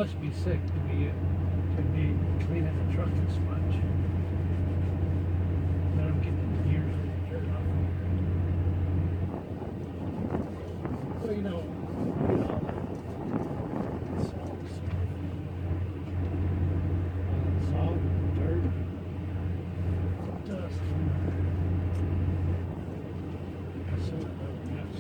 must be sick to be cleaning the truck this much. Then I'm getting the gears turned off. Well, you know, salt, dirt, dust. So, yes.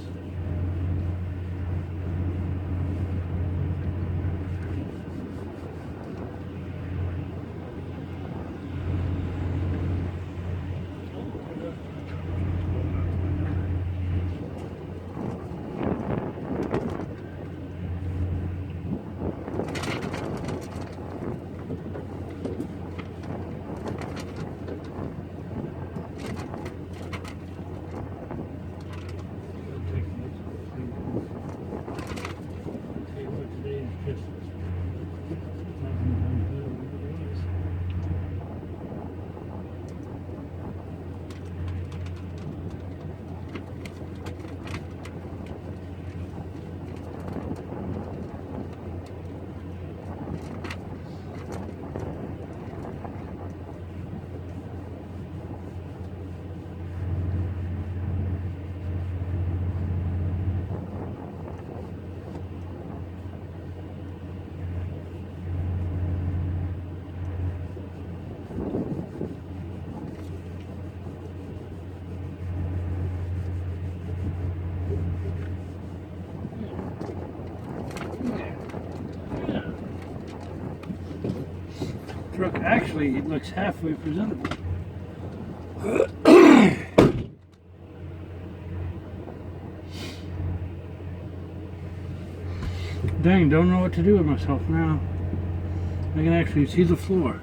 Truck actually, it looks halfway presentable. Dang, don't know what to do with myself now. I can actually see the floor.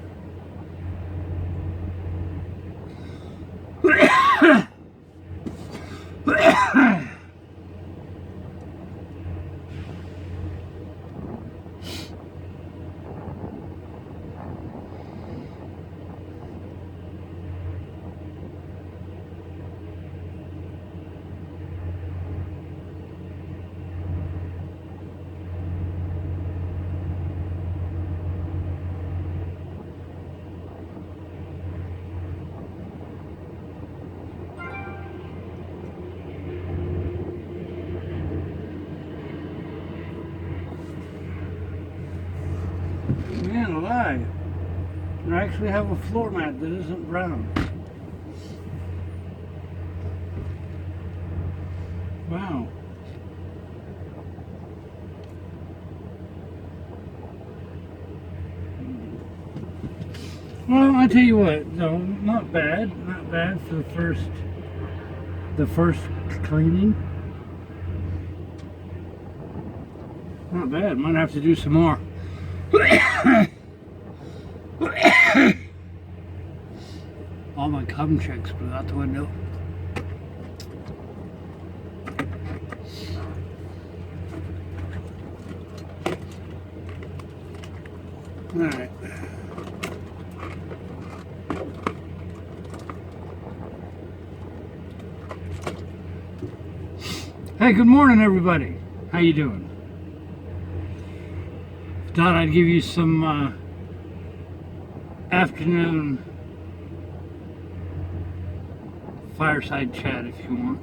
Man alive. I actually have a floor mat that isn't brown. Wow. Well, I tell you what, no, not bad for the first cleaning. Not bad, might have to do some more. All my cum checks blew out the window. All right. Hey, good morning, everybody. How you doing? Thought I'd give you some afternoon fireside chat if you want.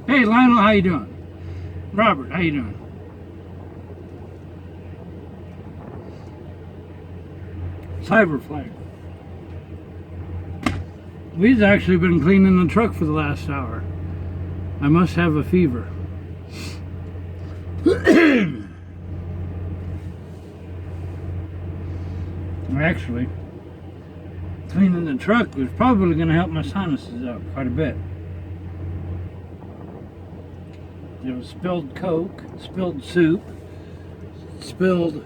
Hey Lionel, how you doing? Robert, how you doing? Cyberflag. We've actually been cleaning the truck for the last hour. I must have a fever. Actually, cleaning the truck was probably going to help my sinuses out quite a bit. There was spilled Coke, spilled soup, spilled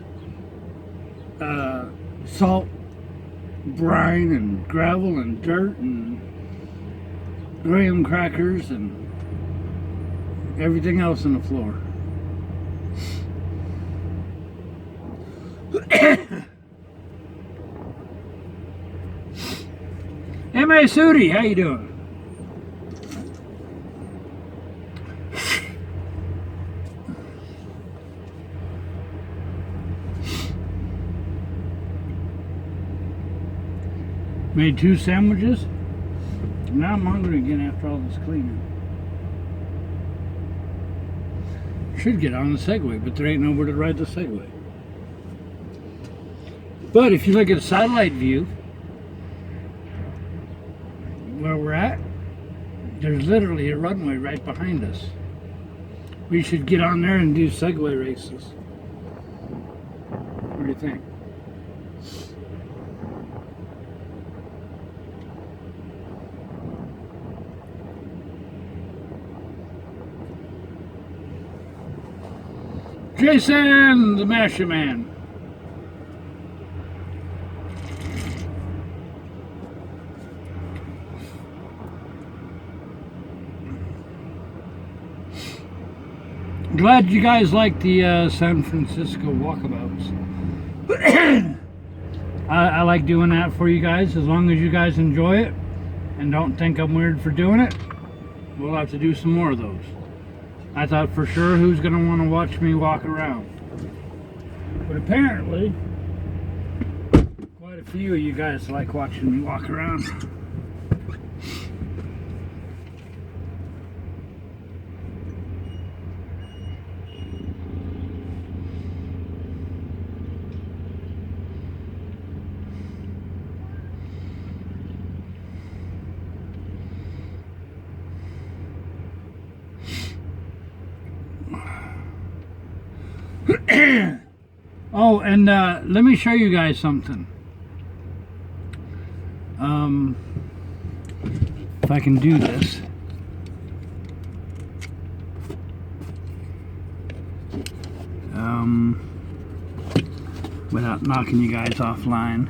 salt, brine, and gravel, and dirt, and graham crackers, and everything else on the floor. M.A. Sudi, how you doing? Made 2 sandwiches. Now I'm hungry again after all this cleaning. Should get on the Segway, but there ain't nowhere to ride the Segway. But if you look at a satellite view, where we're at, there's literally a runway right behind us. We should get on there and do Segway races. What do you think? Jason, the Masher Man. Glad you guys like the San Francisco walkabouts. I like doing that for you guys. As long as you guys enjoy it and don't think I'm weird for doing it, we'll have to do some more of those. I thought for sure who's going to want to watch me walk around. But apparently, quite a few of you guys like watching me walk around. Oh, and let me show you guys something. If I can do this. Without knocking you guys offline.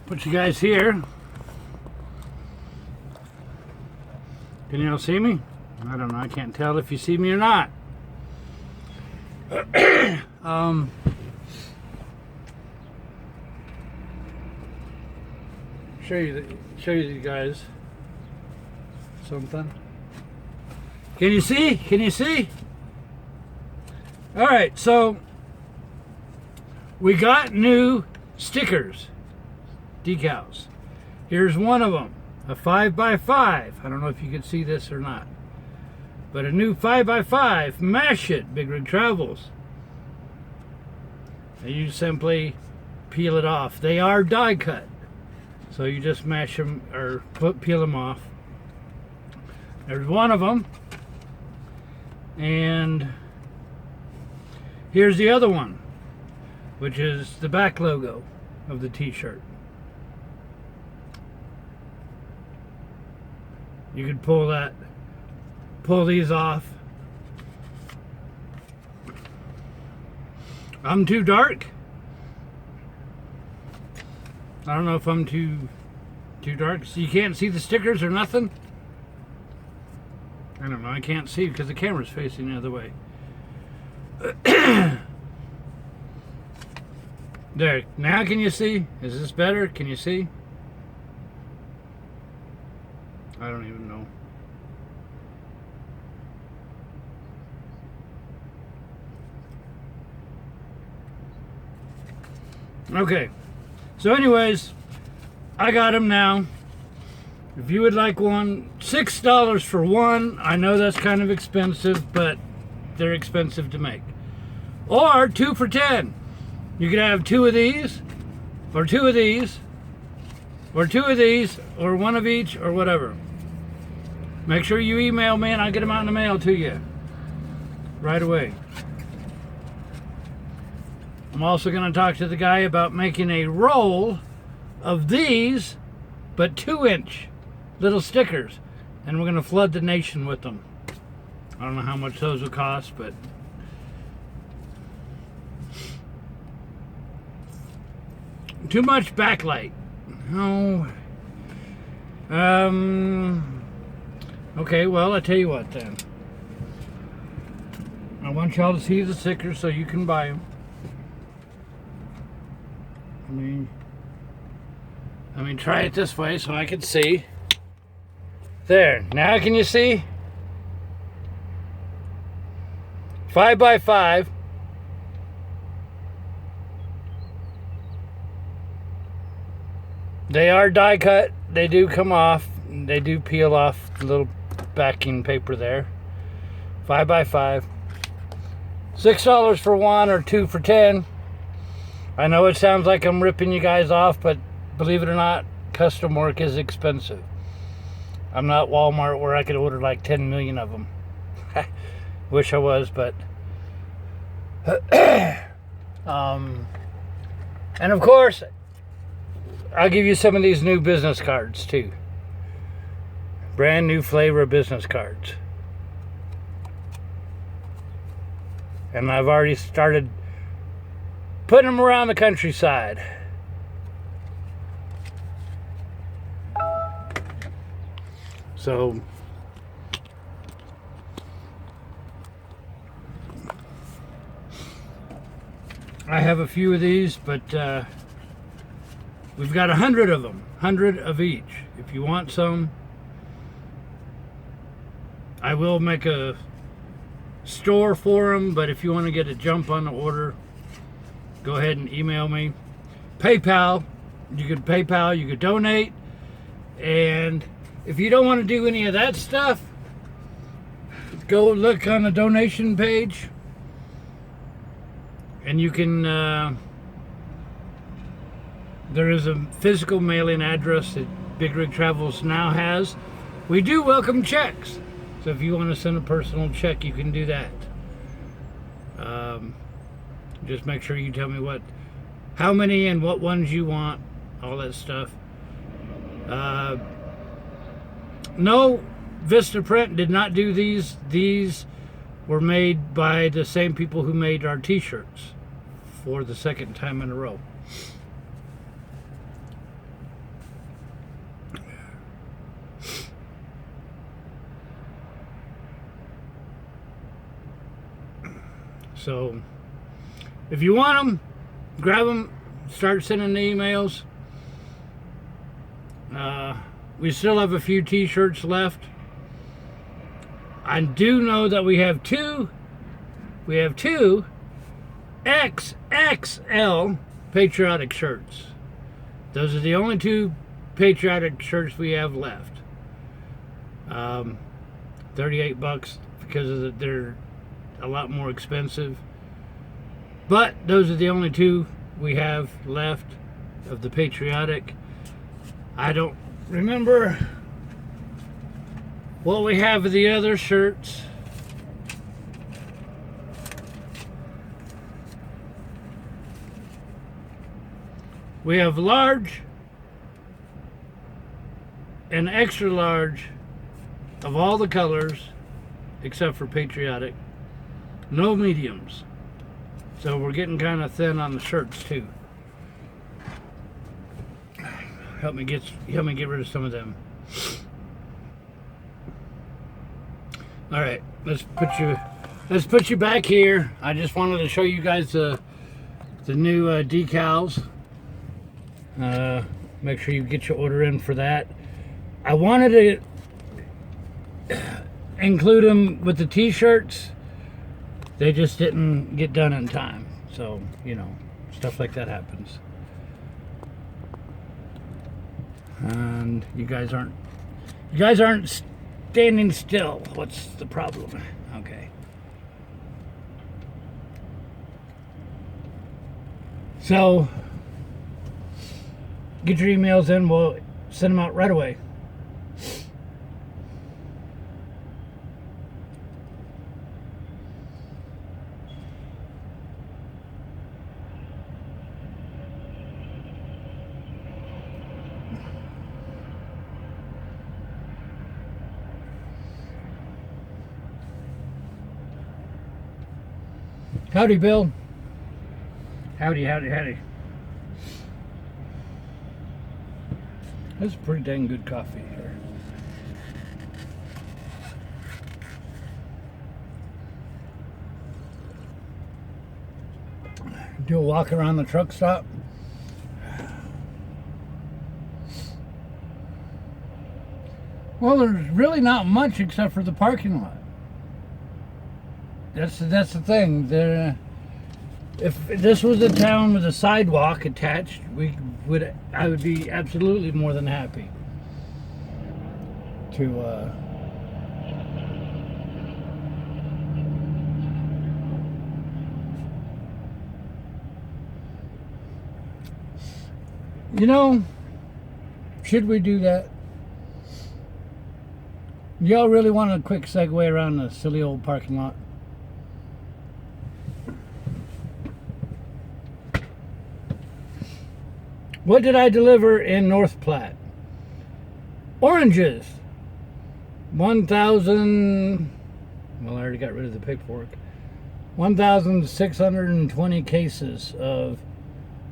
Put you guys here. Can y'all see me? I don't know. I can't tell if you see me or not. Show you guys something. Can you see? Can you see? All right. So we got new stickers. Decals. Here's one of them, a 5x5. I don't know if you can see this or not, but a new 5x5. Mash it, BigRigTravels. And you simply peel it off. They are die cut, so you just mash them or peel them off. There's one of them, and here's the other one, which is the back logo of the t-shirt. You could pull these off. I'm too dark. I don't know if I'm too dark. So you can't see the stickers or nothing? I don't know. I can't see because the camera's facing the other way. There. Now can you see? Is this better? Can you see? I don't even know. Okay. So anyways, I got them now. If you would like one, $6 for one. I know that's kind of expensive, but they're expensive to make. Or 2 for $10. You could have 2 of these, or 2 of these, or 2 of these, or 1 of each, or whatever. Make sure you email me and I'll get them out in the mail to you right away. I'm also going to talk to the guy about making a roll of these, but 2-inch little stickers, and we're going to flood the nation with them. I don't know how much those will cost, but Too much backlight. No. Okay, well, I tell you what then. I want y'all to see the stickers so you can buy them. Let me try it this way so I can see. There. Now can you see? 5x5. They are die cut. They do come off. They do peel off the little backing paper there. 5x5. $6 for one or two for 10. I know it sounds like I'm ripping you guys off, but believe it or not, custom work is expensive. I'm not Walmart where I could order like 10 million of them. Wish I was, but and of course I'll give you some of these new business cards too. Brand new flavor of business cards. And I've already started putting them around the countryside. So I have a few of these, but we've got 100 of them, 100 of each. If you want some, I will make a store for them, but if you want to get a jump on the order, go ahead and email me. PayPal, you could PayPal, you could donate, and if you don't want to do any of that stuff, go look on the donation page, and you can, there is a physical mailing address that BigRigTravels now has. We do welcome checks, so if you want to send a personal check, you can do that. Just make sure you tell me how many and what ones you want, all that stuff. No, Vistaprint did not do these. These were made by the same people who made our t-shirts for the second time in a row. So if you want them, grab them, start sending the emails. We still have a few t-shirts left. I do know that we have two XXL patriotic shirts. Those are the only two patriotic shirts we have left. $38 because they're a lot more expensive. But those are the only two we have left of the patriotic. I don't remember what we have of the other shirts. We have large and extra large of all the colors except for patriotic. No mediums. So we're getting kind of thin on the shirts too. Help me get rid of some of them. All right, let's put you back here. I just wanted to show you guys the new decals. Make sure you get your order in for that. I wanted to include them with the t-shirts. They just didn't get done in time. So, you know, stuff like that happens. And you guys aren't standing still. What's the problem? Okay. So get your emails in, we'll send them out right away. Howdy, Bill. Howdy, howdy, howdy. That's pretty dang good coffee here. Do a walk around the truck stop. Well, there's really not much except for the parking lot. That's the thing. If this was a town with a sidewalk attached, I would be absolutely more than happy to you know, should we do that? Y'all really want a quick segue around the silly old parking lot? What did I deliver in North Platte? Oranges. 1,000. Well, I already got rid of the paperwork. 1,620 cases of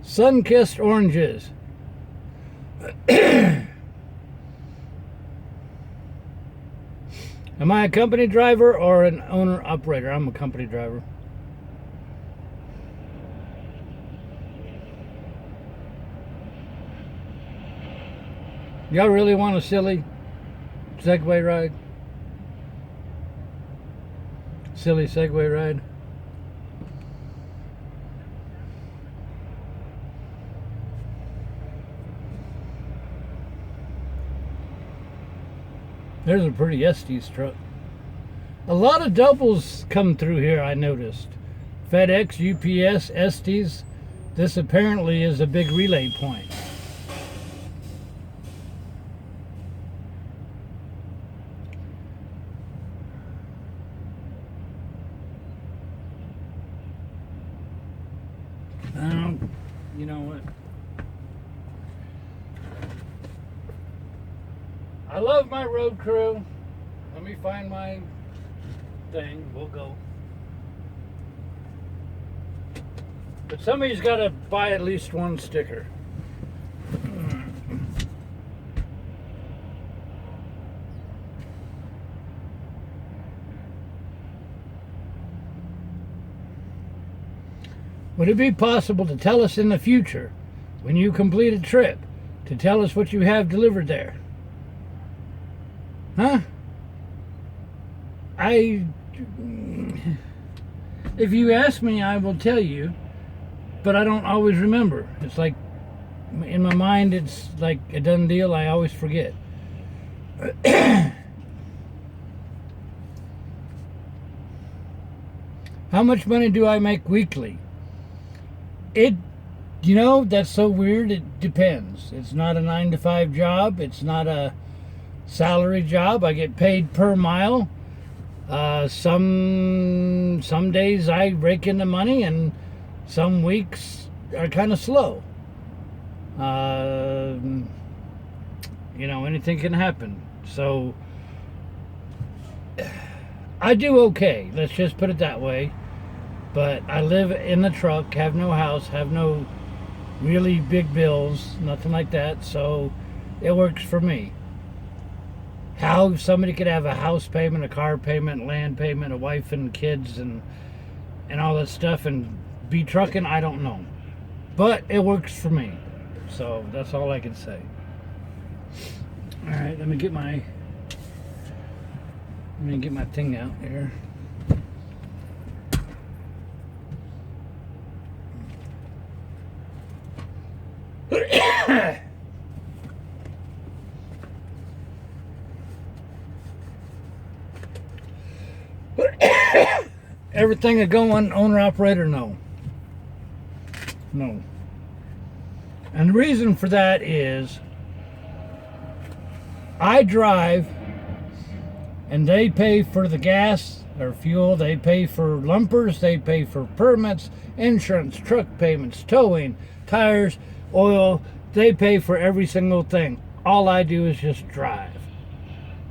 sun-kissed oranges. Am I a company driver or an owner-operator? I'm a company driver. Y'all really want a silly Segway ride? Silly Segway ride? There's a pretty Estes truck. A lot of doubles come through here, I noticed. FedEx, UPS, Estes. This apparently is a big relay point. You know what? I love my road crew. Let me find my thing. We'll go. But somebody's got to buy at least one sticker. Would it be possible to tell us in the future, when you complete a trip, to tell us what you have delivered there? Huh? If you ask me, I will tell you, but I don't always remember. It's like, in my mind, it's like a done deal. I always forget. How much money do I make weekly? You know, that's so weird. It depends. It's not a 9-to-5 job. It's not a salary job. I get paid per mile. Some days I rake in the money, and some weeks are kind of slow. You know, anything can happen. So I do okay. Let's just put it that way. But I live in the truck, have no house, have no really big bills, nothing like that. So it works for me. How somebody could have a house payment, a car payment, land payment, a wife and kids and all that stuff and be trucking, I don't know. But it works for me. So that's all I can say. All right, let me get my thing out here. Everything a going owner operator? No. And the reason for that is I drive and they pay for the gas or fuel, they pay for lumpers, they pay for permits, insurance, truck payments, towing, tires, oil. They pay for every single thing. All I do is just drive.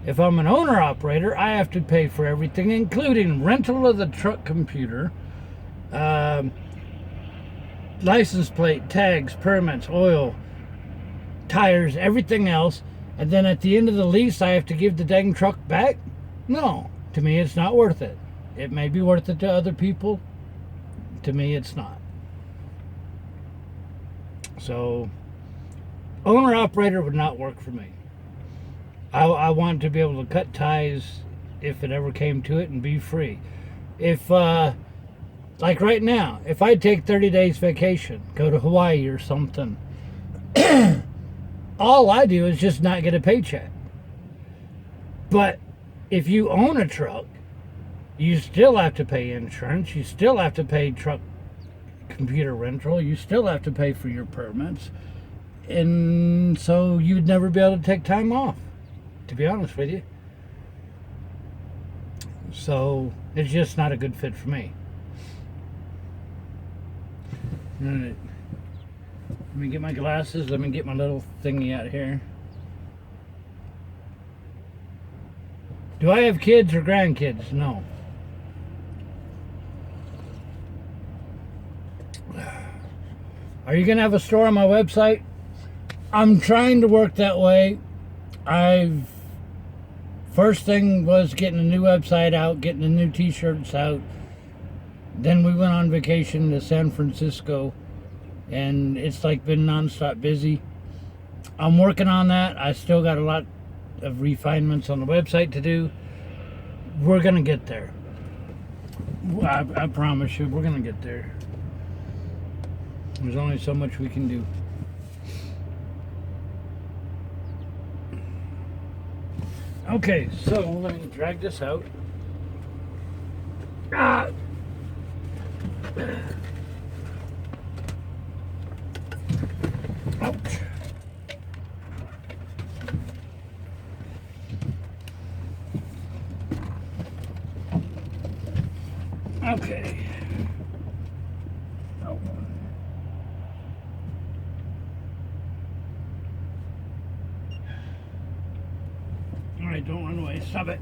If I'm an owner operator, I have to pay for everything, including rental of the truck computer, license plate, tags, permits, oil, tires, everything else, and then at the end of the lease I have to give the dang truck back? No, to me it's not worth it. It may be worth it to other people. To me it's not. So owner-operator would not work for me. I want to be able to cut ties if it ever came to it and be free. If like right now, if I take 30 days vacation, go to Hawaii or something, all I do is just not get a paycheck. But if you own a truck, you still have to pay insurance, you still have to pay truck computer rental, you still have to pay for your permits, and so you'd never be able to take time off, to be honest with you. So it's just not a good fit for me. All right. Let me get my glasses. Let me get my little thingy out here. Do I have kids or grandkids? No. Are you going to have a store on my website? I'm trying to work that way. First thing was getting a new website out, getting the new t-shirts out. Then we went on vacation to San Francisco, and it's like been non-stop busy. I'm working on that. I still got a lot of refinements on the website to do. We're gonna get there. I promise you, we're gonna get there. There's only so much we can do. Okay, so let me drag this out. Ah! Ouch. Okay. Oh. All right, don't run away. Stop it.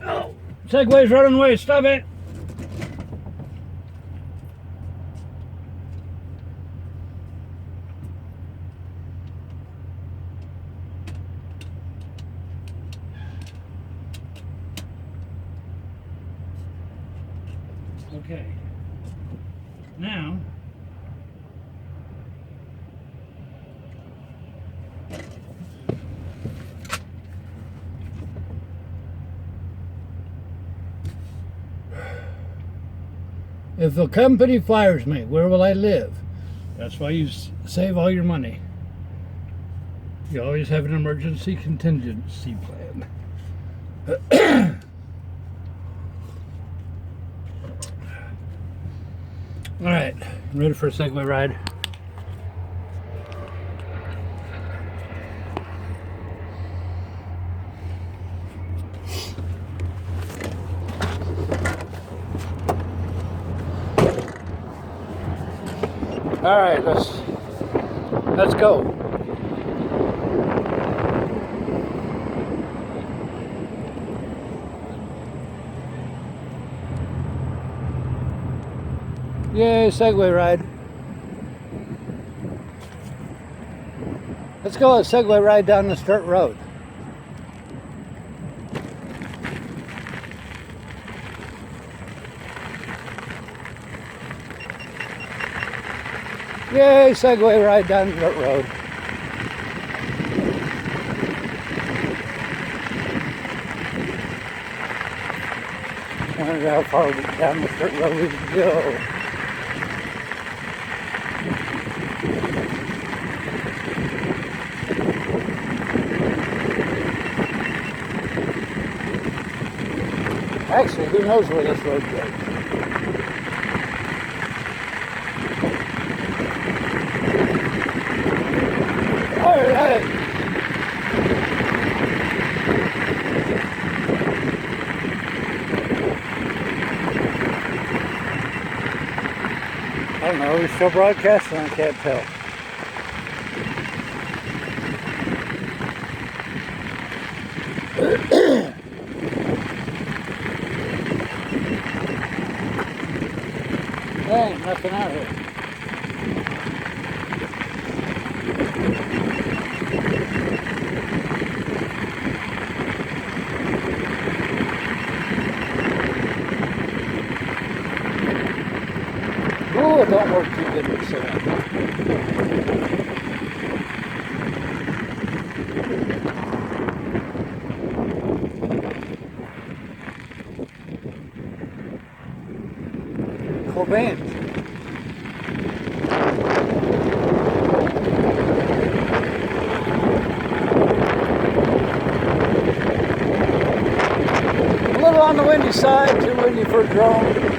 Oh, Segway's running away. Stop it. Okay. Now, if a company fires me, where will I live? That's why you save all your money. You always have an emergency contingency plan. All right, ready for a Segway ride? All right, let's go. Yay, Segway ride. Let's go on a Segway ride down this dirt road. Yay, Segway ride down the dirt road. I wonder how far down the dirt road we can go. Actually, who knows where this road goes? All right. I don't know, are we still broadcasting? I can't tell. There ain't nothing out here. get it set up. Cool band. A little on the windy side, too windy for a drone.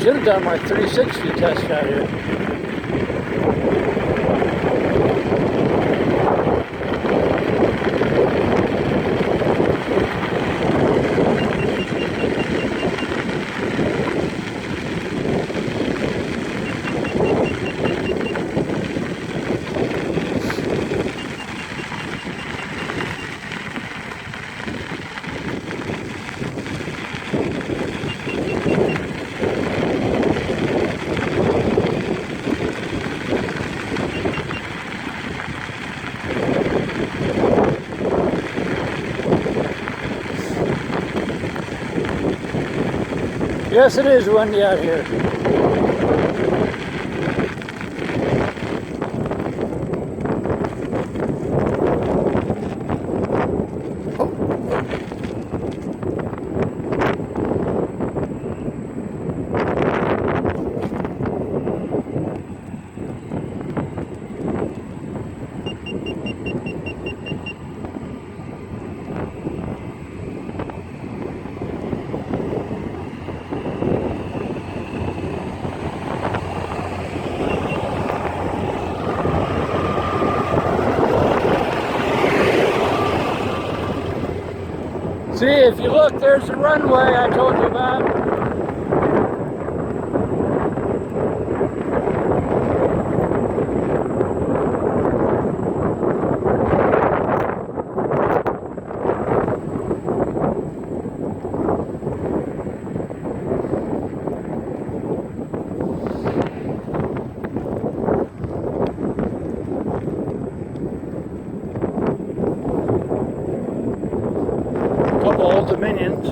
Should have done my 360 test out here. Yes, it is windy out here. See, if you look, there's the runway I told you about. Old Dominions.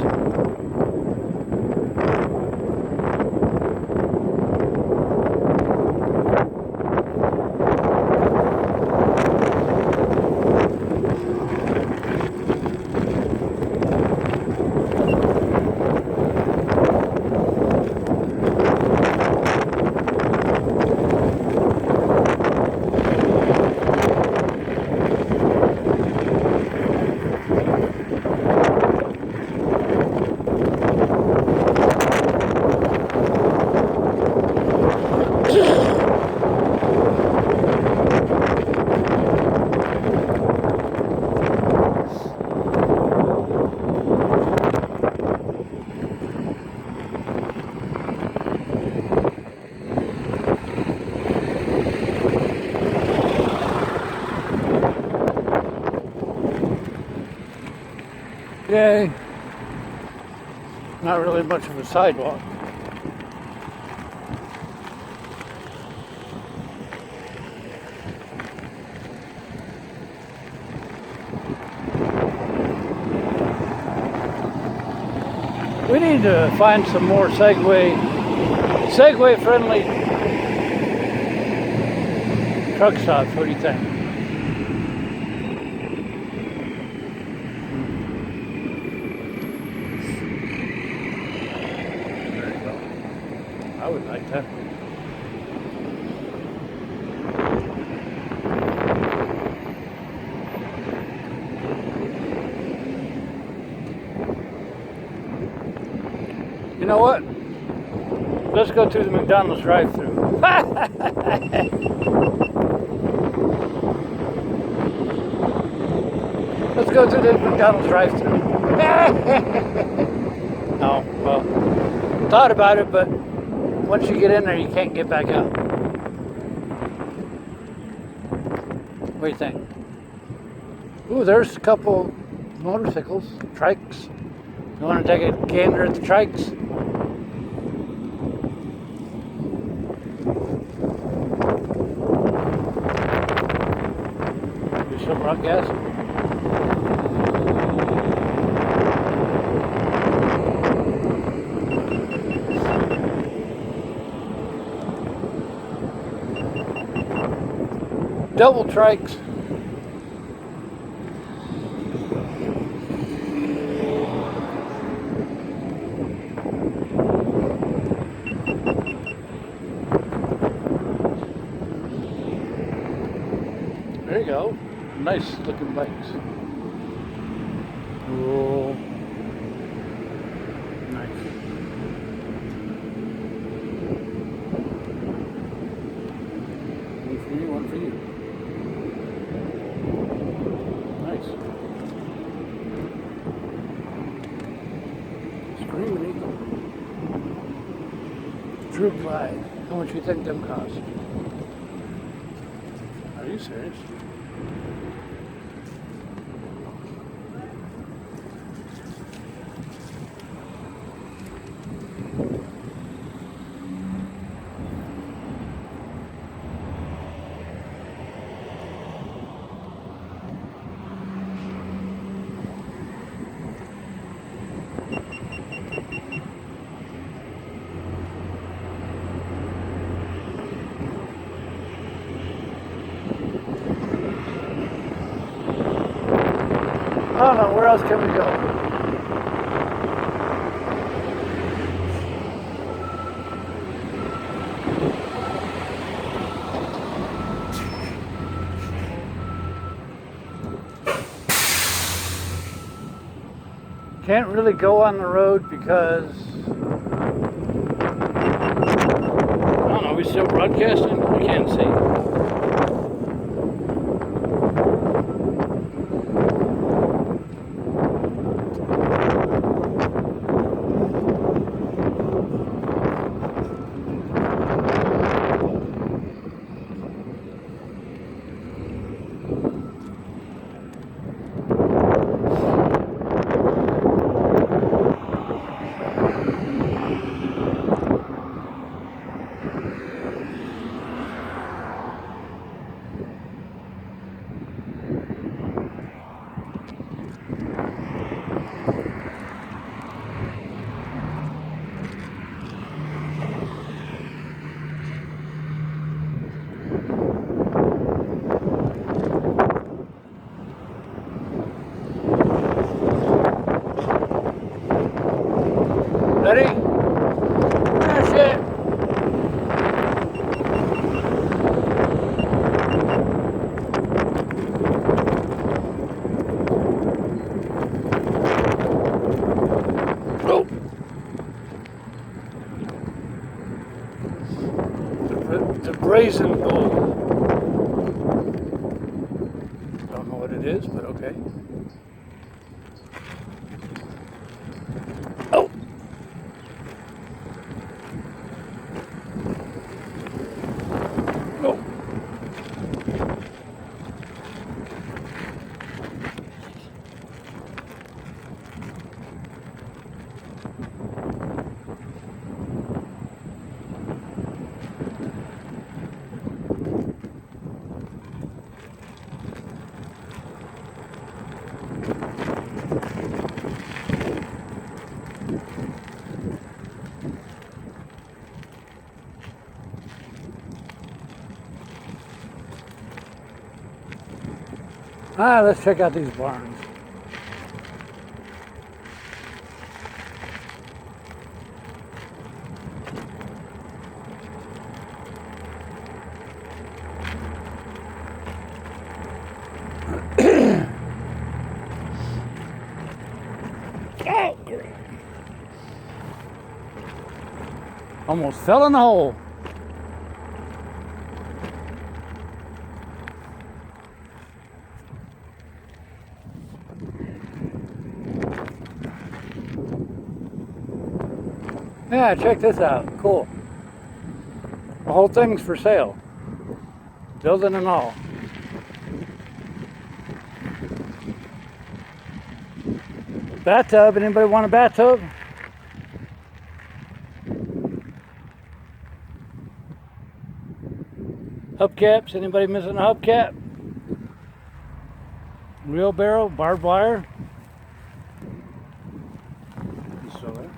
Yay. Not really much of a sidewalk. We need to find some more Segway friendly truck stops. What do you think? I would like that. You know what? Let's go to the McDonald's drive-thru. Let's go to the McDonald's drive-thru. No, well, thought about it, but once you get in there, you can't get back out. What do you think? Ooh, there's a couple motorcycles, trikes. You want to take a gander at the trikes? You still broadcasting? Double trikes. There you go. Nice looking bikes. Oh, nice. One for you, one for you. Nice. Screaming Eagle. True Platte. How much do you think them cost? Are you serious? I don't know, where else can we go? Can't really go on the road because, I don't know, we still broadcasting? I can't see. Ready? That's it. Oh. The brazen bull. Don't know what it is, but okay. Oh. Oh. Let's check out these barns. Oh, almost fell in the hole. Yeah, check this out. Cool. The whole thing's for sale. Building and all. Bathtub. Anybody want a bathtub? Hubcaps. Anybody missing a hubcap? Wheelbarrow, barbed wire. You still there?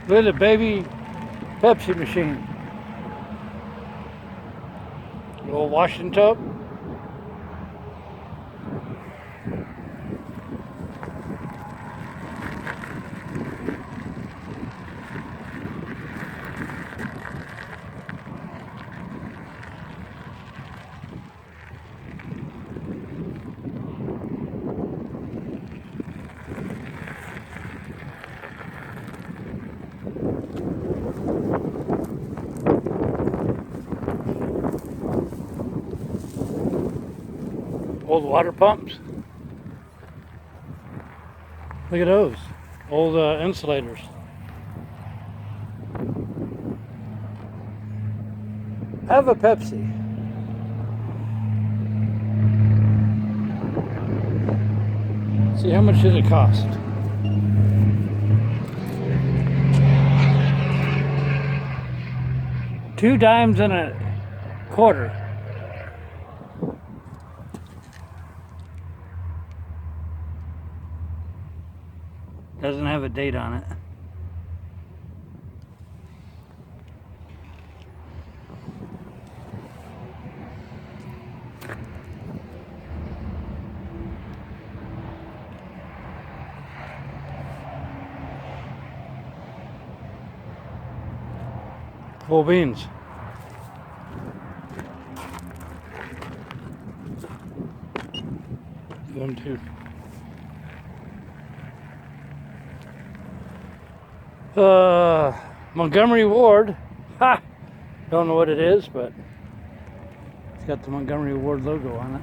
Look at the baby Pepsi machine. Little washing tub. Old water pumps. Look at those. Old insulators. Have a Pepsi. See, how much does it cost? $2 and a quarter. Doesn't have a date on it. Full beans. Them too. Montgomery Ward. Ha! Don't know what it is, but it's got the Montgomery Ward logo on it.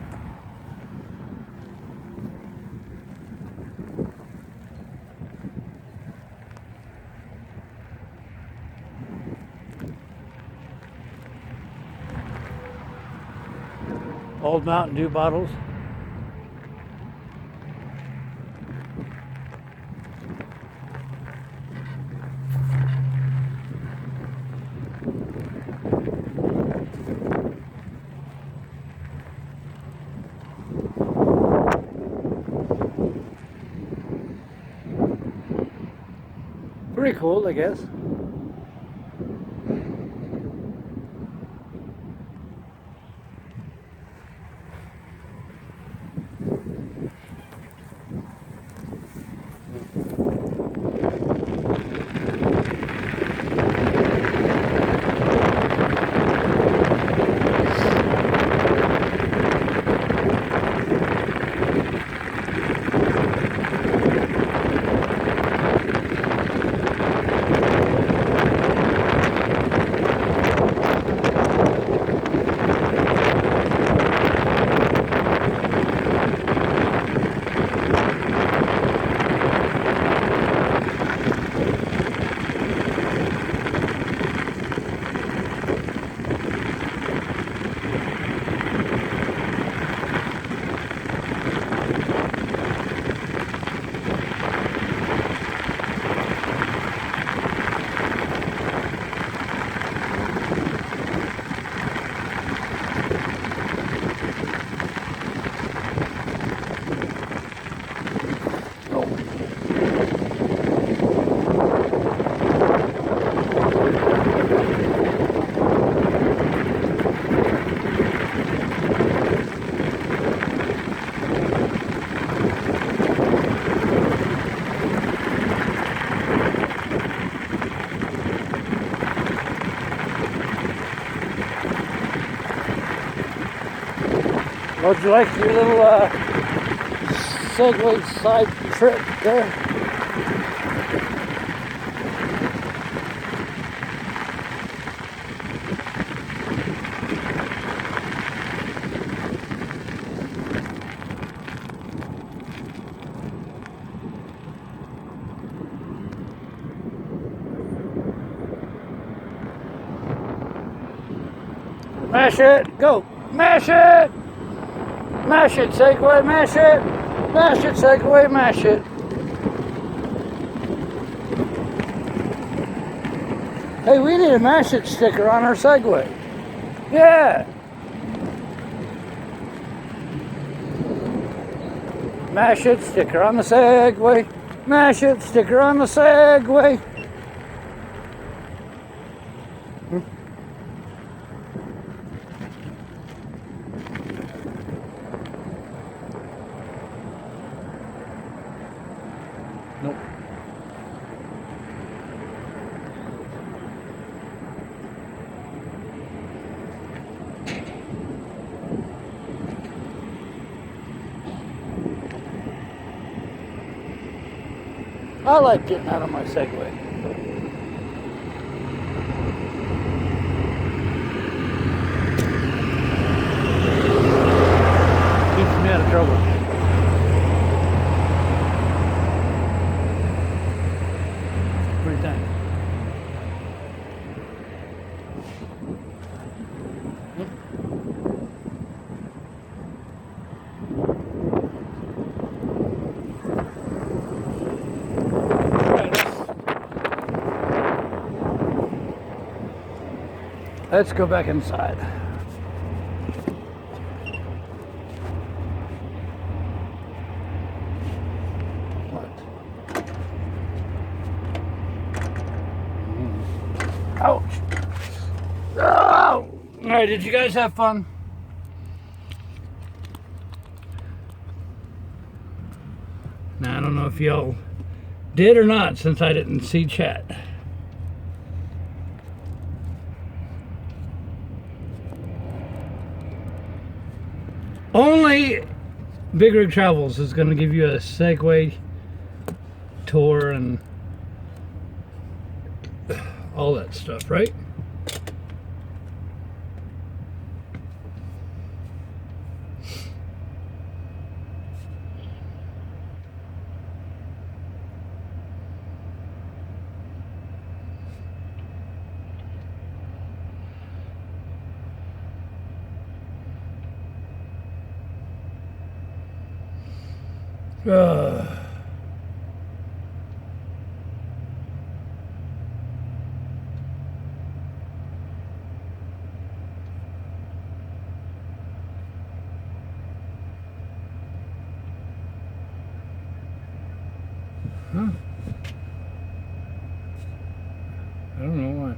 Old Mountain Dew bottles. Pretty cool, I guess. How'd you like your little Segway side trip there? Mash it. Go. Mash it. Mash it, Segway. Mash it. Mash it, Segway. Mash it. Hey, we need a mash it sticker on our Segway. Yeah. Mash it sticker on the Segway. Mash it sticker on the Segway. Nope. I like getting out of my Segway. Keeps me out of trouble. What do you think? Let's go back inside. What? Ouch. Oh! All right, did you guys have fun? Now, I don't know if y'all did or not since I didn't see chat. Only Big Rig Travels is going to give you a Segway tour and all that stuff, right? Huh? I don't know why.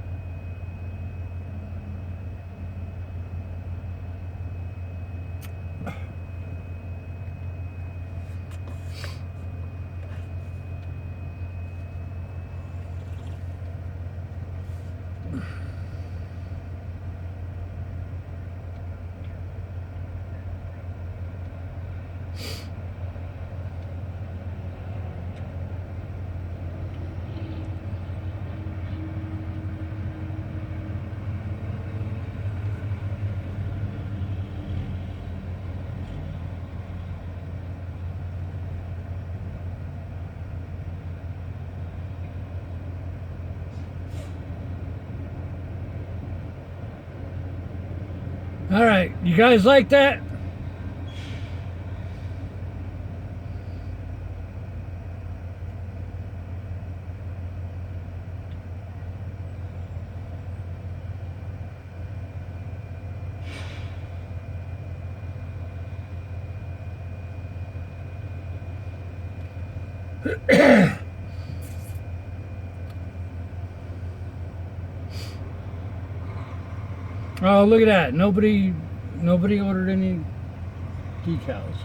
All right, you guys like that? Oh, look at that. Nobody ordered any decals.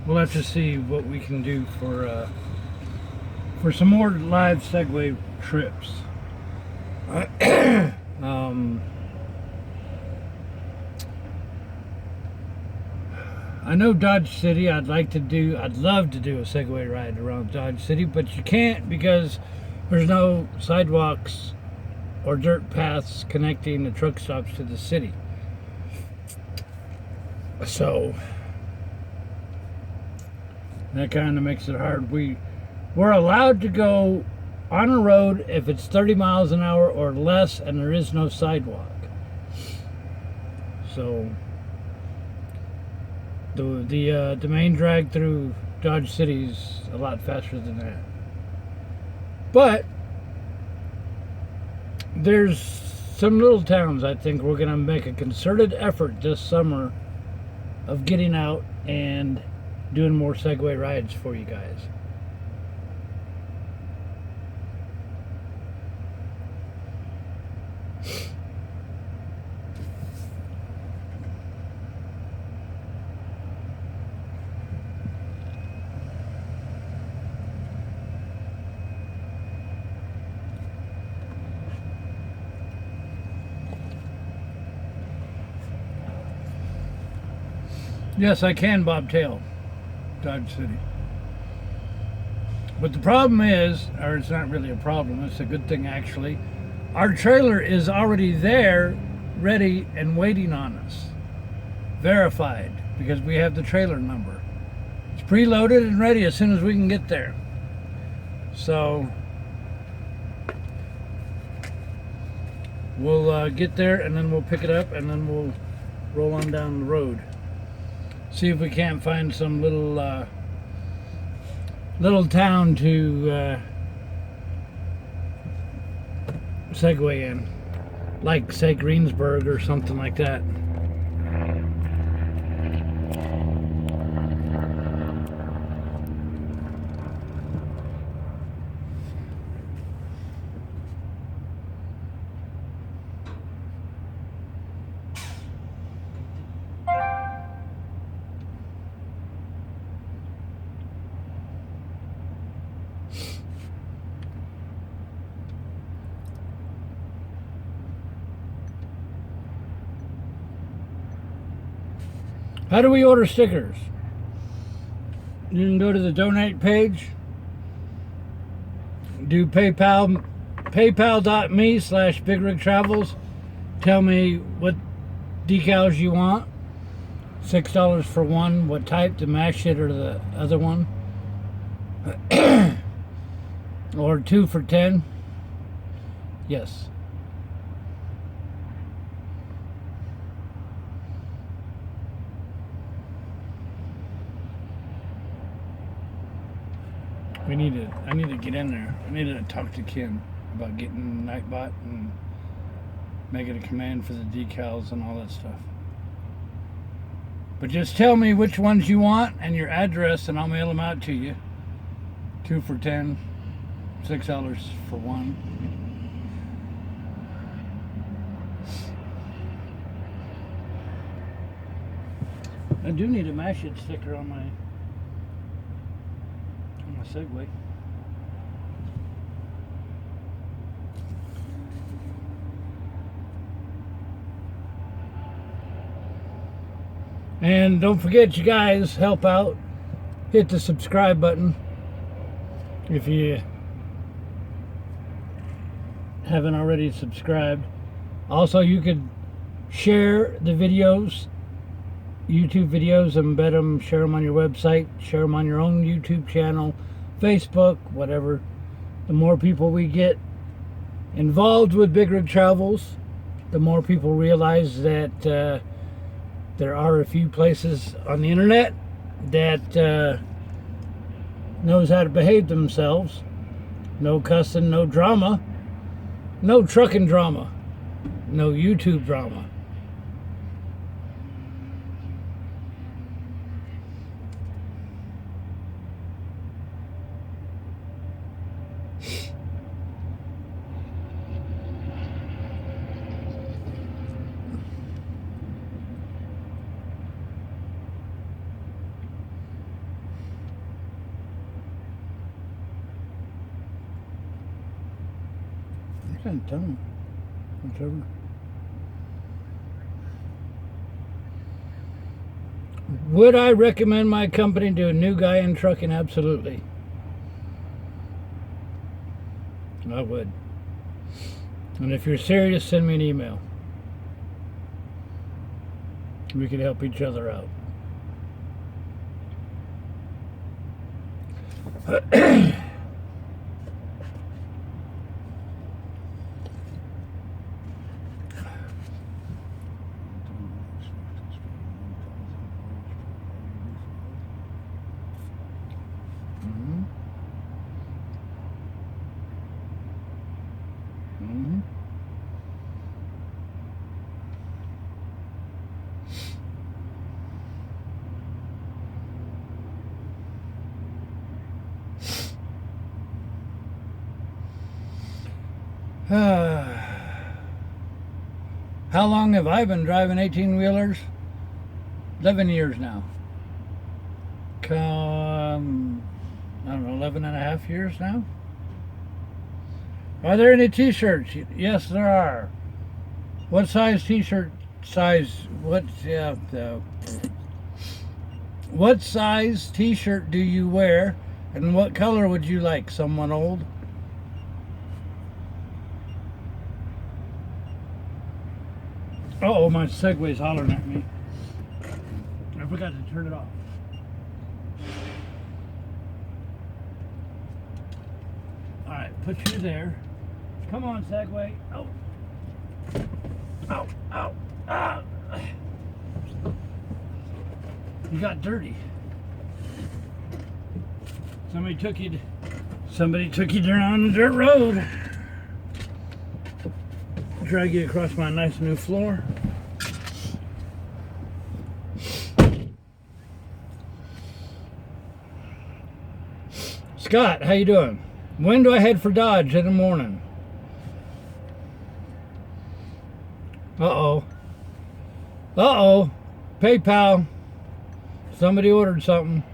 We'll have to see what we can do for some more live Segway trips. I know Dodge City. I'd love to do a Segway ride around Dodge City, but you can't because there's no sidewalks or dirt paths connecting the truck stops to the city. So that kind of makes it hard. We're allowed to go on a road if it's 30 miles an hour or less and there is no sidewalk. So the main drag through Dodge City is a lot faster than that. But there's some little towns I think we're going to make a concerted effort this summer of getting out and doing more Segway rides for you guys. Yes, I can bobtail Dodge City. But the problem is, or it's not really a problem, it's a good thing actually, our trailer is already there, ready and waiting on us. Verified, because we have the trailer number. It's preloaded and ready as soon as we can get there. So we'll get there and then we'll pick it up and then we'll roll on down the road. See if we can't find some little town to Segway in, like say Greensburg or something like that. How do we order stickers? You can go to the donate page, do paypal.me/BigRigTravels. Tell me what decals you want. $6 for one. What type, the mash it or the other one? Or 2 for 10. Yes. I need to get in there. I need to talk to Ken about getting Nightbot and making a command for the decals and all that stuff. But just tell me which ones you want and your address and I'll mail them out to you. 2 for 10, $6 for one. I do need a mash it sticker on my Segway. And don't forget, you guys, help out. Hit the subscribe button if you haven't already subscribed. Also, you could share the videos, YouTube videos, embed them, share them on your website, share them on your own YouTube channel, Facebook, whatever. The more people we get involved with Big Rig Travels, the more people realize that there are a few places on the internet that knows how to behave themselves. No cussing, no drama, no trucking drama, no YouTube drama. Kind of tongue, whichever. Would I recommend my company to a new guy in trucking? Absolutely. I would. And if you're serious, send me an email. We can help each other out. How long have I been driving 18-wheelers? 11 years now. I don't know, 11 and a half years now? Are there any t-shirts? Yes, there are. What size t-shirt size? What size t-shirt do you wear? And what color would you like? Someone old? Uh-oh, my Segway's hollering at me. I forgot to turn it off. Alright, put you there. Come on, Segway. Oh. Ow, ow, ow. You got dirty. Somebody took you down the dirt road. Try to get across my nice new floor. Scott, how you doing? When do I head for Dodge in the morning? Uh-oh. Uh-oh. PayPal. Somebody ordered something.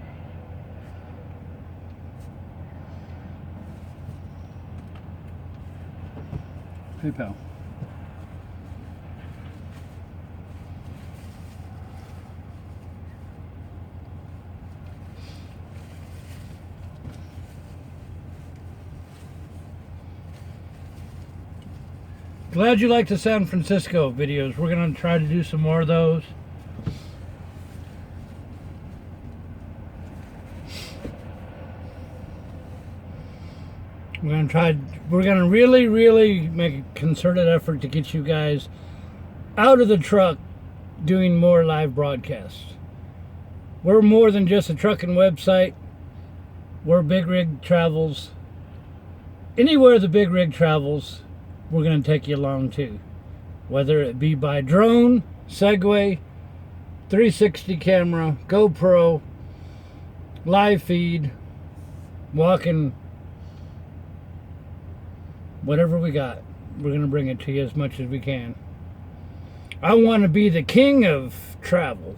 PayPal. Glad you like the San Francisco videos. We're going to try to do some more of those. We're going to really make a concerted effort to get you guys out of the truck doing more live broadcasts. We're more than just a trucking website. We're Big Rig Travels. Anywhere the Big Rig travels, we're going to take you along too. Whether it be by drone, Segway, 360 camera, GoPro, live feed, walking, whatever we got, we're going to bring it to you as much as we can. I want to be the king of travel.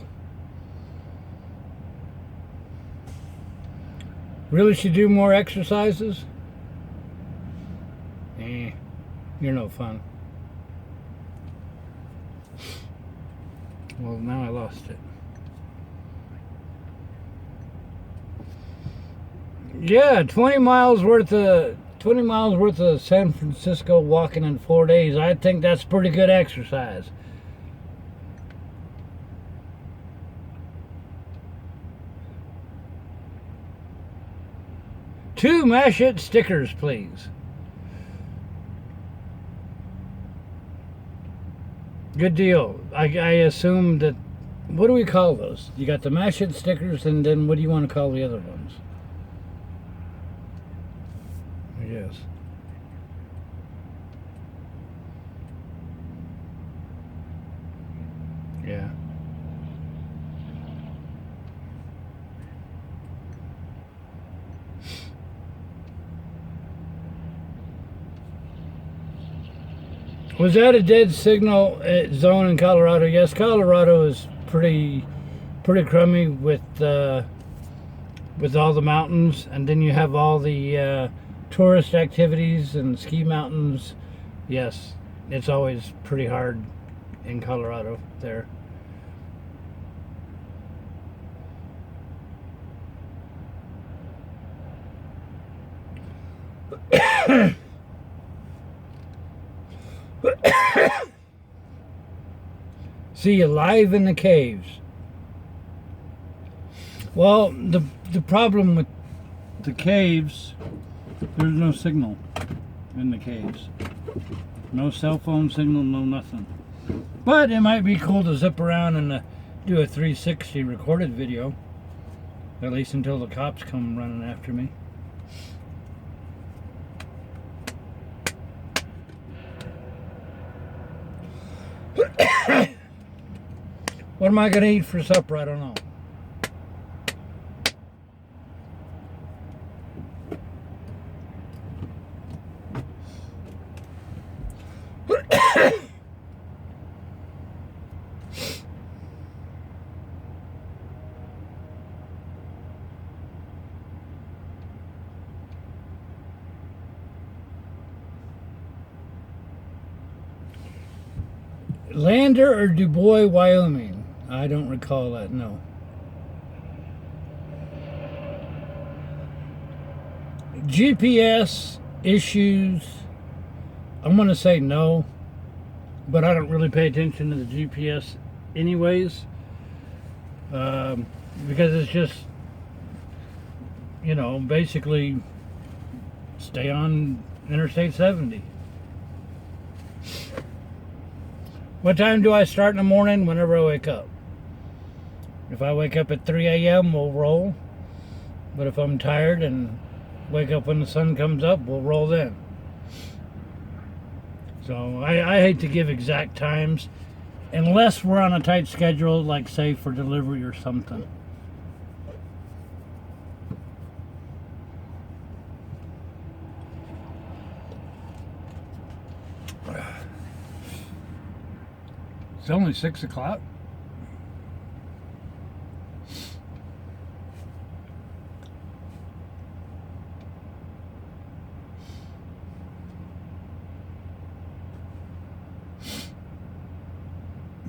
Really should do more exercises? You're no fun. Well, now I lost it. Yeah, 20 miles worth of San Francisco walking in 4 days. I think that's pretty good exercise. Two Mash It stickers, please. Good deal. I assume that, what do we call those? You got the Mash It stickers, and then what do you want to call the other ones? Yes. Yeah. Was that a dead signal zone in Colorado? Yes, Colorado is pretty crummy with all the mountains, and then you have all the tourist activities and ski mountains. Yes, it's always pretty hard in Colorado there. See you live in the caves. Well, the problem with the caves, there's no signal in the caves. No cell phone signal, no nothing. But it might be cool to zip around and do a 360 recorded video. At least until the cops come running after me. What am I going to eat for supper? I don't know. Lander or Du Bois, Wyoming? I don't recall that, no. GPS issues, I'm going to say no, but I don't really pay attention to the GPS anyways, because it's just, you know, basically stay on Interstate 70. What time do I start in the morning? Whenever I wake up. If I wake up at 3 a.m., we'll roll. But if I'm tired and wake up when the sun comes up, we'll roll then. So I hate to give exact times unless we're on a tight schedule, like say for delivery or something. It's only 6 o'clock.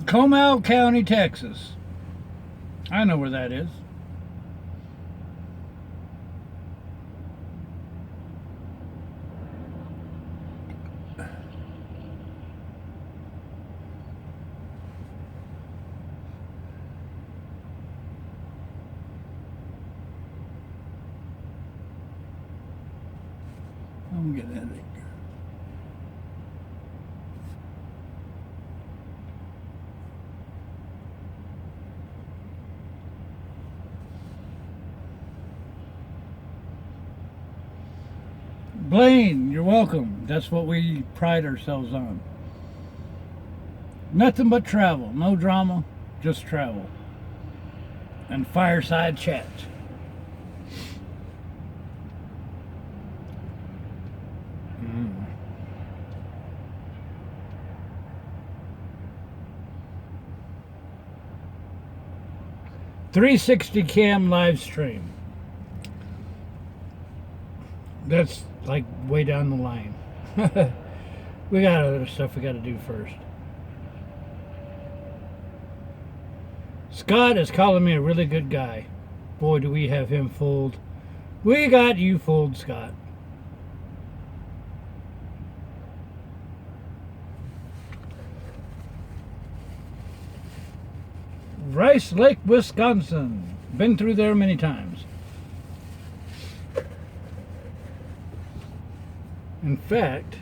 Comal County, Texas. I know where that is. I'm getting that. Blaine, you're welcome. That's what we pride ourselves on. Nothing but travel. No drama, just travel. And fireside chats. Mm. 360 cam live stream. That's like way down the line. We got other stuff we got to do first. Scott is calling me a really good guy. Boy, do we have him fooled. We got you fooled, Scott. Rice Lake, Wisconsin. Been through there many times. In fact,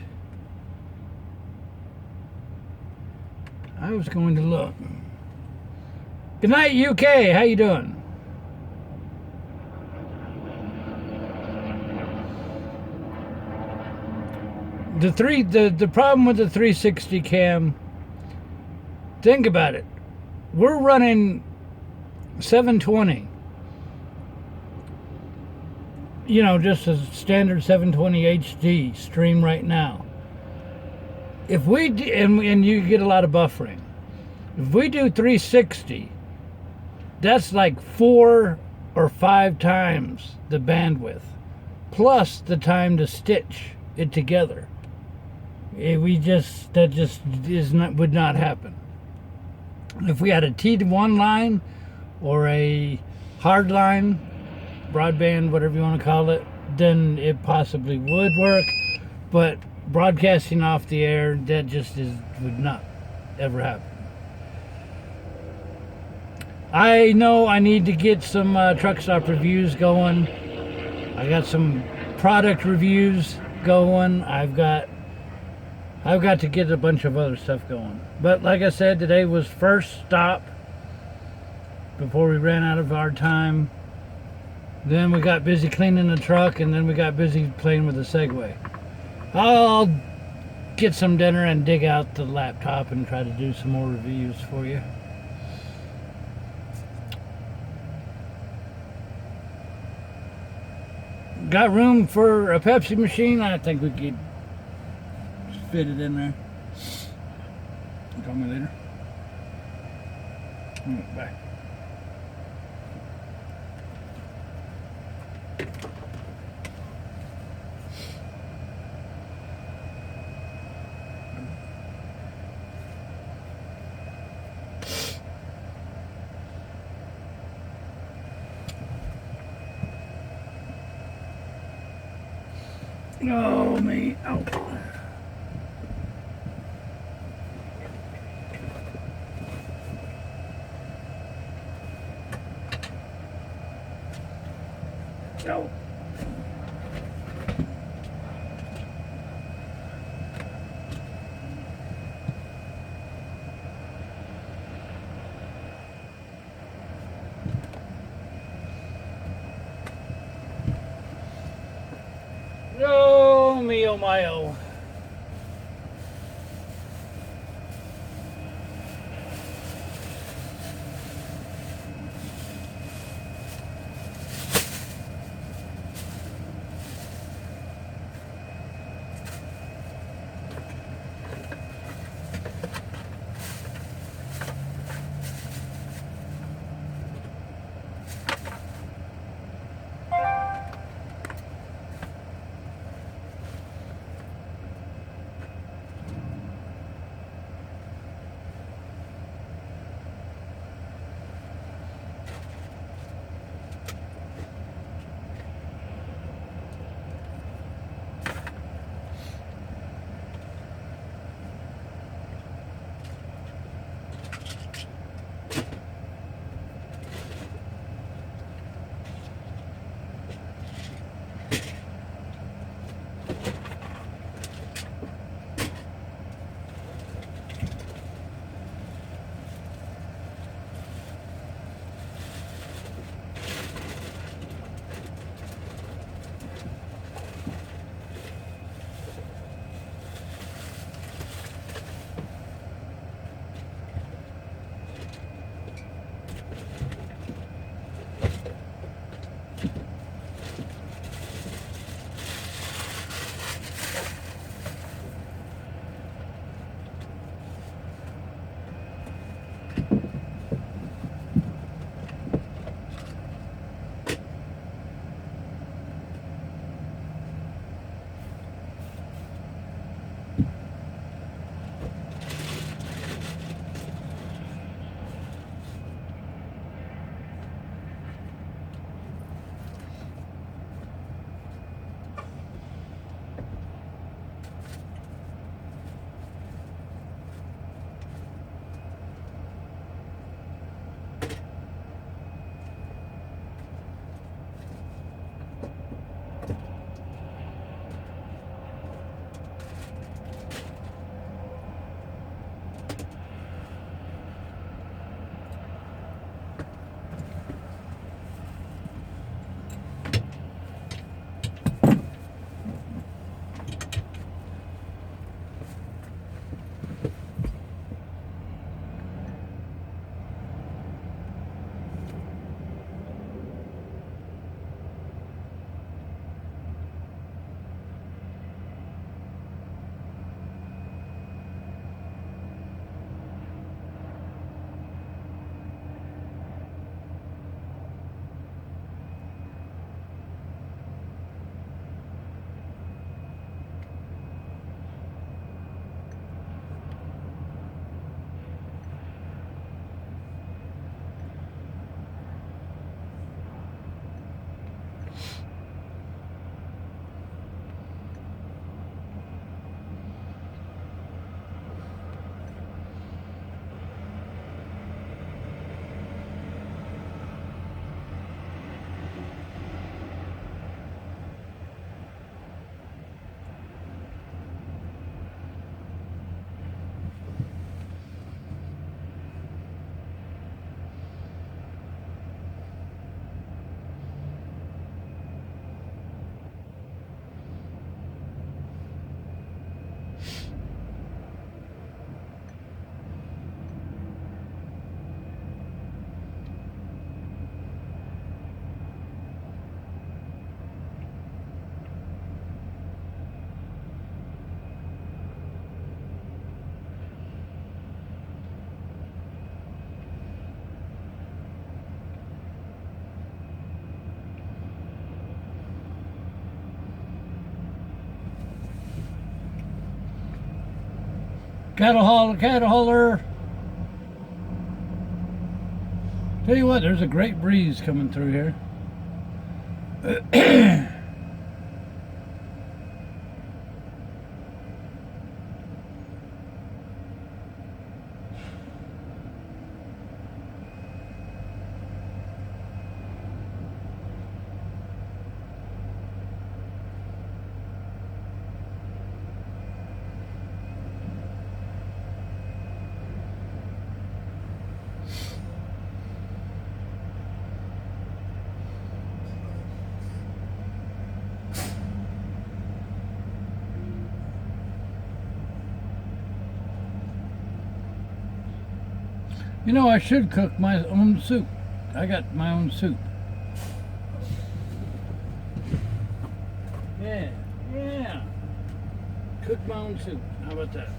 I was going to look. Good night, UK. How you doing? The problem with the 360 cam, think about it. We're running 720. You know, just a standard 720 HD stream right now. If we do, and you get a lot of buffering. If we do 360, that's like 4 or 5 times the bandwidth, plus the time to stitch it together. That just would not happen. If we had a T1 line or a hard line, broadband, whatever you want to call it, then it possibly would work. But broadcasting off the air, that just would not ever happen. I know I need to get some Truckstop reviews going. I got some product reviews going. I've got to get a bunch of other stuff going. But like I said, today was first stop before we ran out of our time. Then we got busy cleaning the truck, and then we got busy playing with the Segway. I'll get some dinner and dig out the laptop and try to do some more reviews for you. Got room for a Pepsi machine? I think we could fit it in there. Call me later. Bye. Oh, me. Oh. Oh. Oh, me, oh, my, oh. Cattle hauler. Tell you what, there's a great breeze coming through here. You know, I should cook my own soup. I got my own soup. Yeah. Cook my own soup. How about that?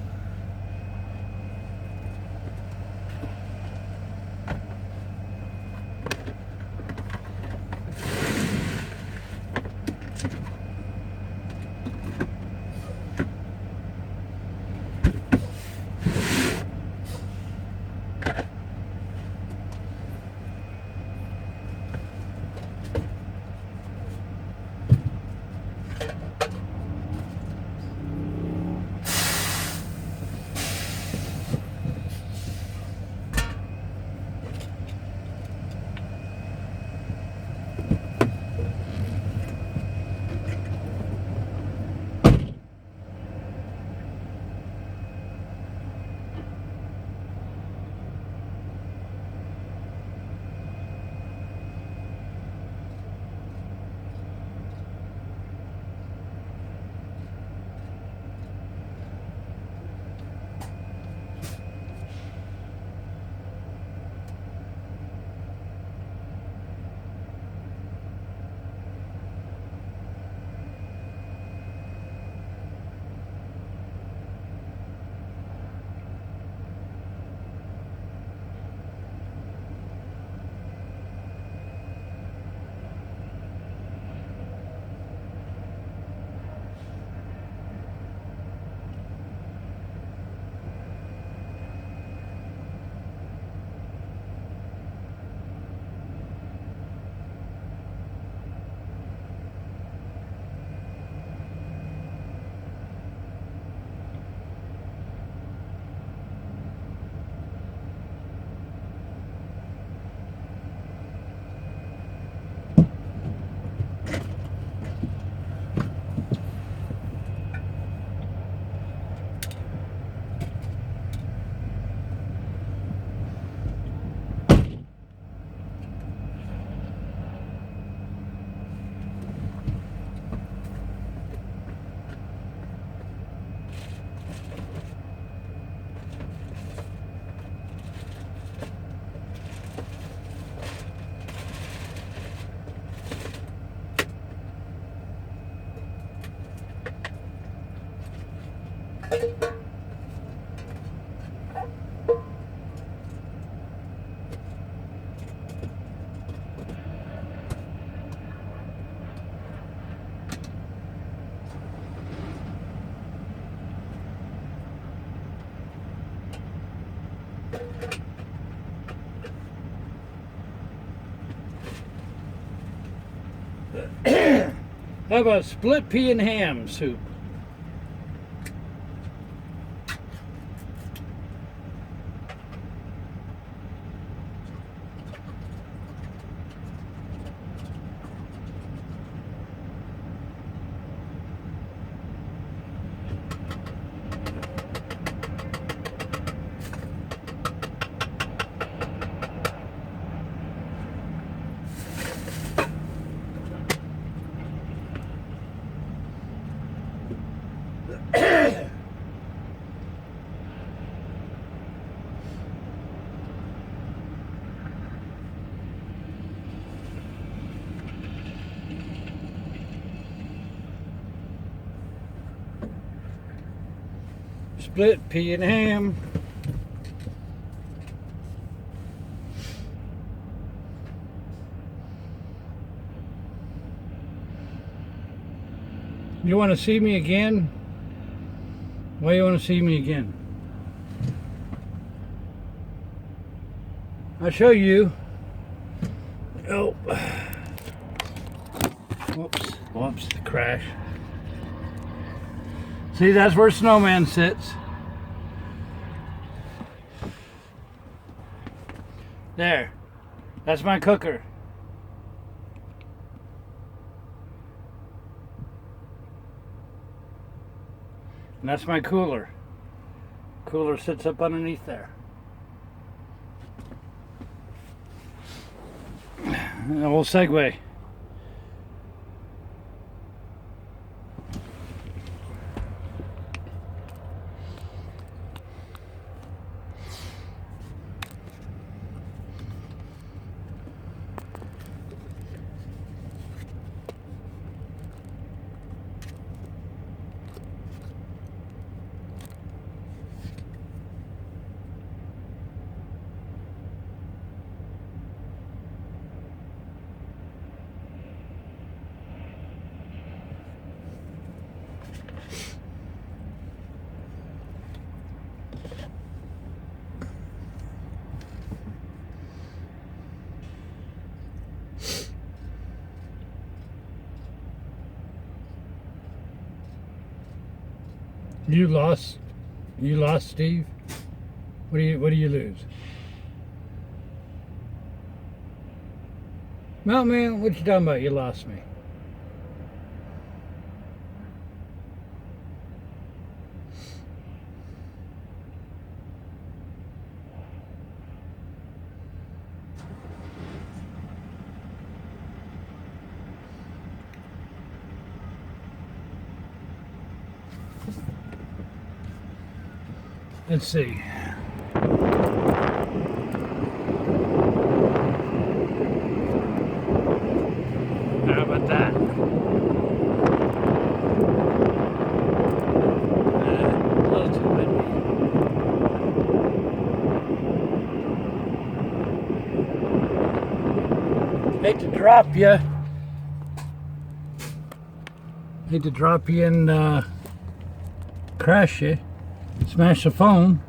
How about split pea and ham soup? Split pea and ham. You want to see me again? Why you want to see me again? I'll show you. Oh, whoops, the crash. See, that's where Snowman sits. There, that's my cooker. And that's my cooler. Cooler sits up underneath there. An old Segway. You lost, Steve? What do you lose? Well, man, what you talking about? You lost me. Let's see. How about that? A little too windy. Hate to drop you. Hate to drop you and crash you. Smash the phone.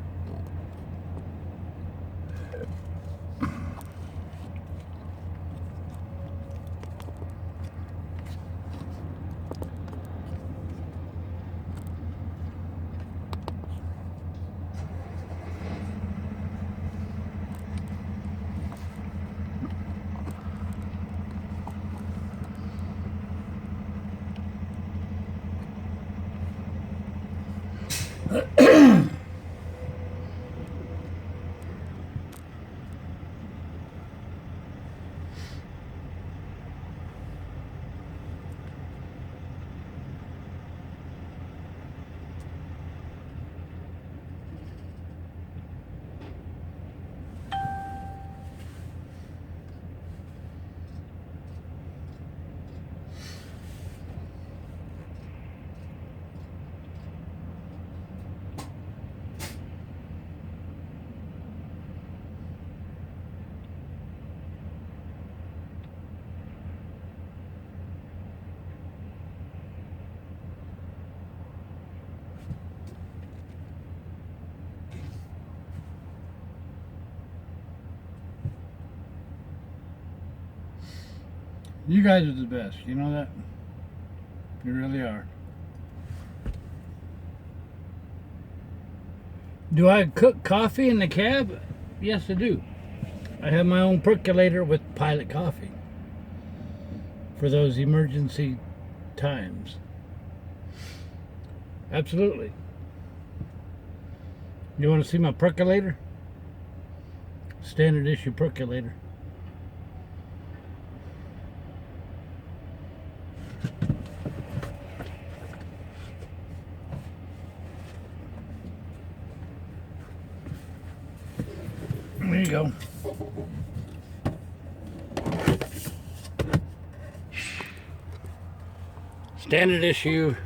You guys are the best, you know that? You really are. Do I cook coffee in the cab? Yes, I do. I have my own percolator with pilot coffee for those emergency times. Absolutely. You want to see my percolator? Standard issue percolator. There you go. Standard issue.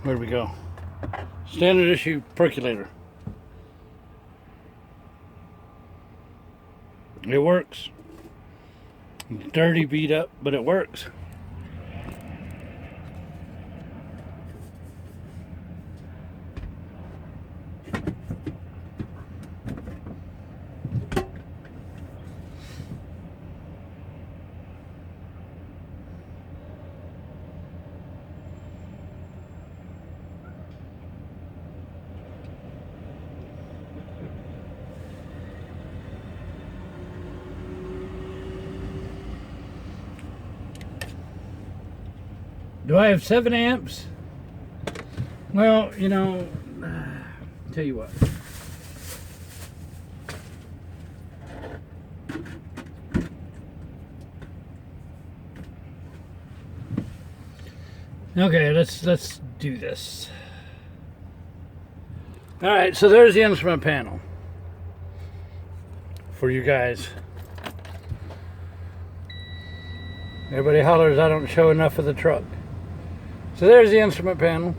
Where do we go? Standard issue percolator. It works. It's dirty, beat up, but it works. Do I have 7 amps? Well, you know, tell you what. Okay, let's do this. All right, so there's the instrument panel for you guys. Everybody hollers I don't show enough of the truck. So there's the instrument panel.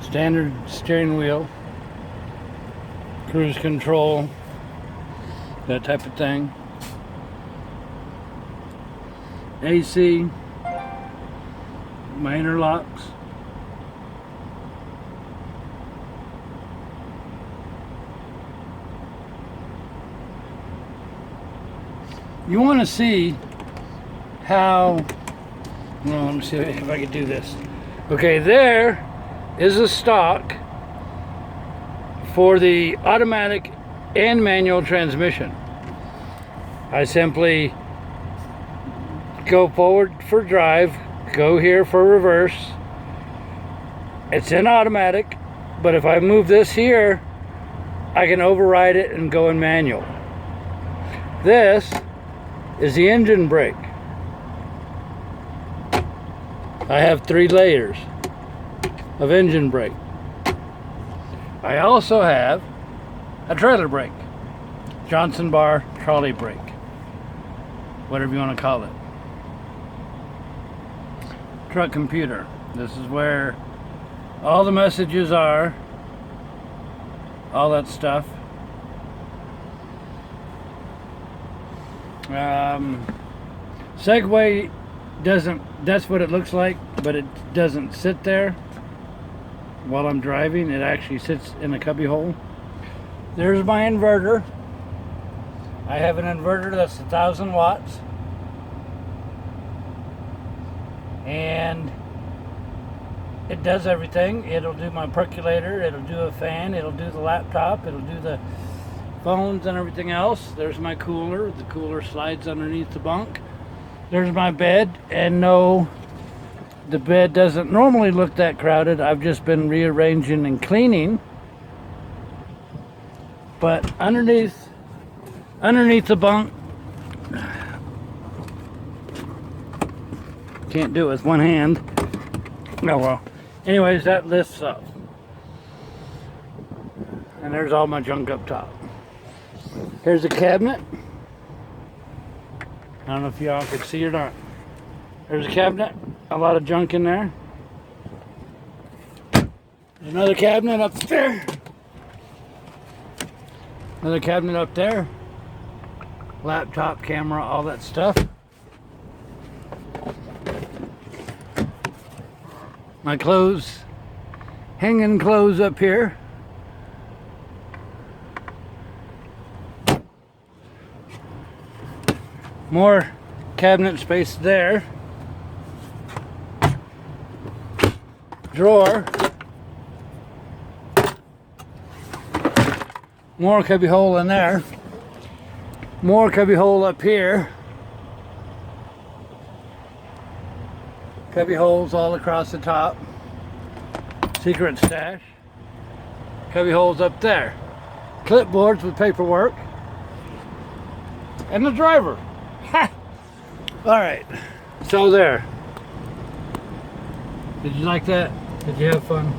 Standard steering wheel, cruise control, that type of thing. AC, my interlocks. You want to see how, well, let me see if I can do this. Okay, there is a stock for the automatic and manual transmission. I simply go forward for drive, go here for reverse. It's in automatic, but if I move this here, I can override it and go in manual. This is the engine brake. I have 3 layers of engine brake. I also have a trailer brake, Johnson bar trolley brake, whatever you want to call it. Truck computer. This is where all the messages are, all that stuff. Segway doesn't, that's what it looks like, but it doesn't sit there while I'm driving. It actually sits in a cubby hole. There's my inverter. I have an inverter that's 1,000 watts, and it does everything. It'll do my percolator, it'll do a fan, it'll do the laptop, it'll do the phones and everything else. There's my cooler. The cooler slides underneath the bunk. There's my bed, and no, the bed doesn't normally look that crowded. I've just been rearranging and cleaning. But underneath the bunk, can't do it with one hand. Oh well. Anyways, that lifts up. And there's all my junk up top. Here's a cabinet. I don't know if y'all can see or not. There's a cabinet. A lot of junk in there. There's another cabinet up there. Another cabinet up there. Laptop, camera, all that stuff. My clothes, hanging clothes up here. More cabinet space there. Drawer. More cubby hole in there. More cubby hole up here. Cubby holes all across the top. Secret stash. Cubby holes up there. Clipboards with paperwork. And the driver. Ha! Alright. So there. Did you like that? Did you have fun?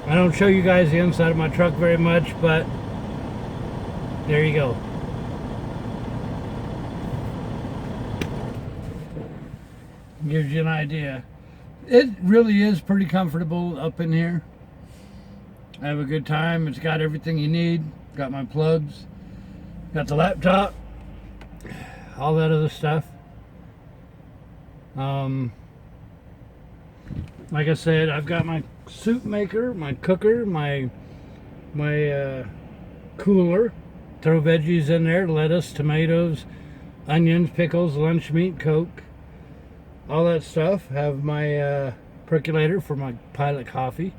I don't show you guys the inside of my truck very much, but there you go. Gives you an idea. It really is pretty comfortable up in here. I have a good time. It's got everything you need. Got my plugs. Got the laptop, all that other stuff. Like I said, I've got my soup maker, my cooker, my cooler. Throw veggies in there, lettuce, tomatoes, onions, pickles, lunch meat, Coke, all that stuff. Have my percolator for my Pilot coffee.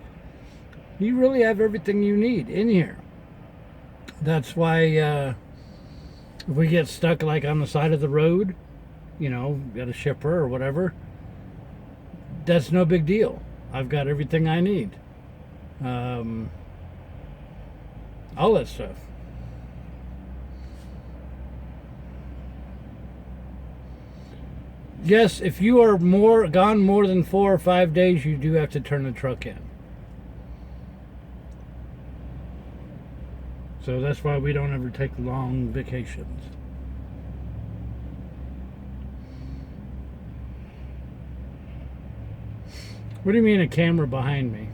You really have everything you need in here. That's why if we get stuck like on the side of the road, you know, got a shipper or whatever, that's no big deal. I've got everything I need. All that stuff. Yes, if you are gone more than 4 or 5 days, you do have to turn the truck in. So that's why we don't ever take long vacations. What do you mean a camera behind me?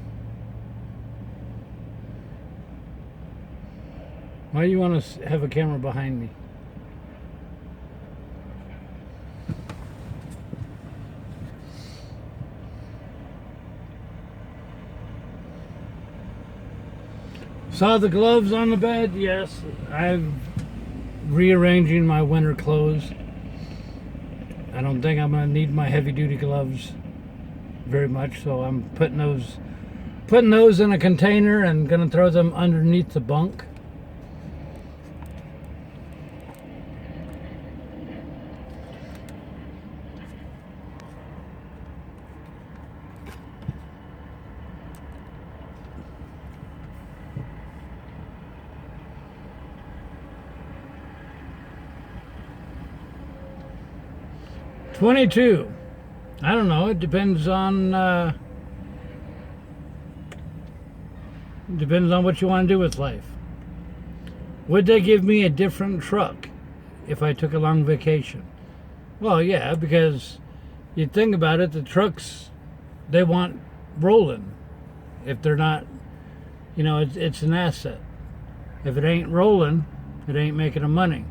Why do you want to have a camera behind me? Saw the gloves on the bed? Yes. I'm rearranging my winter clothes. I don't think I'm going to need my heavy duty gloves very much, so I'm putting those in a container and going to throw them underneath the bunk. $22. I don't know. It depends on what you want to do with life. Would they give me a different truck if I took a long vacation? Well, yeah, because you think about it, the trucks, they want rolling. If they're not, you know, it's an asset. If it ain't rolling, it ain't making them money.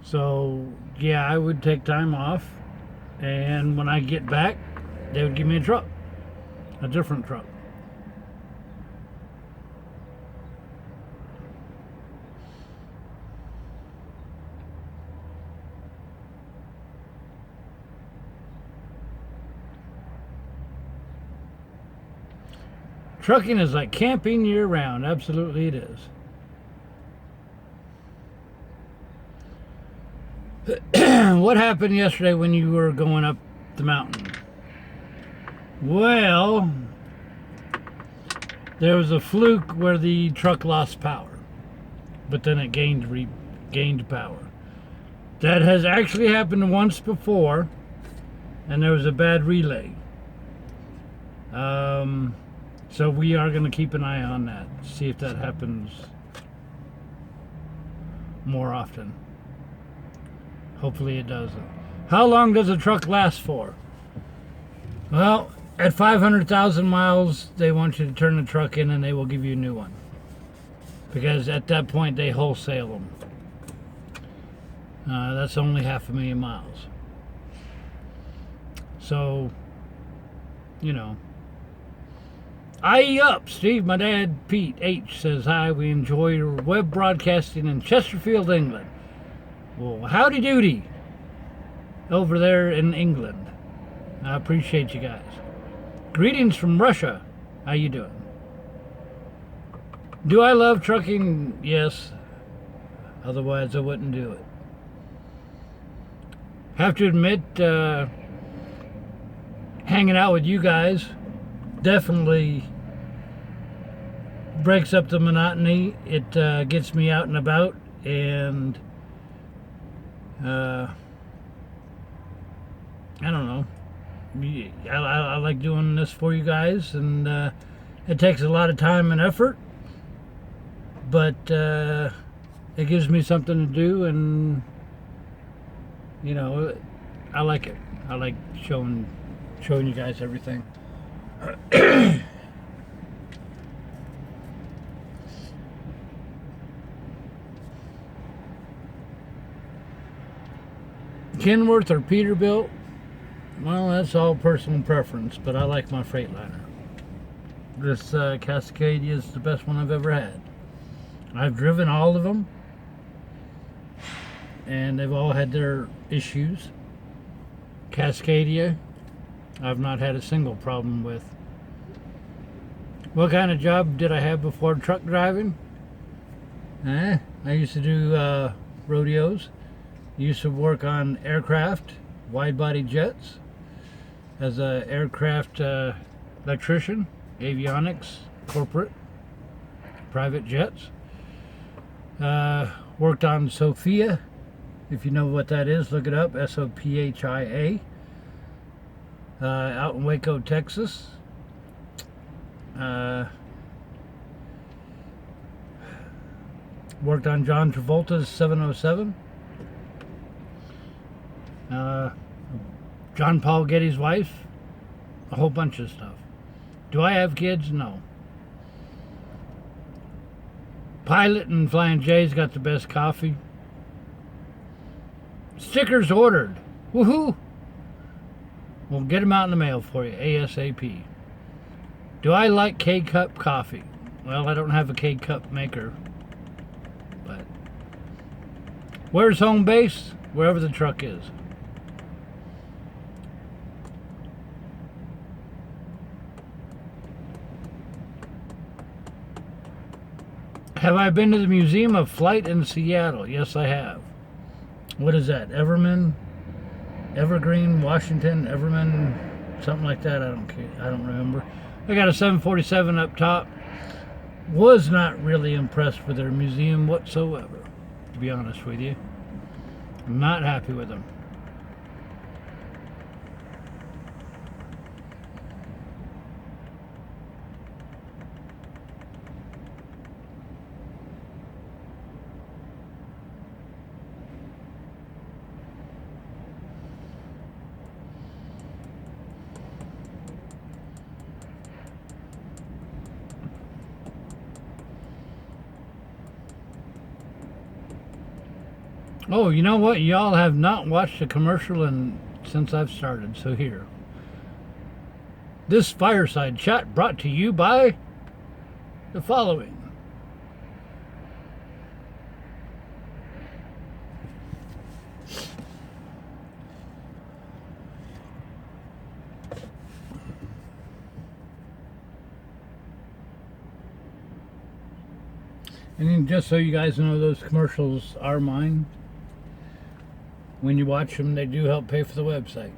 So yeah, I would take time off, and when I get back, they would give me a truck, a different truck. Trucking is like camping year round. Absolutely it is. What happened yesterday when you were going up the mountain? Well, there was a fluke where the truck lost power, but then it gained power. That has actually happened once before, and there was a bad relay. So we are going to keep an eye on that, see if that happens more often. Hopefully it doesn't. How long does a truck last for? Well, at 500,000 miles, they want you to turn the truck in and they will give you a new one. Because at that point, they wholesale them. That's only 500,000 miles. So, you know. IE up, Steve. My dad, Pete H, says hi. We enjoy your web broadcasting in Chesterfield, England. Well, howdy doody over there in England. I appreciate you guys. Greetings from Russia. How you doing? Do I love trucking? Yes. Otherwise, I wouldn't do it. Have to admit, hanging out with you guys definitely breaks up the monotony. It gets me out and about, and I don't know. I like doing this for you guys, and it takes a lot of time and effort, but it gives me something to do, and you know, I like it. I like showing you guys everything. Kenworth or Peterbilt? Well, that's all personal preference, but I like my Freightliner. This Cascadia is the best one I've ever had. I've driven all of them, and they've all had their issues. Cascadia, I've not had a single problem with. What kind of job did I have before truck driving? I used to do rodeos. Used to work on aircraft, wide-body jets, as an aircraft electrician, avionics, corporate, private jets. Worked on Sophia. If you know what that is, look it up, S-O-P-H-I-A. Out in Waco, Texas. Worked on John Travolta's 707. John Paul Getty's wife. A whole bunch of stuff. Do I have kids? No. Pilot and Flying J's got the best coffee. Stickers ordered. Woohoo! We'll get them out in the mail for you ASAP. Do I like K-Cup coffee? Well, I don't have a K-Cup maker. But where's home base? Wherever the truck is. Have I been to the Museum of Flight in Seattle? Yes, I have. What is that? Evergreen, Washington, something like that. I don't remember. I got a 747 up top. Was not really impressed with their museum whatsoever, to be honest with you. I'm not happy with them. Oh, you know what? Y'all have not watched a commercial since I've started, so here. This fireside chat brought to you by the following. And just so you guys know, those commercials are mine. When you watch them, they do help pay for the website.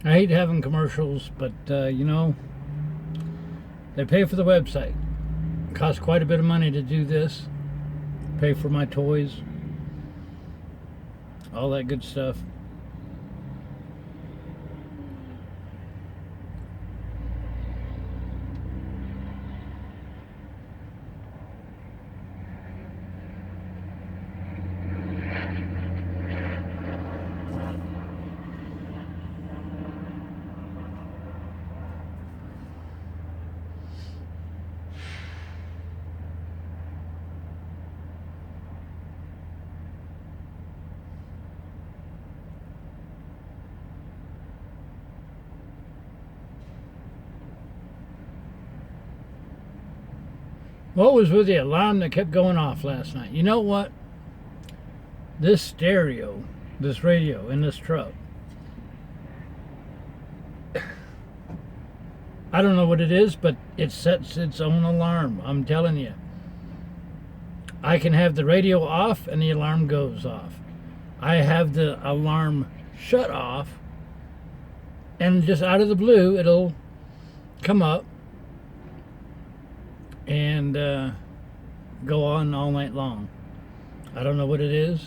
I hate having commercials, but you know, they pay for the website. It costs quite a bit of money to do this. Pay for my toys. All that good stuff. What was with the alarm that kept going off last night? You know what? This stereo, this radio in this truck, I don't know what it is, but it sets its own alarm. I'm telling you. I can have the radio off and the alarm goes off. I have the alarm shut off and just out of the blue it'll come up and go on all night long. I don't know what it is,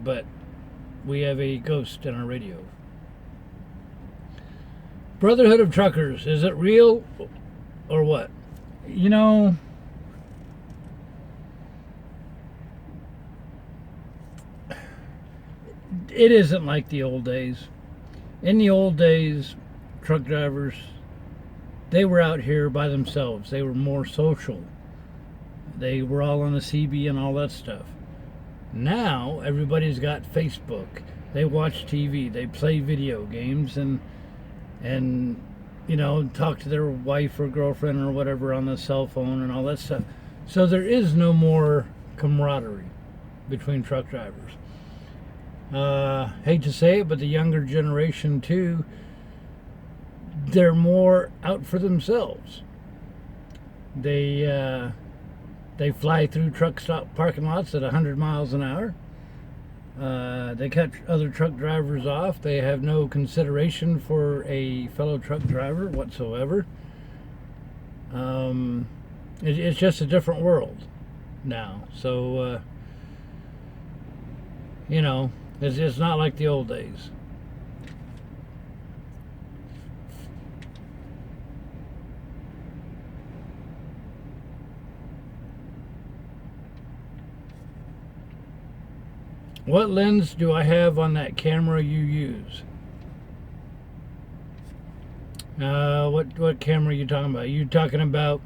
but we have a ghost in our radio. Brotherhood of Truckers, is it real or what? You know, it isn't like the old days. In the old days, truck drivers, they were out here by themselves. They were more social. They were all on the CB and all that stuff. Now everybody's got Facebook. They watch TV. They play video games and you know, talk to their wife or girlfriend or whatever on the cell phone and all that stuff. So there is no more camaraderie between truck drivers. Hate to say it, but the younger generation too, they're more out for themselves. They fly through truck stop parking lots at 100 miles an hour. They cut other truck drivers off. They have no consideration for a fellow truck driver whatsoever. It's just a different world now. So, you know, it's not like the old days. What lens do I have on that camera you use? What camera are you talking about? You talking about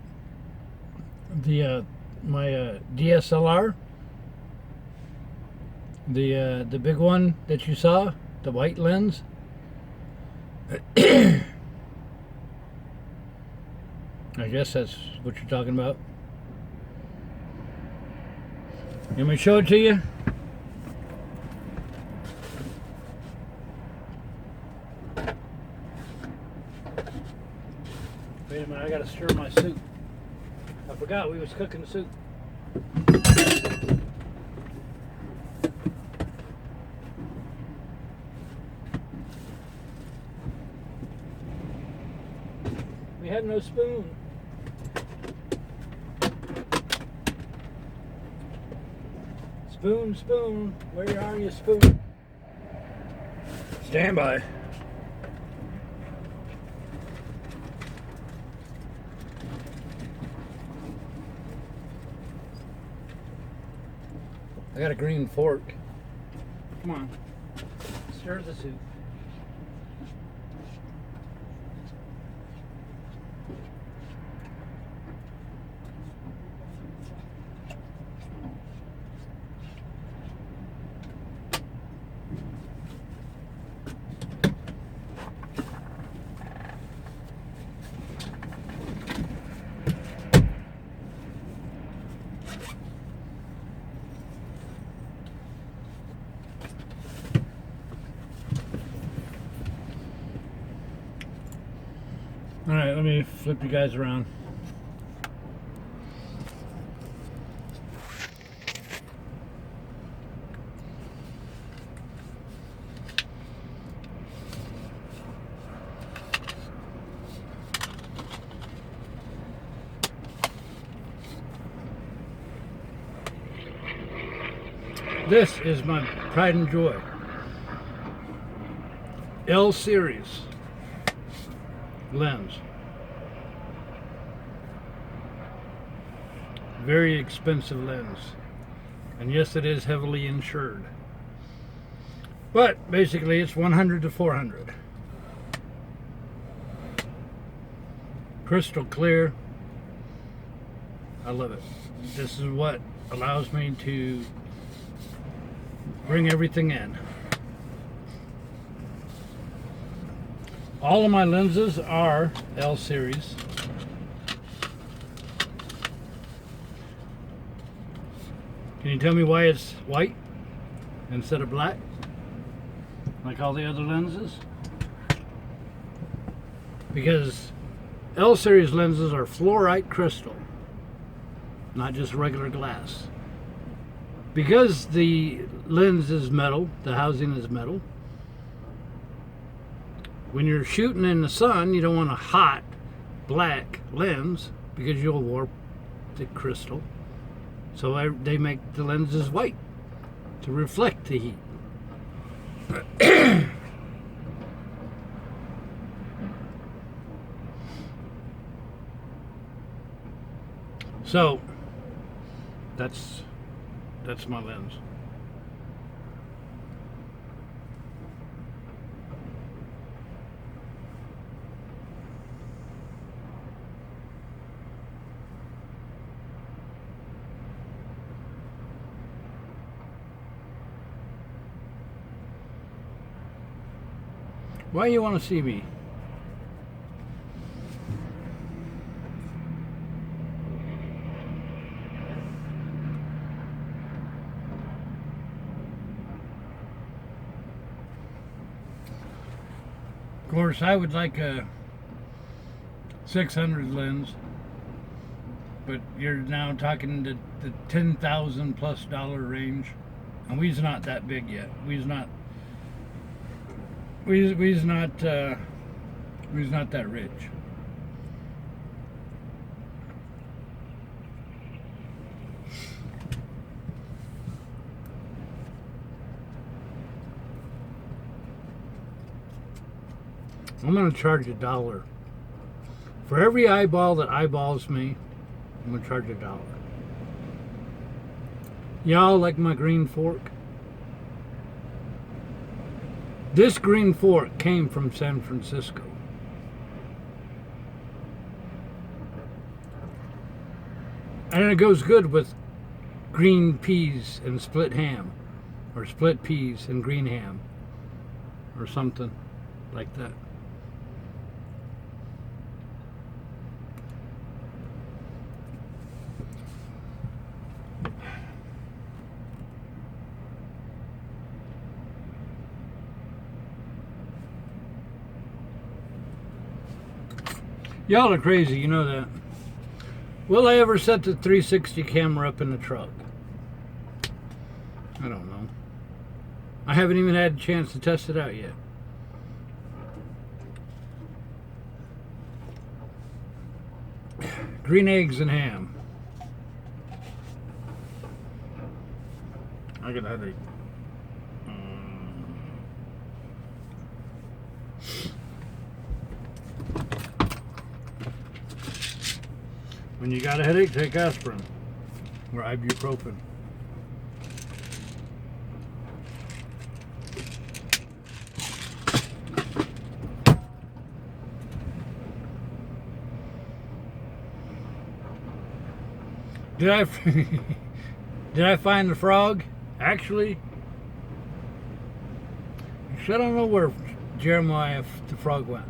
the my DSLR? The big one that you saw, the white lens? I guess that's what you're talking about. You want me to show it to you? Wait a minute, I gotta stir my soup. I forgot we was cooking soup. We have no spoon. Spoon, spoon, where are you, spoon? Stand by. I got a green fork. Come on. Stir the soup. Alright, let me flip you guys around. This is my pride and joy. L series lens. Very expensive lens. And yes, it is heavily insured. But basically it's 100 to 400. Crystal clear. I love it. This is what allows me to bring everything in. All of my lenses are L series. Can you tell me why it's white instead of black, like all the other lenses? Because L series lenses are fluorite crystal, not just regular glass. Because the lens is metal, the housing is metal, when you're shooting in the sun, you don't want a hot black lens because you'll warp the crystal. So they make the lenses white to reflect the heat. So that's my lens. Why you want to see me? Of course, I would like a 600 lens, but you're now talking the $10,000 plus range, and we's not that big yet. We's not that rich. I'm gonna charge $1 for every eyeball that eyeballs me. I'm gonna charge $1. Y'all like my green fork? This green fork came from San Francisco. And it goes good with green peas and split ham, or split peas and green ham, or something like that. Y'all are crazy, you know that. Will I ever set the 360 camera up in the truck? I don't know. I haven't even had a chance to test it out yet. Green eggs and ham. I got a headache. When you got a headache, take aspirin or ibuprofen. Did I find the frog? Actually, I don't know where Jeremiah the frog went.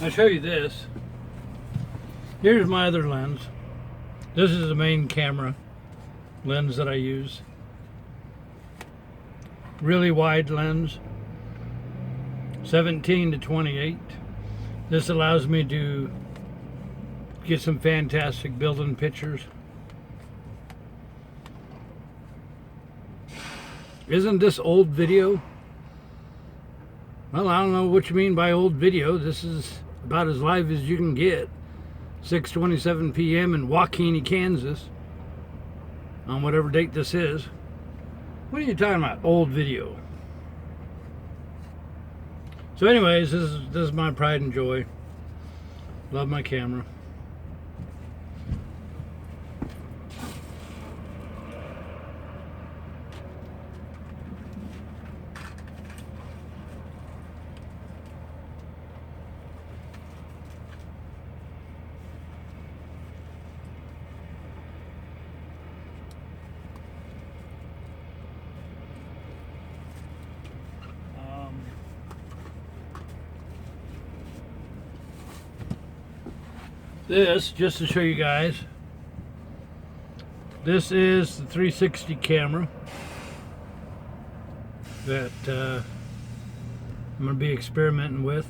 I'll show you this. Here's my other lens. This is the main camera lens that I use. Really wide lens, 17 to 28. This allows me to get some fantastic building pictures. Isn't this old video? Well, I don't know what you mean by old video. This is about as live as you can get. 6:27 p.m. in WaKeeney, Kansas, on whatever date this is. What are you talking about? Old video. So anyways, this is my pride and joy. Love my camera. This, just to show you guys, this is the 360 camera that I'm going to be experimenting with.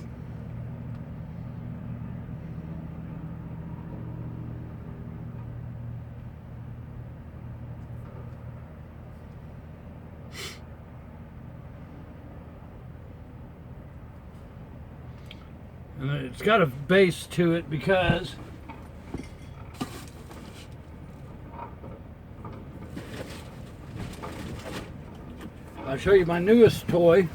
And it's got a base to it because I'll show you my newest toy.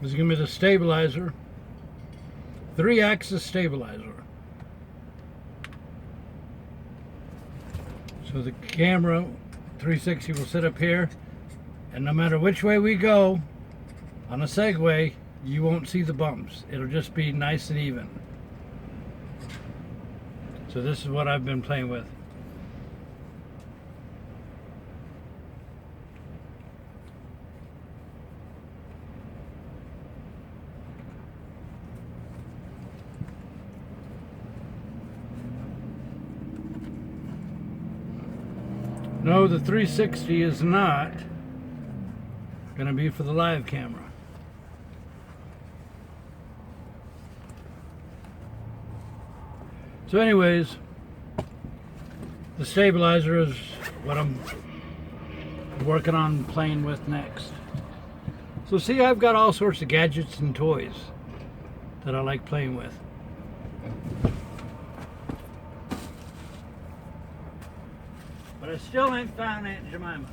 This is going to be the stabilizer, 3-axis stabilizer. So the camera 360 will sit up here, and no matter which way we go on a Segway, you won't see the bumps. It'll just be nice and even. So this is what I've been playing with. No, the 360 is not going to be for the live camera. So anyways, the stabilizer is what I'm working on playing with next. So see, I've got all sorts of gadgets and toys that I like playing with. But I still ain't found Aunt Jemima.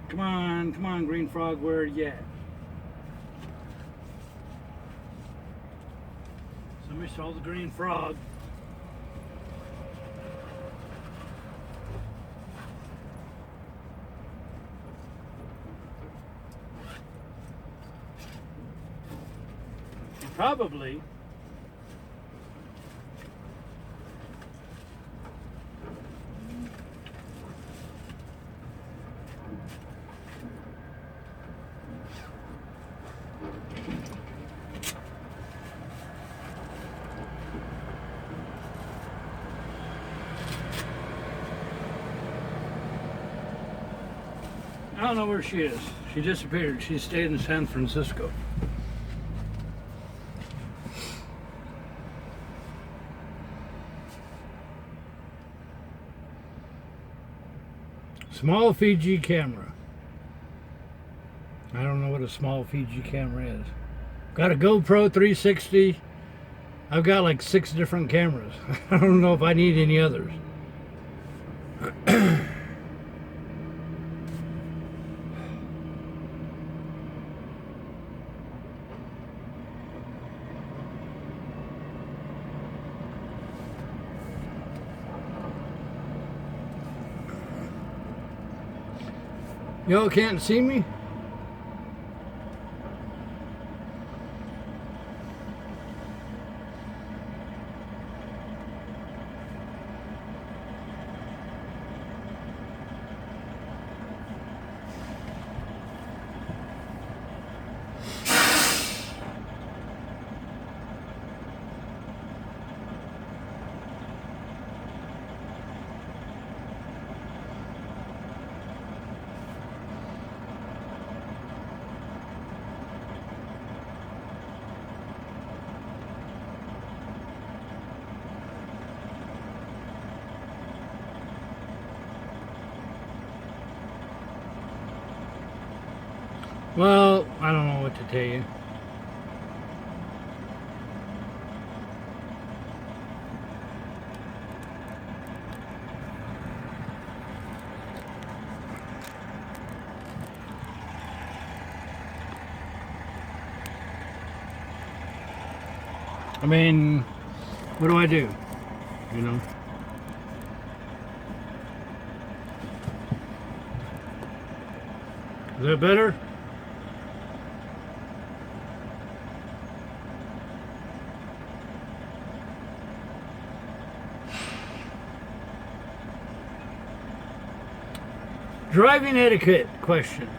Come on, Green Frog, where are you at? Somebody saw the Green Frog. Probably I don't know where she is. She disappeared. She stayed in San Francisco. Small Fiji camera. I don't know what a small Fiji camera is. Got a GoPro 360. I've got like 6 different cameras. I don't know if I need any others. Y'all can't see me? Well, I don't know what to tell you. I mean, what do I do? You know? Is that better? Driving etiquette question.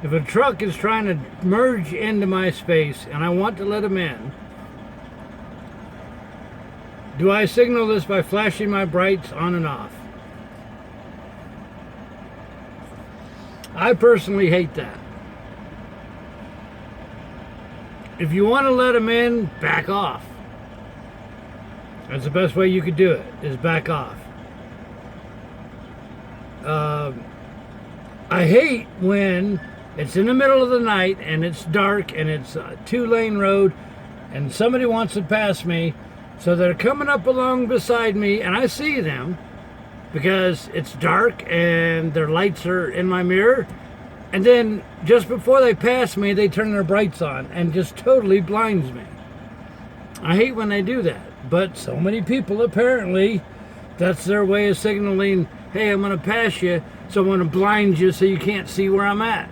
If a truck is trying to merge into my space and I want to let them in, do I signal this by flashing my brights on and off? I personally hate that. If you want to let them in, back off. That's the best way you could do it, is back off. I hate when it's in the middle of the night and it's dark and it's a 2-lane road and somebody wants to pass me, so they're coming up along beside me and I see them because it's dark and their lights are in my mirror, And then just before they pass me, they turn their brights on and just totally blinds me. I hate when they do that. But so many people, apparently, that's their way of signaling, hey, I'm going to pass you, so I'm going to blind you so you can't see where I'm at.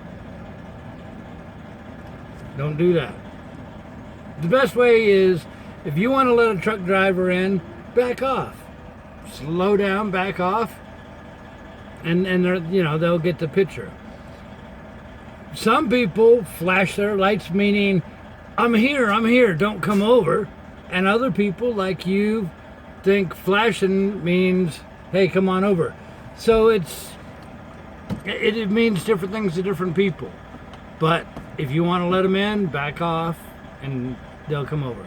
Don't do that. The best way is, if you want to let a truck driver in, back off. Slow down, back off, and they're, they'll get the picture. Some people flash their lights, meaning, I'm here, don't come over. And other people, like you, think flashing means, hey, come on over. So it means different things to different people. But if you want to let them in, back off, and they'll come over.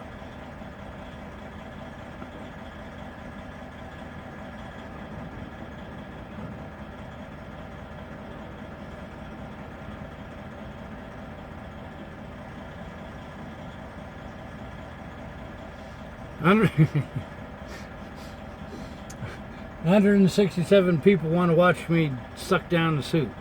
Under 167 people want to watch me suck down the soup.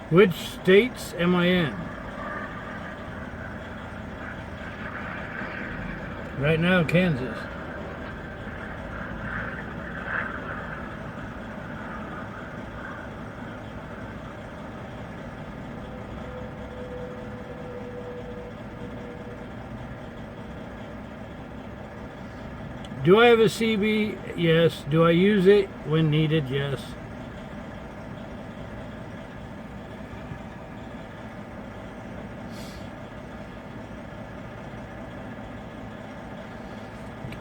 Which states am I in? Right now, Kansas. Do I have a CB? Yes. Do I use it when needed? Yes.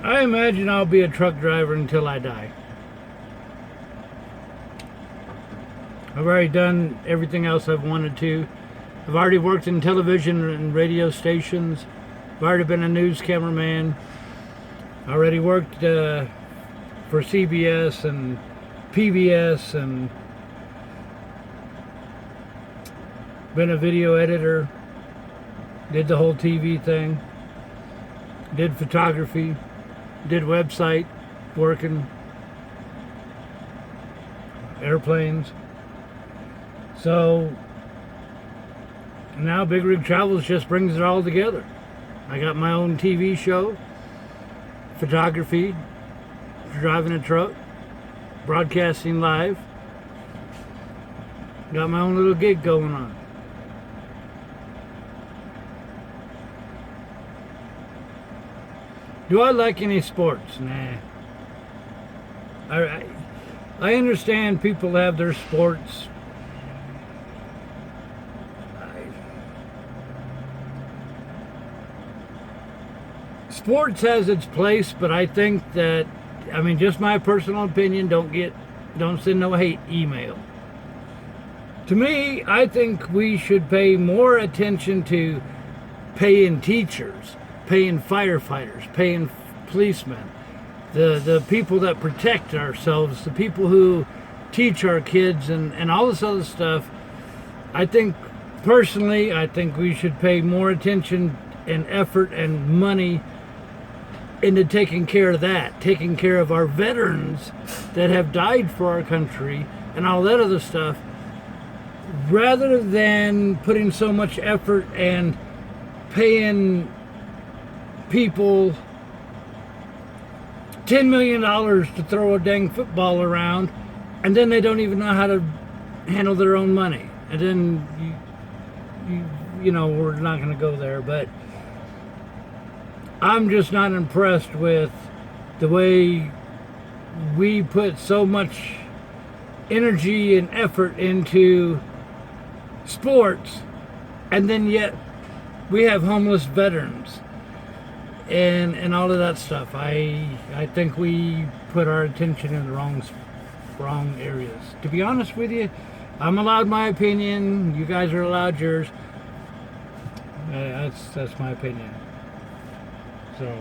I imagine I'll be a truck driver until I die. I've already done everything else I've wanted to. I've already worked in television and radio stations. I've already been a news cameraman. I already worked for CBS and PBS and been a video editor. Did the whole TV thing. Did photography. Did website working. Airplanes. So now Big Rig Travels just brings it all together. I got my own TV show, photography, driving a truck, broadcasting live. Got my own little gig going on. Do I like any sports? Nah. I understand people have their sports. Sports has its place, but I think that, just my personal opinion, don't send no hate email. To me, I think we should pay more attention to paying teachers, paying firefighters, paying policemen, the people that protect ourselves, the people who teach our kids and all this other stuff. I think, personally, we should pay more attention and effort and money into taking care of that, taking care of our veterans that have died for our country and all that other stuff, rather than putting so much effort and paying people $10 million to throw a dang football around, and then they don't even know how to handle their own money. And then, we're not going to go there, but I'm just not impressed with the way we put so much energy and effort into sports, and then yet we have homeless veterans and all of that stuff. I think we put our attention in the wrong areas. To be honest with you, I'm allowed my opinion. You guys are allowed yours. That's my opinion. So,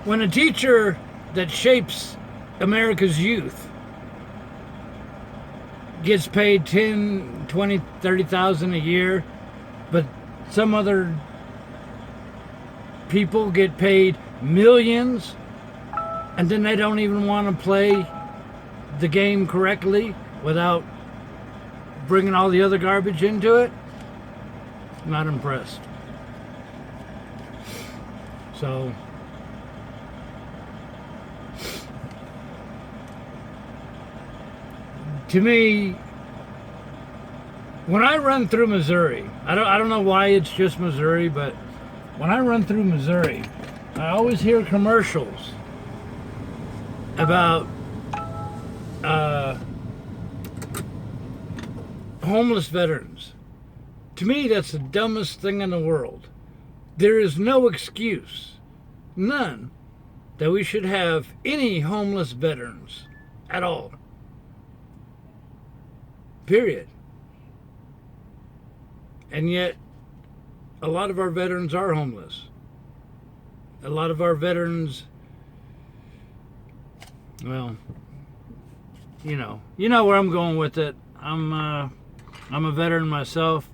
when a teacher that shapes America's youth gets paid 10, 20, 30,000 a year, but some other people get paid millions, and then they don't even want to play the game correctly without bringing all the other garbage into it. Not impressed. So to me, when I run through Missouri, I don't know why it's just Missouri, but when I run through Missouri, I always hear commercials about homeless veterans. To me, that's the dumbest thing in the world. There is no excuse, none, that we should have any homeless veterans at all. Period. And yet, a lot of our veterans are homeless. A lot of our veterans, well, you know where I'm going with it. I'm a veteran myself.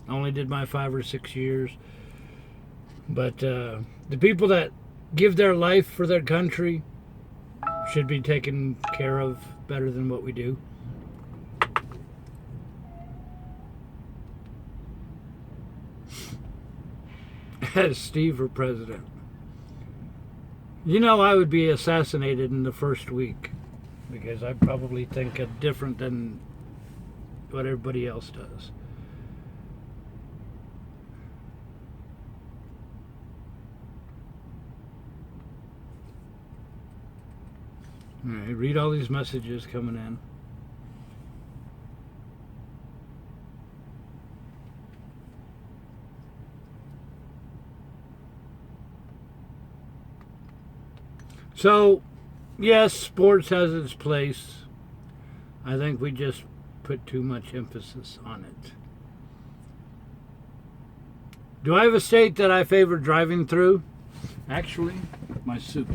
I only did my 5 or 6 years. But the people that give their life for their country should be taken care of better than what we do. As Steve for president. I would be assassinated in the first week because I probably think different than what everybody else does. All right, read all these messages coming in. So, yes, sports has its place. I think we just put too much emphasis on it. Do I have a state that I favor driving through? Actually, my soup.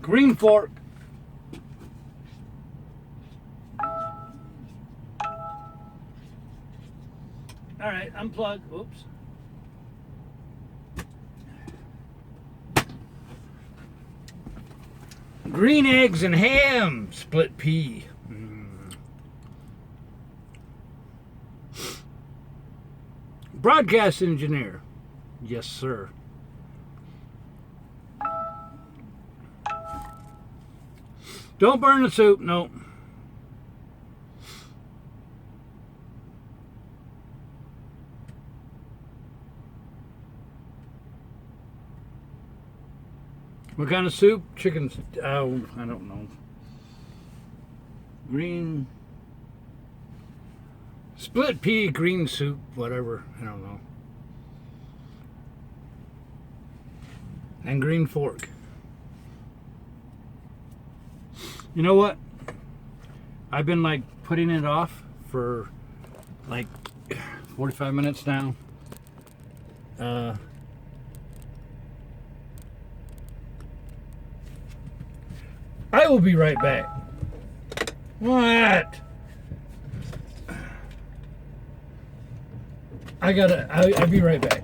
Green Fork. All right, unplug. Oops. Green eggs and ham. Split pea. Broadcast engineer. Yes, sir. Don't burn the soup. No. What kind of soup? Chicken. Oh, I don't know. Green. Split pea, green soup, whatever. I don't know. And Green Fork. You know what? I've been putting it off for 45 minutes now. I will be right back. What? I'll be right back.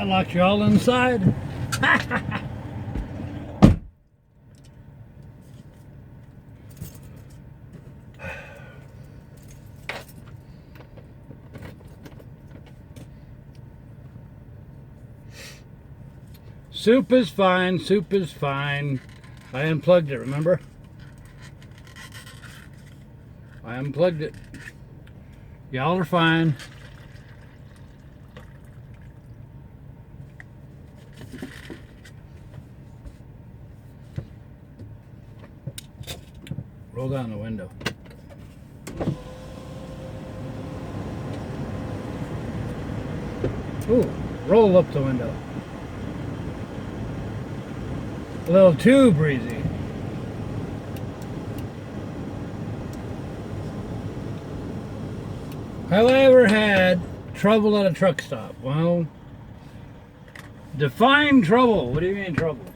I locked you all inside. Soup is fine, soup is fine. I unplugged it, remember? I unplugged it. Y'all are fine. Roll down the window. Ooh, roll up the window. A little too breezy. Have I ever had trouble at a truck stop? Well, define trouble. What do you mean trouble?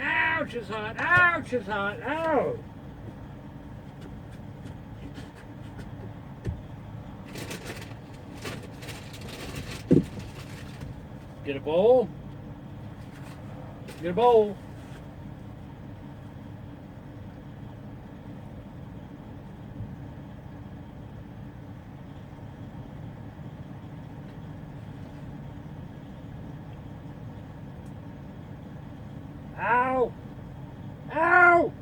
Ouch, it's hot. Ouch, it's hot. Ow. Get a bowl. Get a bowl. Ow! Ow!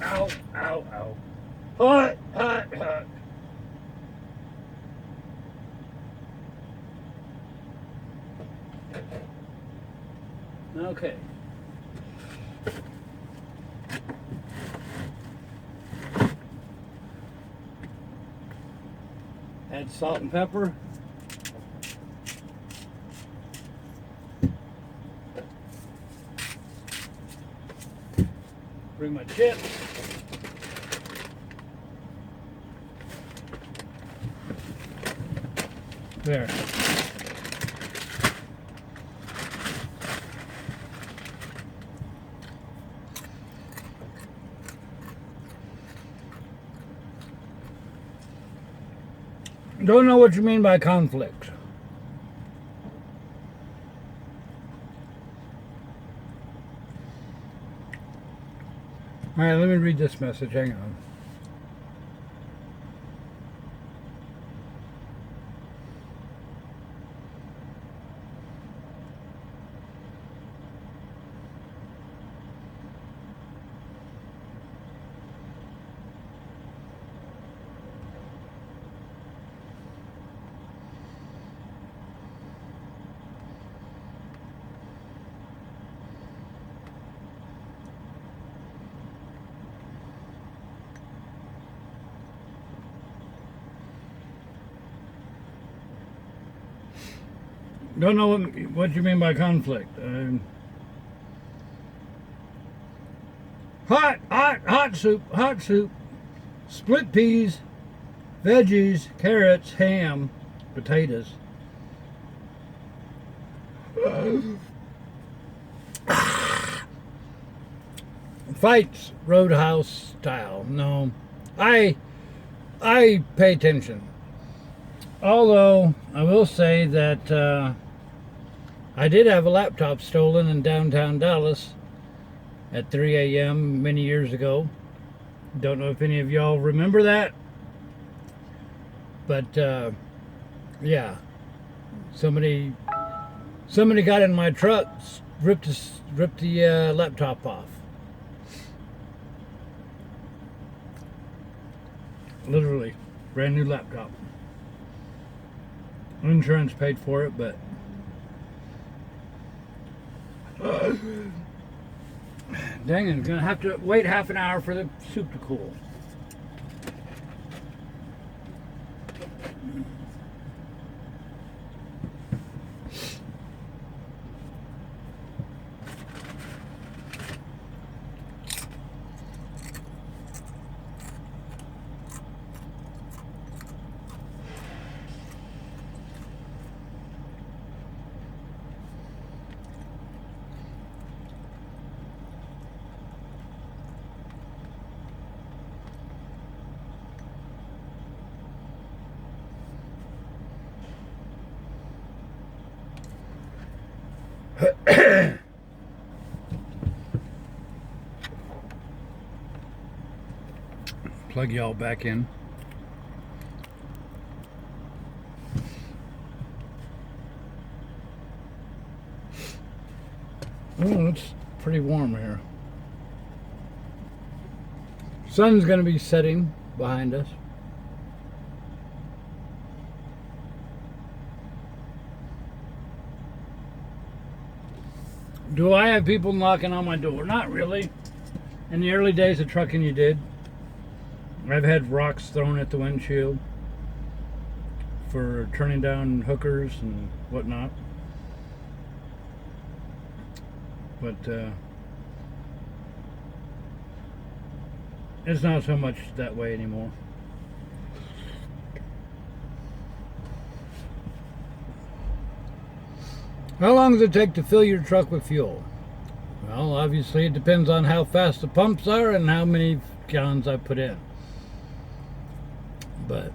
Ow, ow, ow. Hot, hot, hot. Okay. Add salt and pepper. Bring my chips. There. Don't know what you mean by conflict. All right, let me read this message. Hang on. Don't know what you mean by conflict. Hot soup, split peas, veggies, carrots, ham, potatoes. Fights, roadhouse style. No, I pay attention. Although I will say that I did have a laptop stolen in downtown Dallas at 3 a.m. many years ago. Don't know if any of y'all remember that, but yeah, somebody got in my truck, ripped the laptop off. Literally, brand new laptop. Insurance paid for it, but dang it, I'm gonna have to wait half an hour for the soup to cool. Plug y'all back in. Oh, it's pretty warm here. Sun's going to be setting behind us. Do I have people knocking on my door? Not really. In the early days of trucking, you did. I've had rocks thrown at the windshield for turning down hookers and whatnot. But it's not so much that way anymore. How long does it take to fill your truck with fuel? Well, obviously it depends on how fast the pumps are and how many gallons I put in. But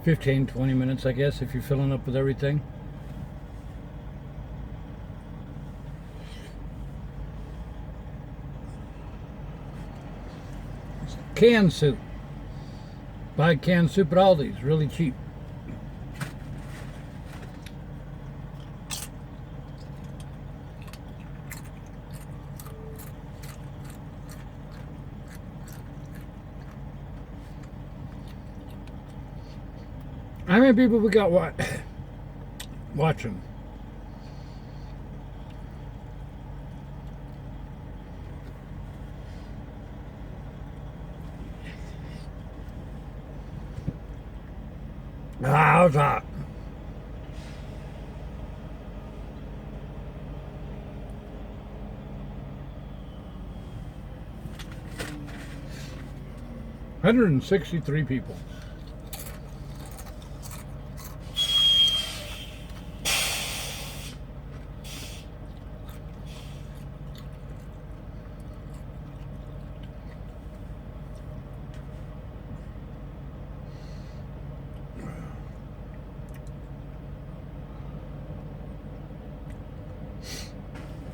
$15, $20 minutes, I guess, if you're filling up with everything. Canned soup. Buy canned soup at Aldi's, really cheap. How many people we got watching? Ah, it's hot. $163 people.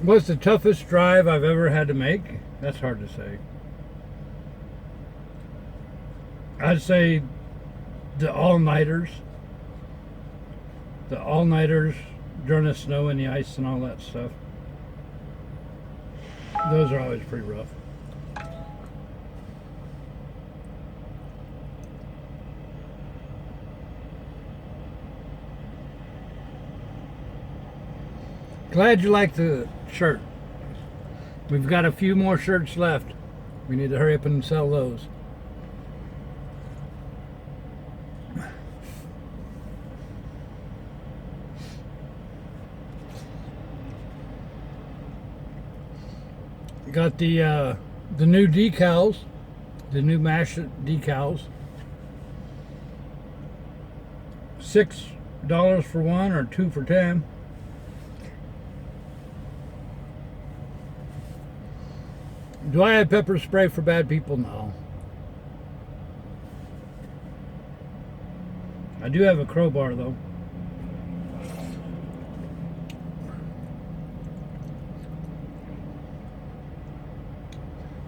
What's the toughest drive I've ever had to make? That's hard to say. I'd say the all-nighters. The all-nighters during the snow and the ice and all that stuff. Those are always pretty rough. Glad you like the shirt. We've got a few more shirts left. We need to hurry up and sell those. Got the new decals, the new mash decals. $6 for one or 2 for 10. Do I have pepper spray for bad people? No. I do have a crowbar though.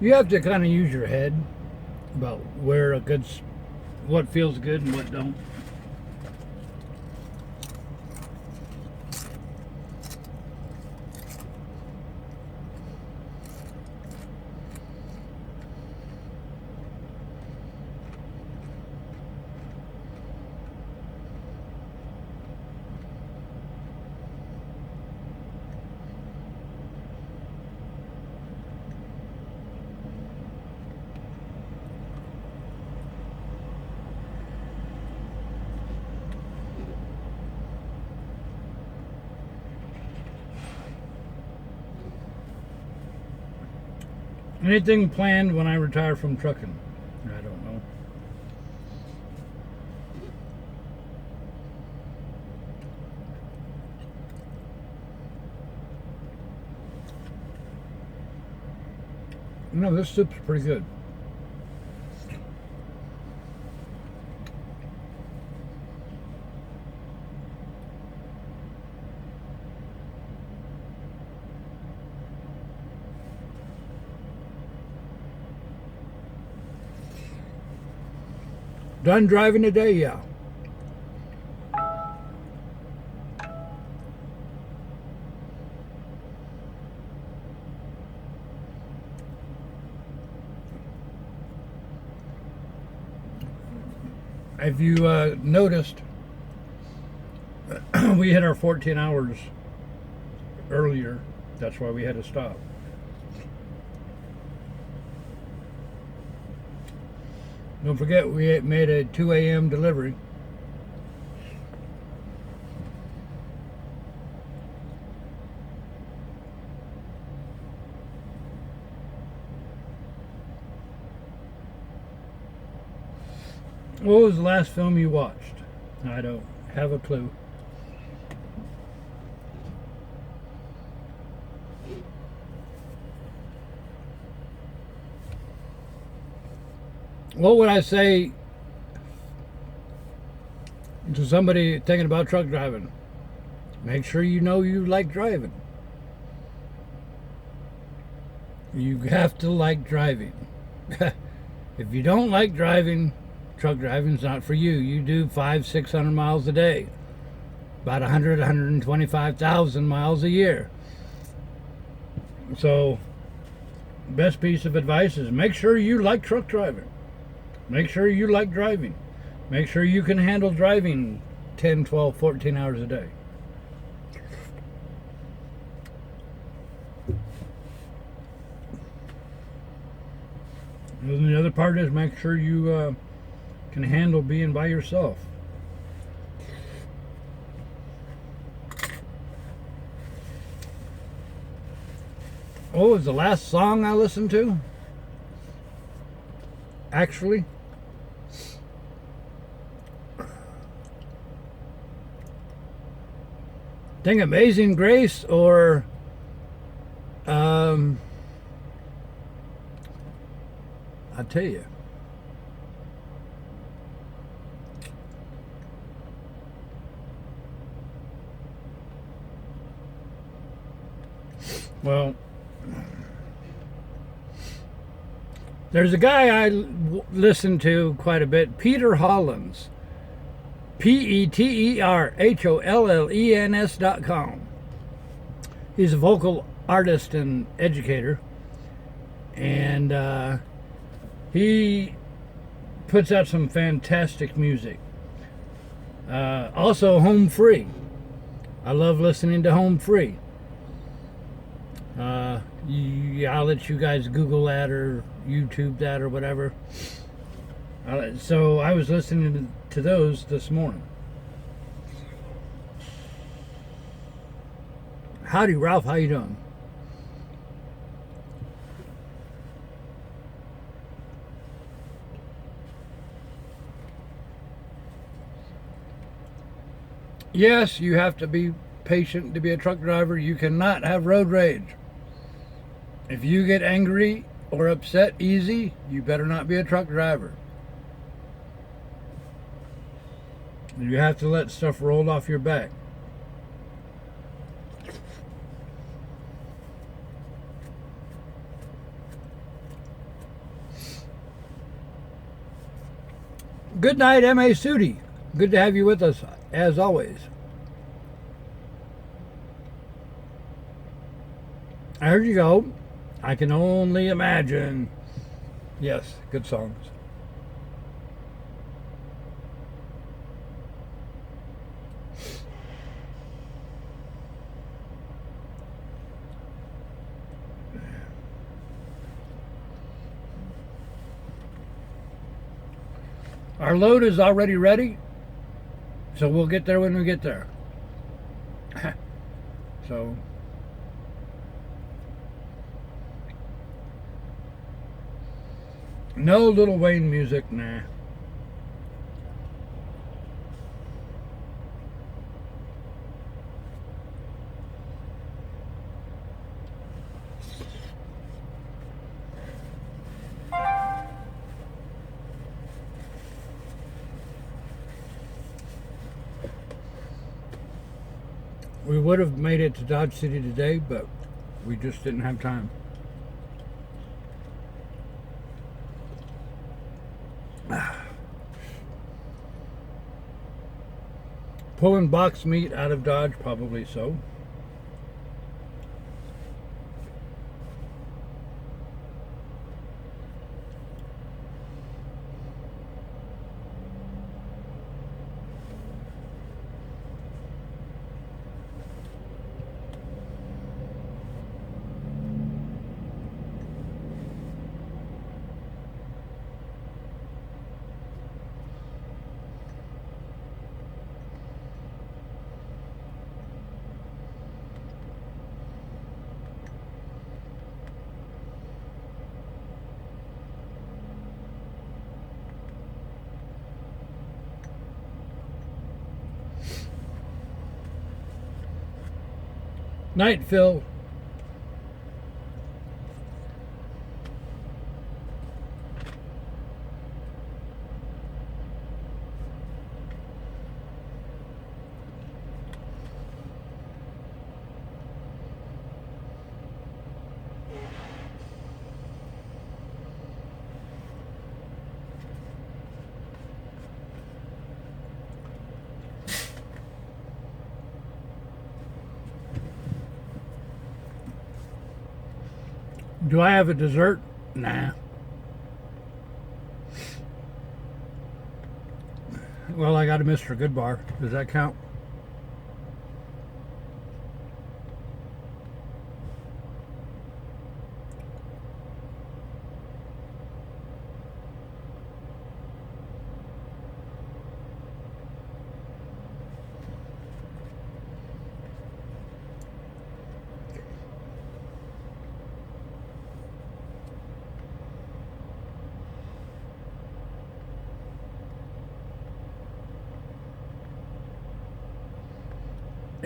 You have to kind of use your head about where what feels good and what don't. Anything planned when I retire from trucking? I don't know. No, this soup's pretty good. Done driving today? Yeah. If you noticed, we hit our 14 hours earlier. That's why we had to stop. Don't forget, we made a 2 a.m. delivery. What was the last film you watched? I don't have a clue. What would I say to somebody thinking about truck driving? Make sure you know you like driving. You have to like driving. If you don't like driving, truck driving's not for you. You do 500-600 miles a day, about 125,000 miles a year. So, best piece of advice is make sure you like truck driving. Make sure you like driving. Make sure you can handle driving 10, 12, 14 hours a day. And the other part is make sure you can handle being by yourself. What was the last song I listened to? Actually, I think Amazing Grace or I'll tell you. Well, there's a guy I listen to quite a bit, Peter Hollins. PeterHollens.com. He's a vocal artist and educator, and he puts out some fantastic music. Also, Home Free. I love listening to Home Free. I'll let you guys Google that or YouTube that or whatever. So I was listening to those this morning. Howdy, Ralph. How you doing? Yes, you have to be patient to be a truck driver. You cannot have road rage. If you get angry or upset easy, you better not be a truck driver. You have to let stuff roll off your back. Good night, M.A. Sudi. Good to have you with us, as always. There you go. I can only imagine. Yes, good songs. Our load is already ready, so we'll get there when we get there. So, no Lil Wayne music, nah. We would have made it to Dodge City today, but we just didn't have time. Pulling box meat out of Dodge? Probably so. Night, Phil. Do I have a dessert? Nah. Well, I got a Mr. Goodbar. Does that count?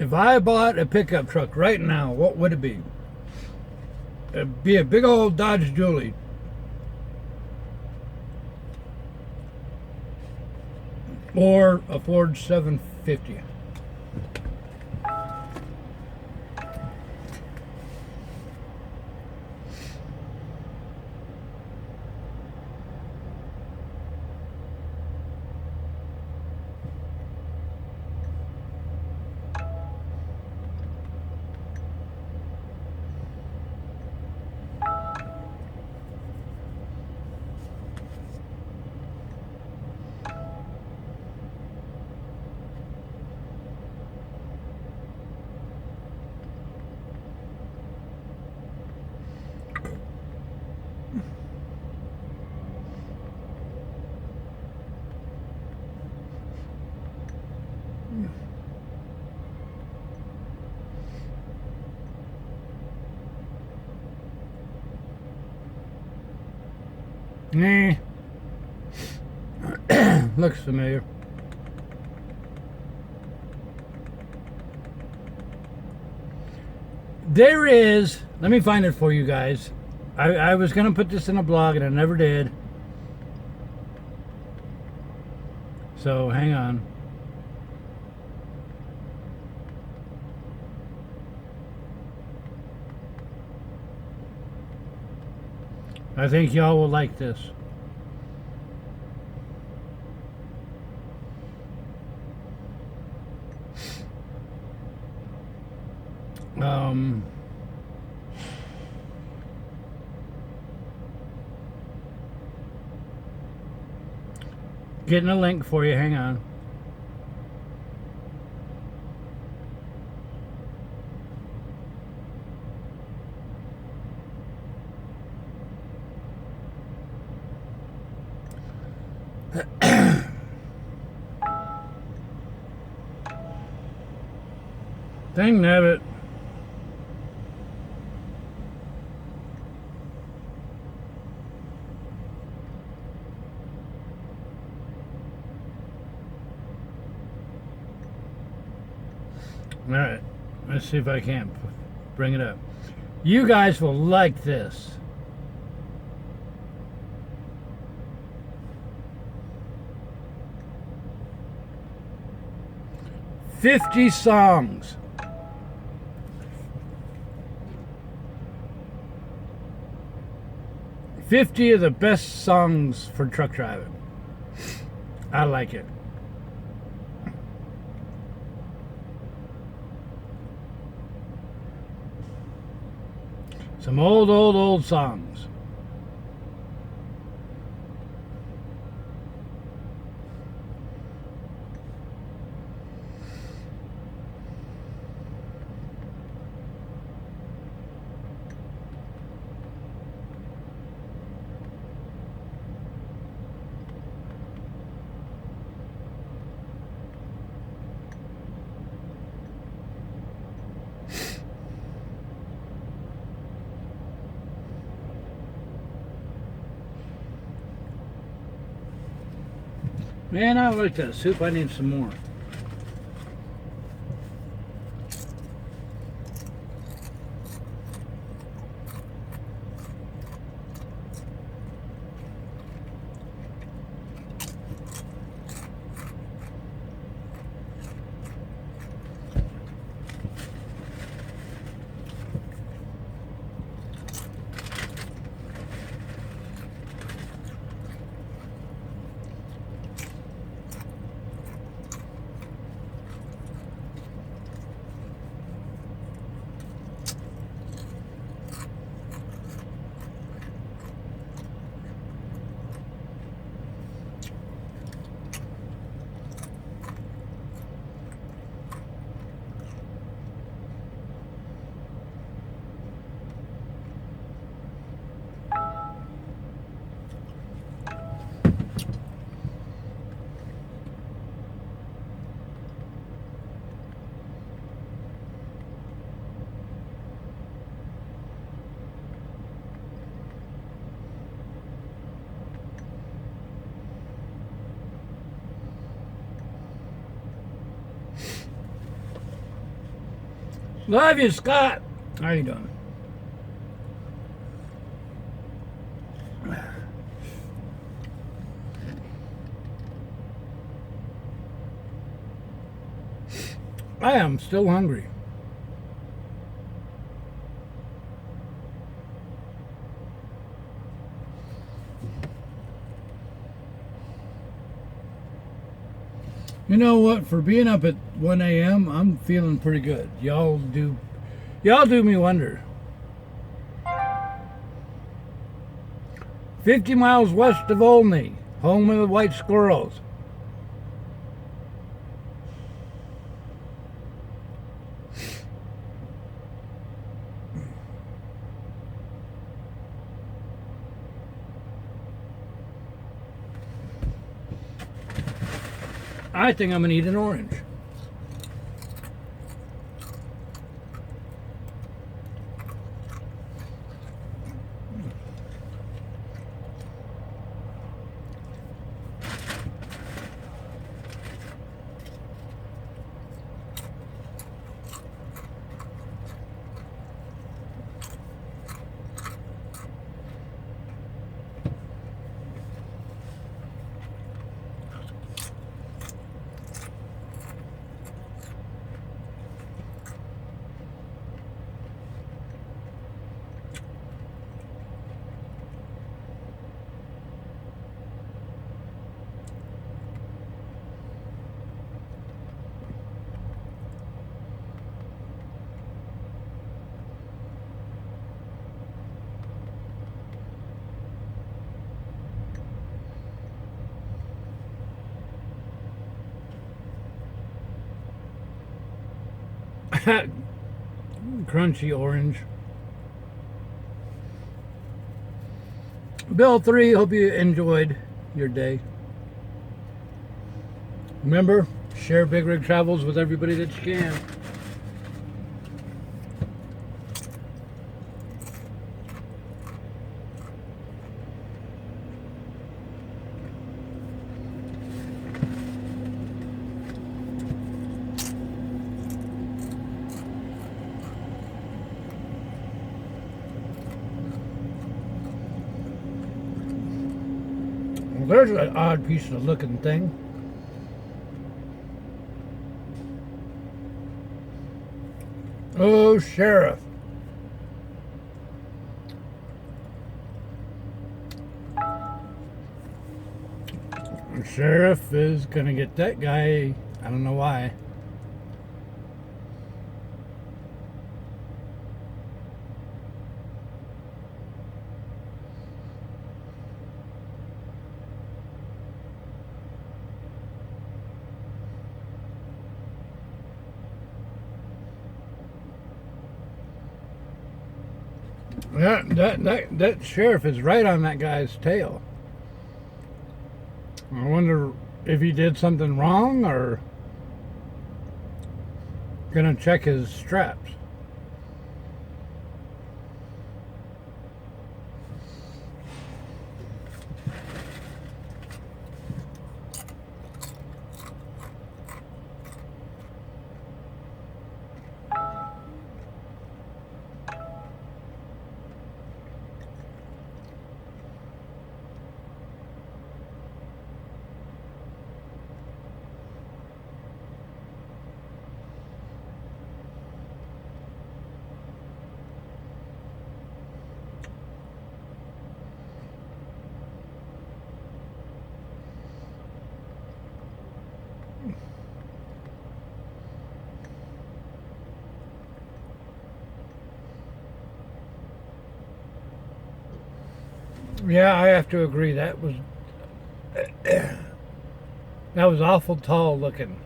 If I bought a pickup truck right now, what would it be? It'd be a big old Dodge Dually. Or a Ford 750. Nah. Looks familiar. There is, let me find it for you guys. I was going to put this in a blog and I never did. So hang on. I think y'all will like this. Getting a link for you, hang on. Dang nabbit. All right, let's see if I can bring it up. You guys will like this. "50 songs. "50 of the best songs for truck driving." I like it. Some old songs. Man, I like that soup. I need some more. Love you, Scott. How you doing? I am still hungry. You know what? For being up at 1 a.m., I'm feeling pretty good. Y'all do me wonder. 50 miles west of Olney, home of the white squirrels. I think I'm gonna eat an orange. Crunchy orange. Bill 3, hope you enjoyed your day. Remember, share Big Rig Travels with everybody that you can. There's an odd piece of looking thing. Oh, Sheriff. Sheriff is gonna get that guy. I don't know why. Yeah, that sheriff is right on that guy's tail. I wonder if he did something wrong or gonna check his straps. Yeah, I have to agree. That was awful tall looking.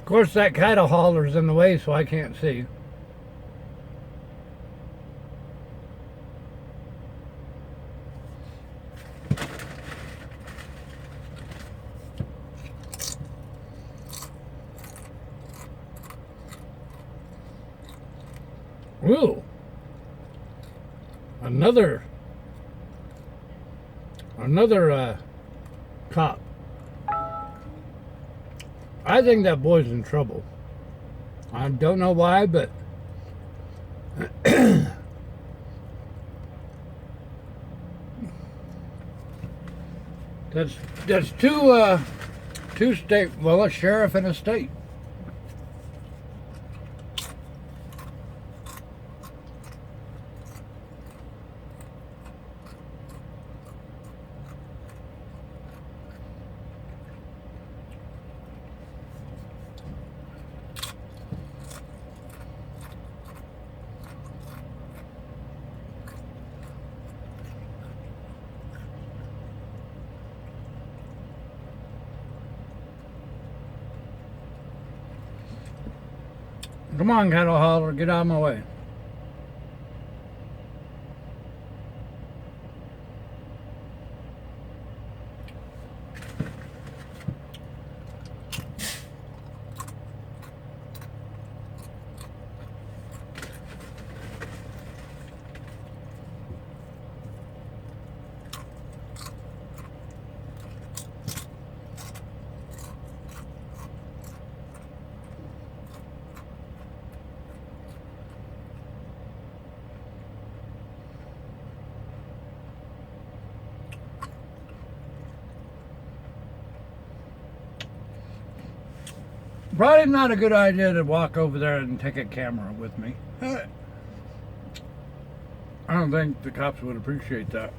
Of course, that cattle hauler's in the way, so I can't see. Ooh, another cop. I think that boy's in trouble. I don't know why, but that's two state, well, a sheriff and a state. Come on, cattle hauler, get out of my way. Probably not a good idea to walk over there and take a camera with me. I don't think the cops would appreciate that.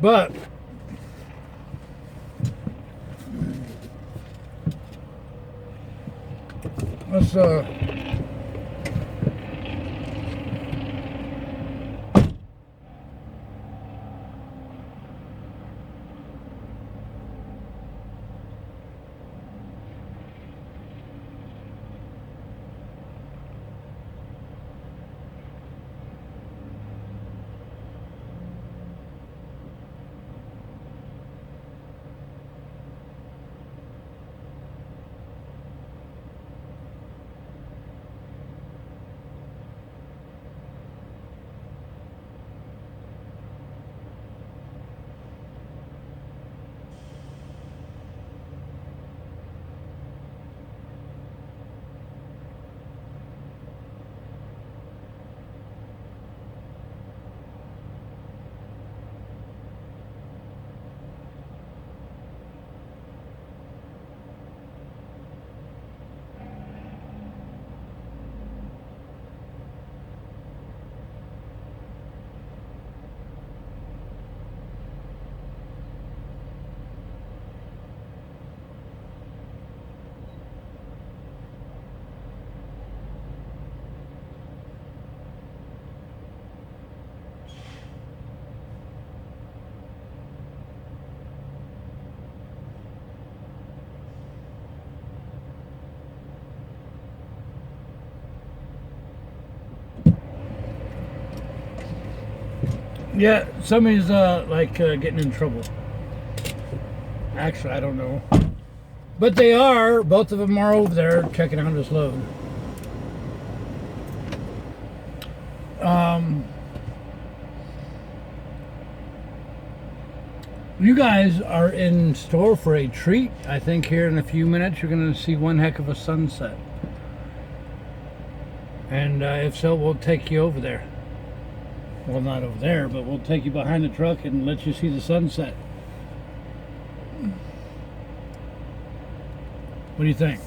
But let's Yeah, somebody's getting in trouble. Actually, I don't know. But they are, both of them are over there checking out his load. You guys are in store for a treat. I think here in a few minutes you're going to see one heck of a sunset. And if so, we'll take you over there. Well, not over there, but we'll take you behind the truck and let you see the sunset. What do you think?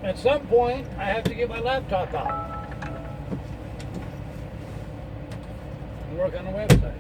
At some point, I have to get my laptop out and work on the website.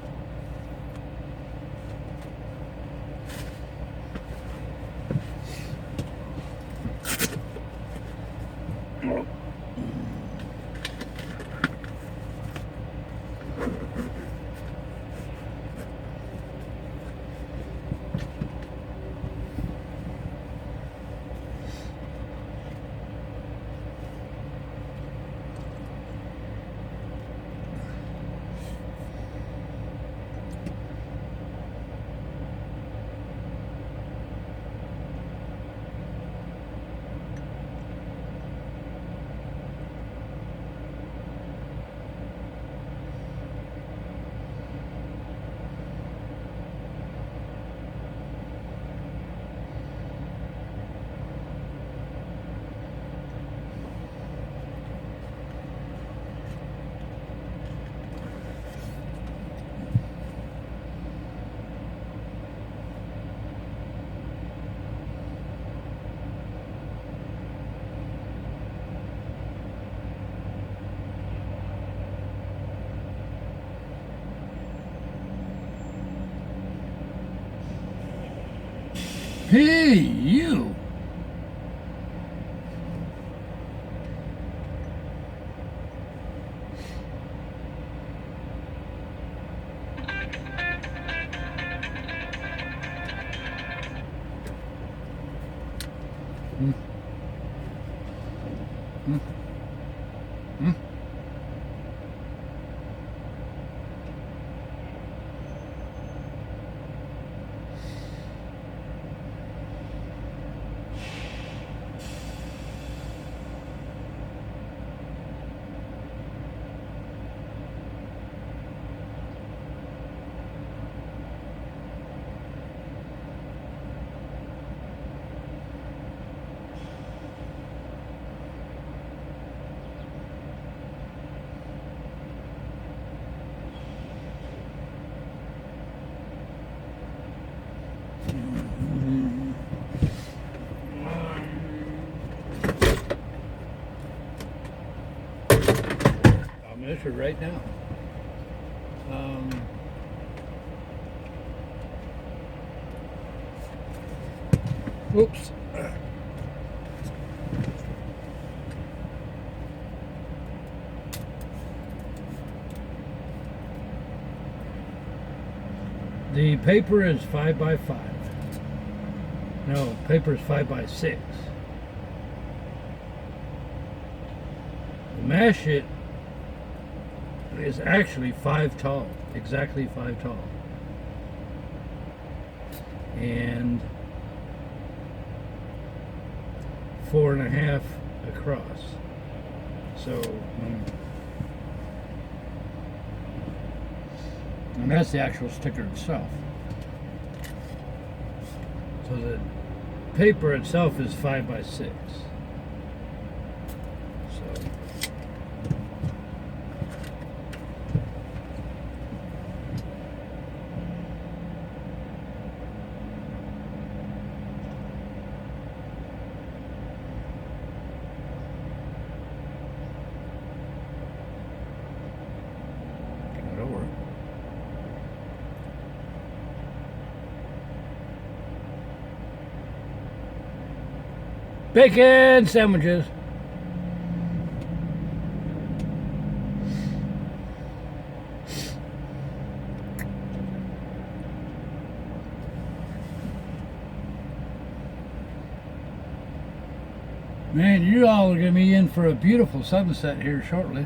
Hey, you! I'll measure right now. Oops. The paper is 5 by 5. No, paper is 5 by 6. The mash it is actually 5 tall, exactly 5 tall, and 4.5 across. So, and that's the actual sticker itself. So the paper itself is 5 by 6. So. Bacon sandwiches. Man, you all are going to be in for a beautiful sunset here shortly.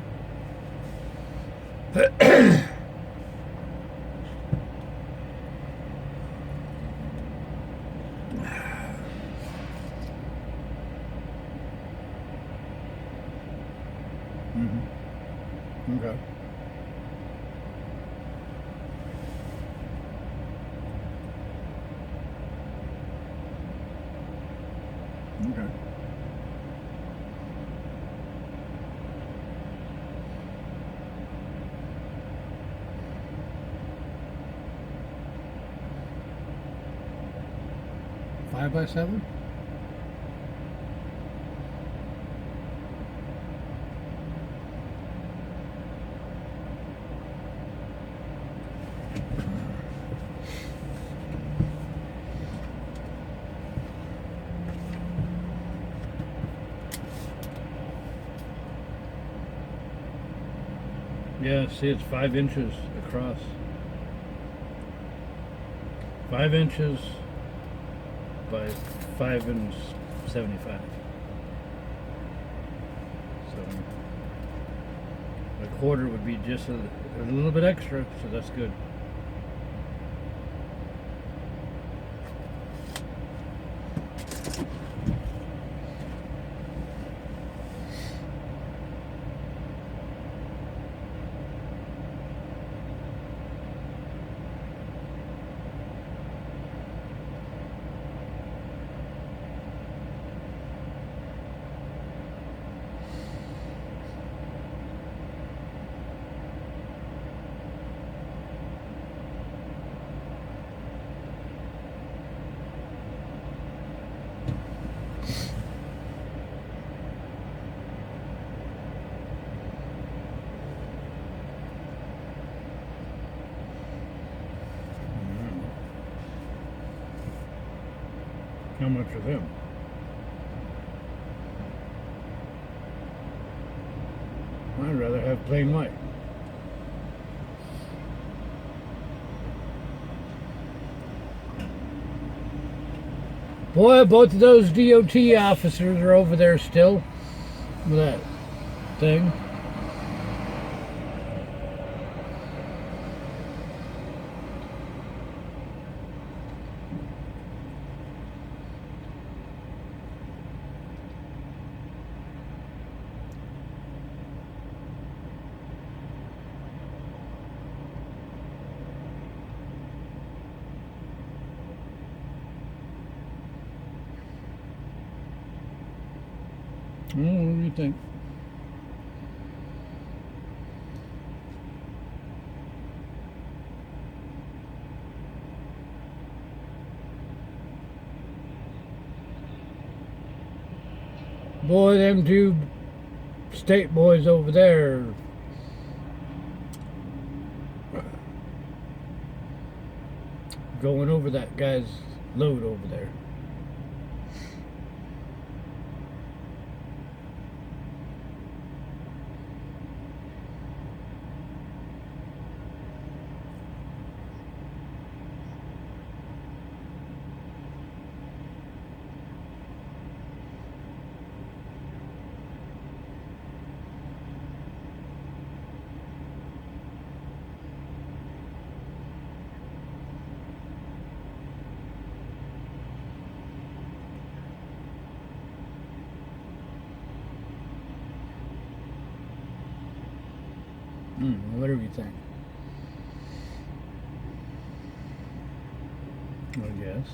Okay. Okay. Five by seven? Yeah, see, it's 5 inches across. 5 inches by 5.75. So a quarter would be just a little bit extra, so that's good. How much of them? I'd rather have plain white. Boy, both of those DOT officers are over there still with that thing. What do you think? Boy, them two state boys over there going over that guy's load over there. Whatever you think. I guess.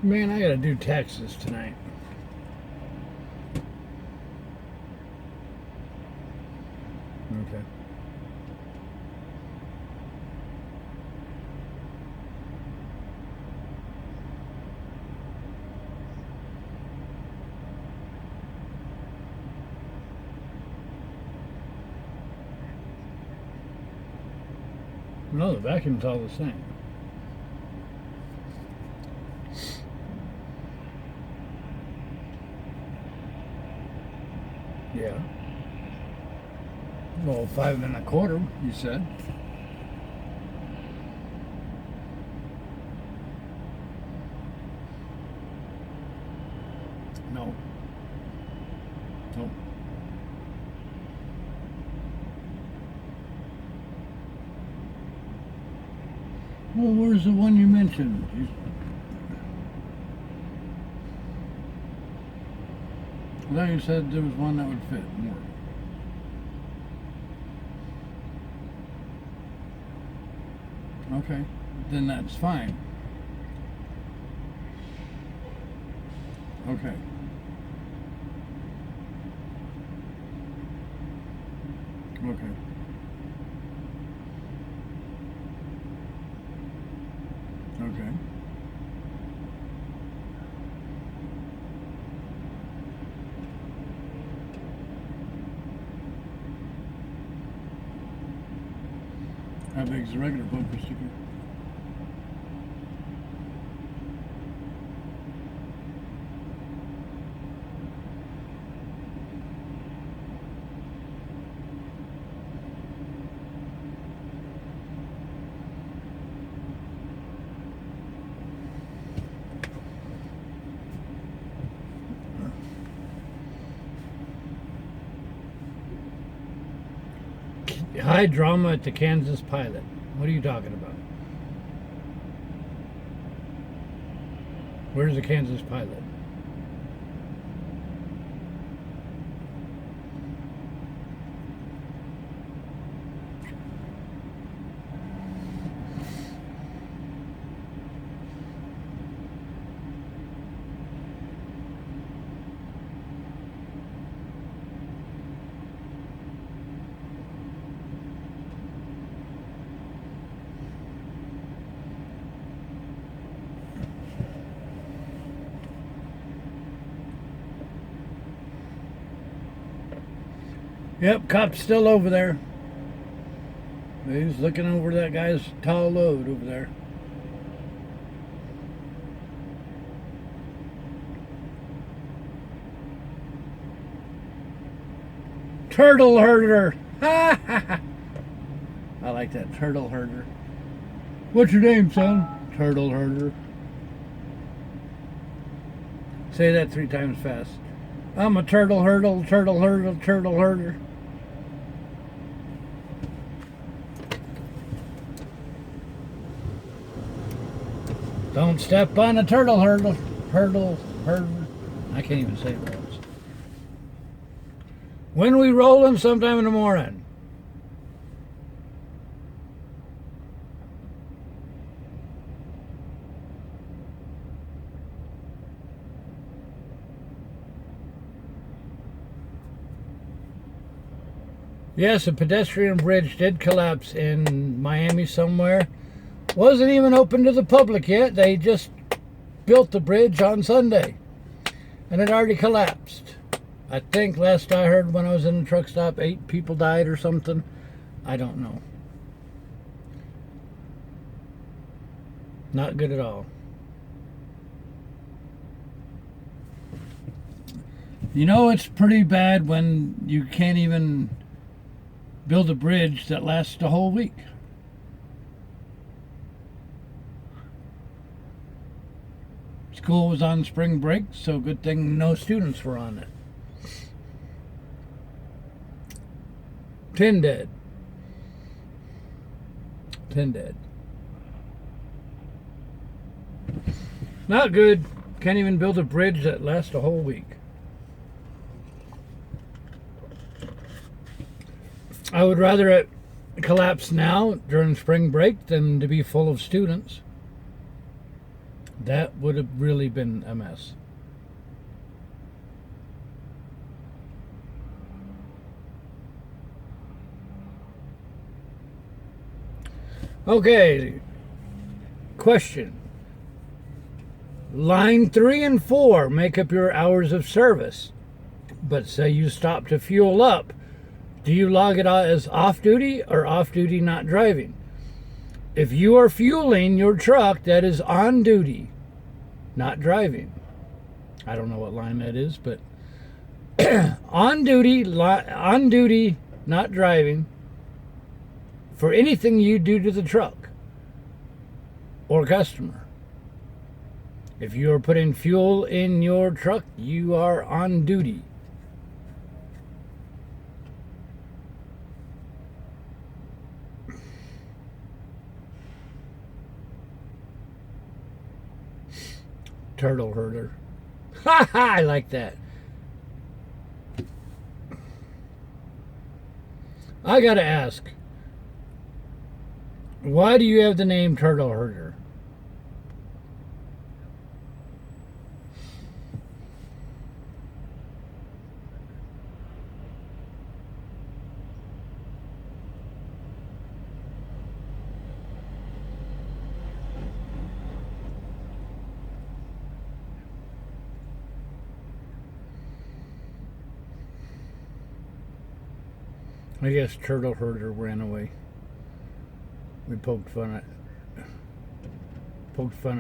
Man, I gotta do taxes tonight. Okay. No, the vacuum's all the same. Yeah. Well, 5 1/4, you said. No. Nope. Well, where's the one you mentioned? I thought you said there was one that would fit more. Okay, then that's fine. Okay. Okay. Okay. How big is the regular bumper sticker? High drama at the Kansas Pilot. What are you talking about? Where's the Kansas Pilot? Yep, cop's still over there. He's looking over that guy's tall load over there. Turtle herder. I like that, turtle herder. What's your name, son? Turtle herder. Say that 3 times fast. I'm a turtle hurdle, turtle hurdle, turtle herder. Don't step on a turtle hurdle, hurdle, hurdle. I can't even say words. When we rolling? Sometime in the morning. Yes, a pedestrian bridge did collapse in Miami somewhere. Wasn't even open to the public yet. They just built the bridge on Sunday. And it already collapsed. I think last I heard when I was in the truck stop, 8 people died or something. I don't know. Not good at all. You know, it's pretty bad when you can't even build a bridge that lasts a whole week. School was on spring break, so good thing no students were on it. 10 dead. 10 dead. Not good. Can't even build a bridge that lasts a whole week. I would rather it collapse now during spring break than to be full of students. That would have really been a mess. Okay, question. Line 3 and 4 make up your hours of service, but say you stop to fuel up. Do you log it as off-duty or off-duty not driving? If you are fueling your truck, that is on duty, not driving. I don't know what line that is, but on duty, not driving, for anything you do to the truck or customer. If you are putting fuel in your truck, you are on duty. Turtle herder. Ha ha! I like that. I gotta ask, why do you have the name Turtle Herder? I guess Turtle Herder ran away. We poked fun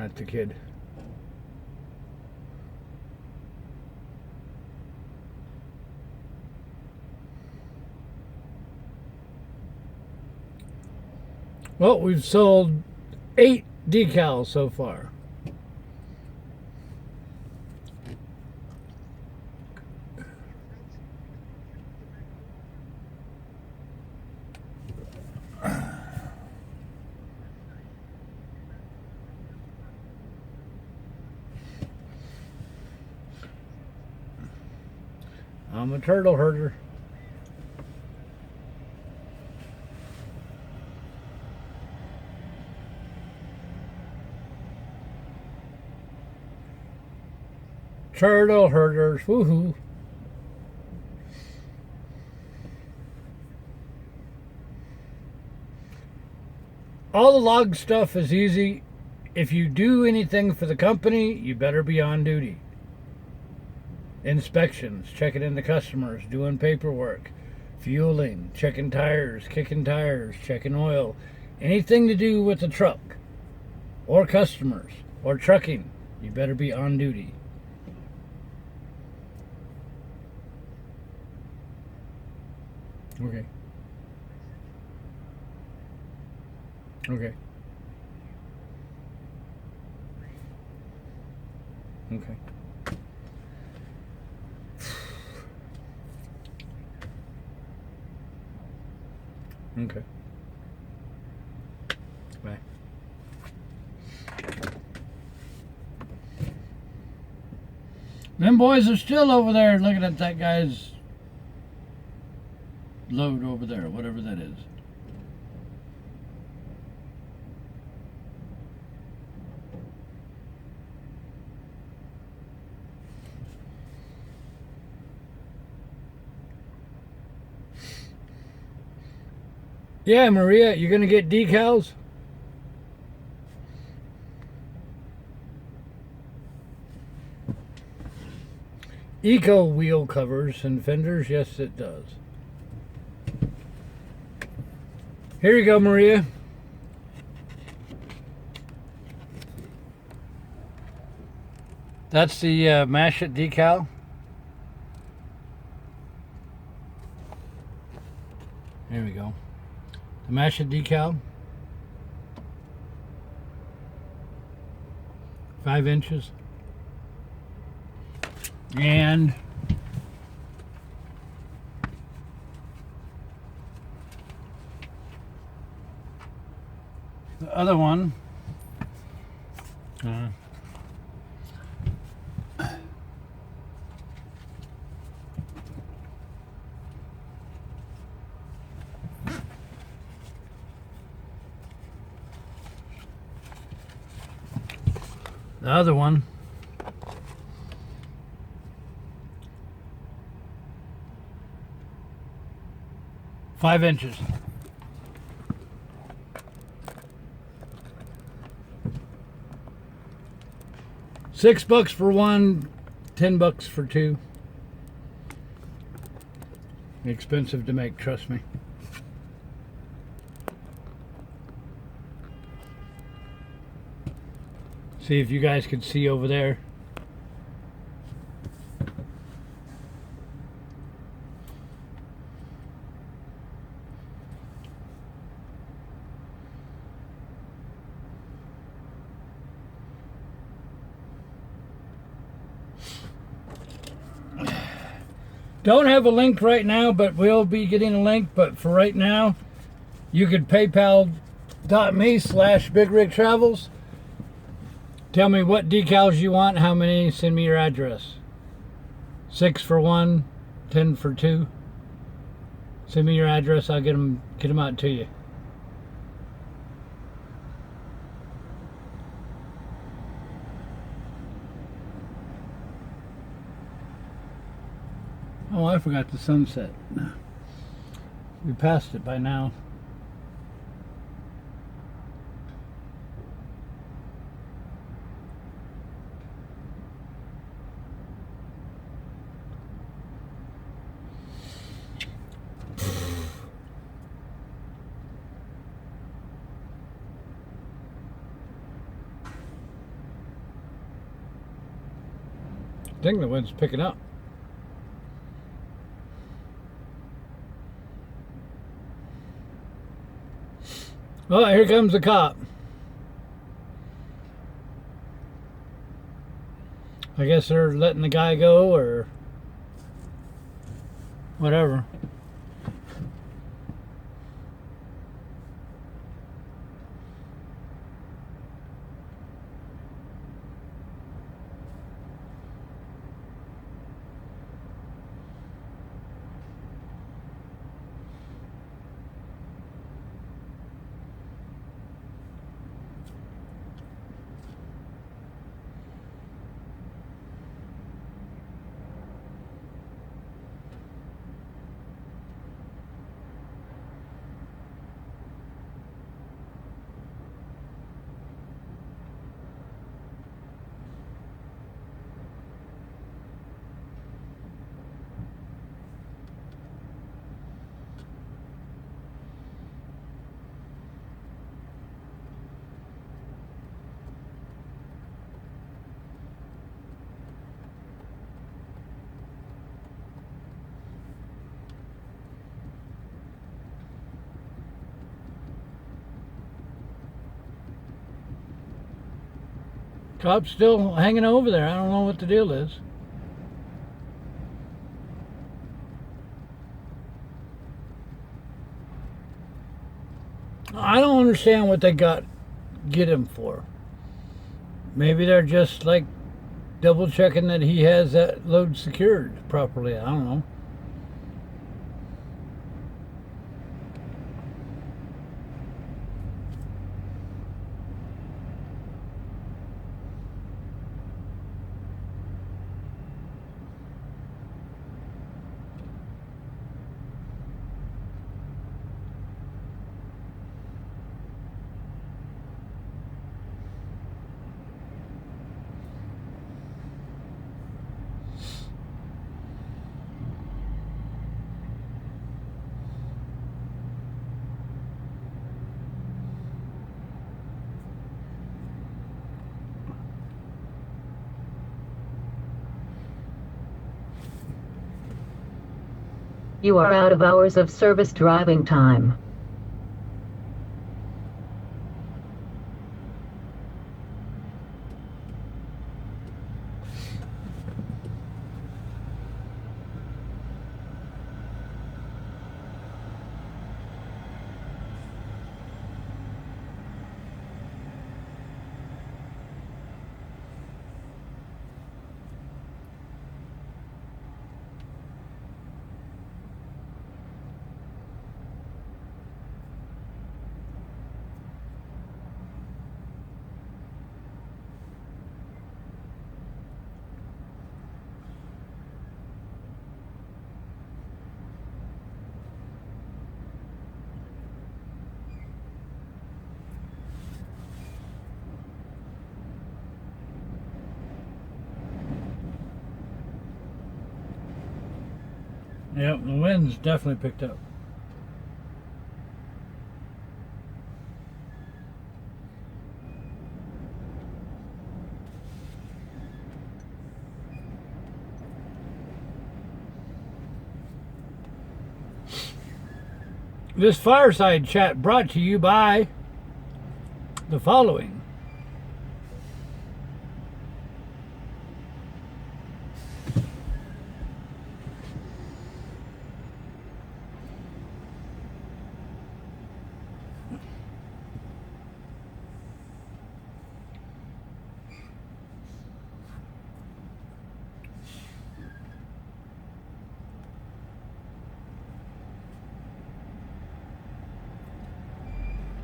at the kid. Well, we've sold 8 decals so far. I'm a turtle herder. Turtle herders, woohoo. All the log stuff is easy. If you do anything for the company, you better be on duty. Inspections, checking in the customers, doing paperwork, fueling, checking tires, kicking tires, checking oil. Anything to do with the truck or customers or trucking, you better be on duty. Okay. Okay. Okay. Okay. Bye. Them boys are still over there looking at that guy's load over there, whatever that is. Yeah, Maria, you're gonna get decals? Eco wheel covers and fenders, yes it does. Here you go, Maria. That's the mash it decal. There we go. The mash it decal. 5 inches. And the other one, the other one, five inches. $6 for one, $10 for two. Expensive to make, trust me. See if you guys could see over there. Don't have a link right now, but we'll be getting a link. But for right now, you could paypal.me/BigRigTravels. Tell me what decals you want, how many, send me your address. 6 for 1, 10 for 2. Send me your address, I'll get them out to you. Oh, I forgot the sunset. We passed it by now. I think the wind's picking up. Oh, here comes the cop. I guess they're letting the guy go or whatever. Cop's still hanging over there. I don't know what the deal is. I don't understand what they get him for. Maybe they're just like double checking that he has that load secured properly. I don't know. You are out of hours of service driving time. Yep, the wind's definitely picked up. This fireside chat brought to you by the following.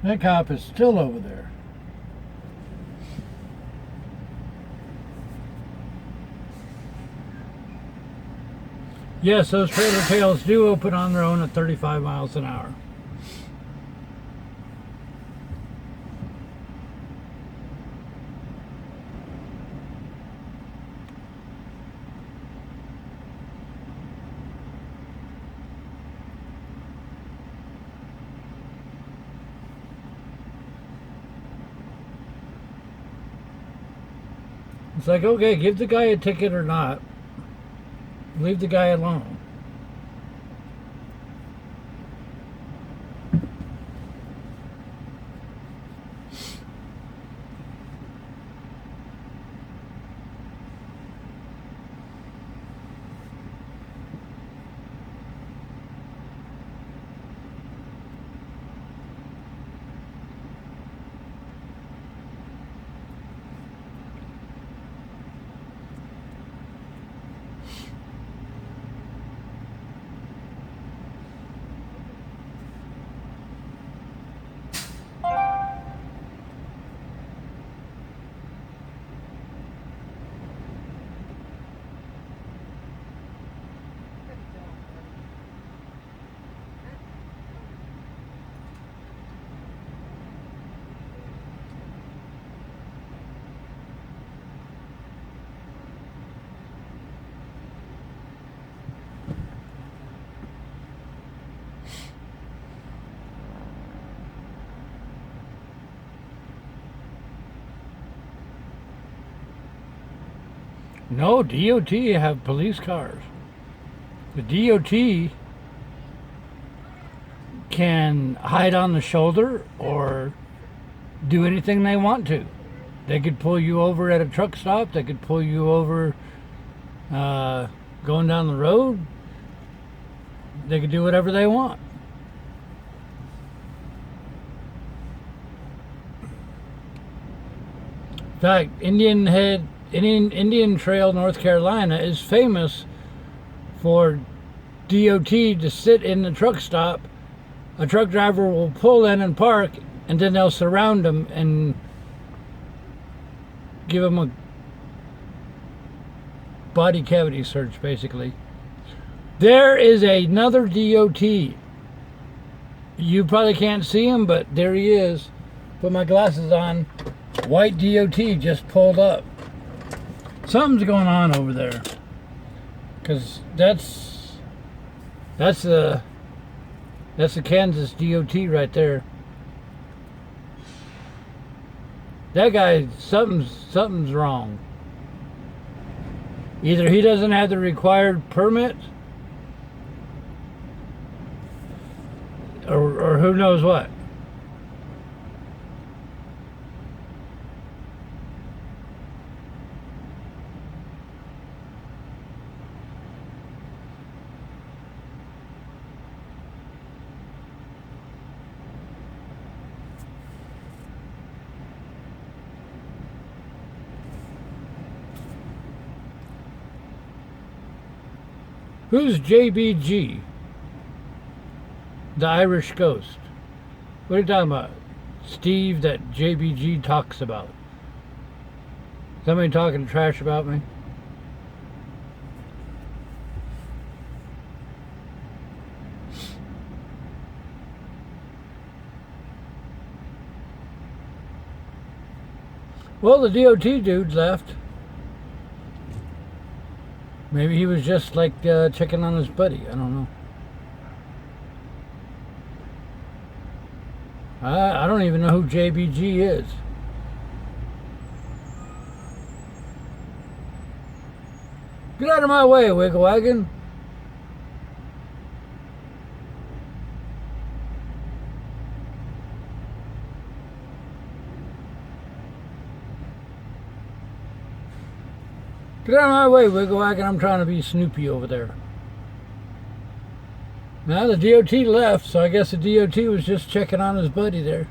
That cop is still over there. Yes, those trailer tails do open on their own at 35 miles an hour. It's like, okay, give the guy a ticket or not. Leave the guy alone. No, DOT have police cars. The DOT can hide on the shoulder or do anything they want to. They could pull you over at a truck stop. They could pull you over going down the road. They could do whatever they want. In fact, Indian Trail, North Carolina is famous for DOT to sit in the truck stop. A truck driver will pull in and park, and then they'll surround them and give them a body cavity search, basically. There is another DOT. You probably can't see him, but there he is. Put my glasses on. White DOT just pulled up. Something's going on over there, because that's the Kansas DOT right there. That guy, something's wrong. Either he doesn't have the required permit, or who knows what. Who's JBG? The Irish Ghost. What are you talking about? Steve that JBG talks about. Somebody talking trash about me? Well, the DOT dude left. Maybe he was just like checking on his buddy. I don't know. I don't even know who JBG is. Get out of my way, Wiggle Wagon. Get out of my way, Wiggle Wagon. I'm trying to be Snoopy over there. Now the DOT left, so I guess the DOT was just checking on his buddy there.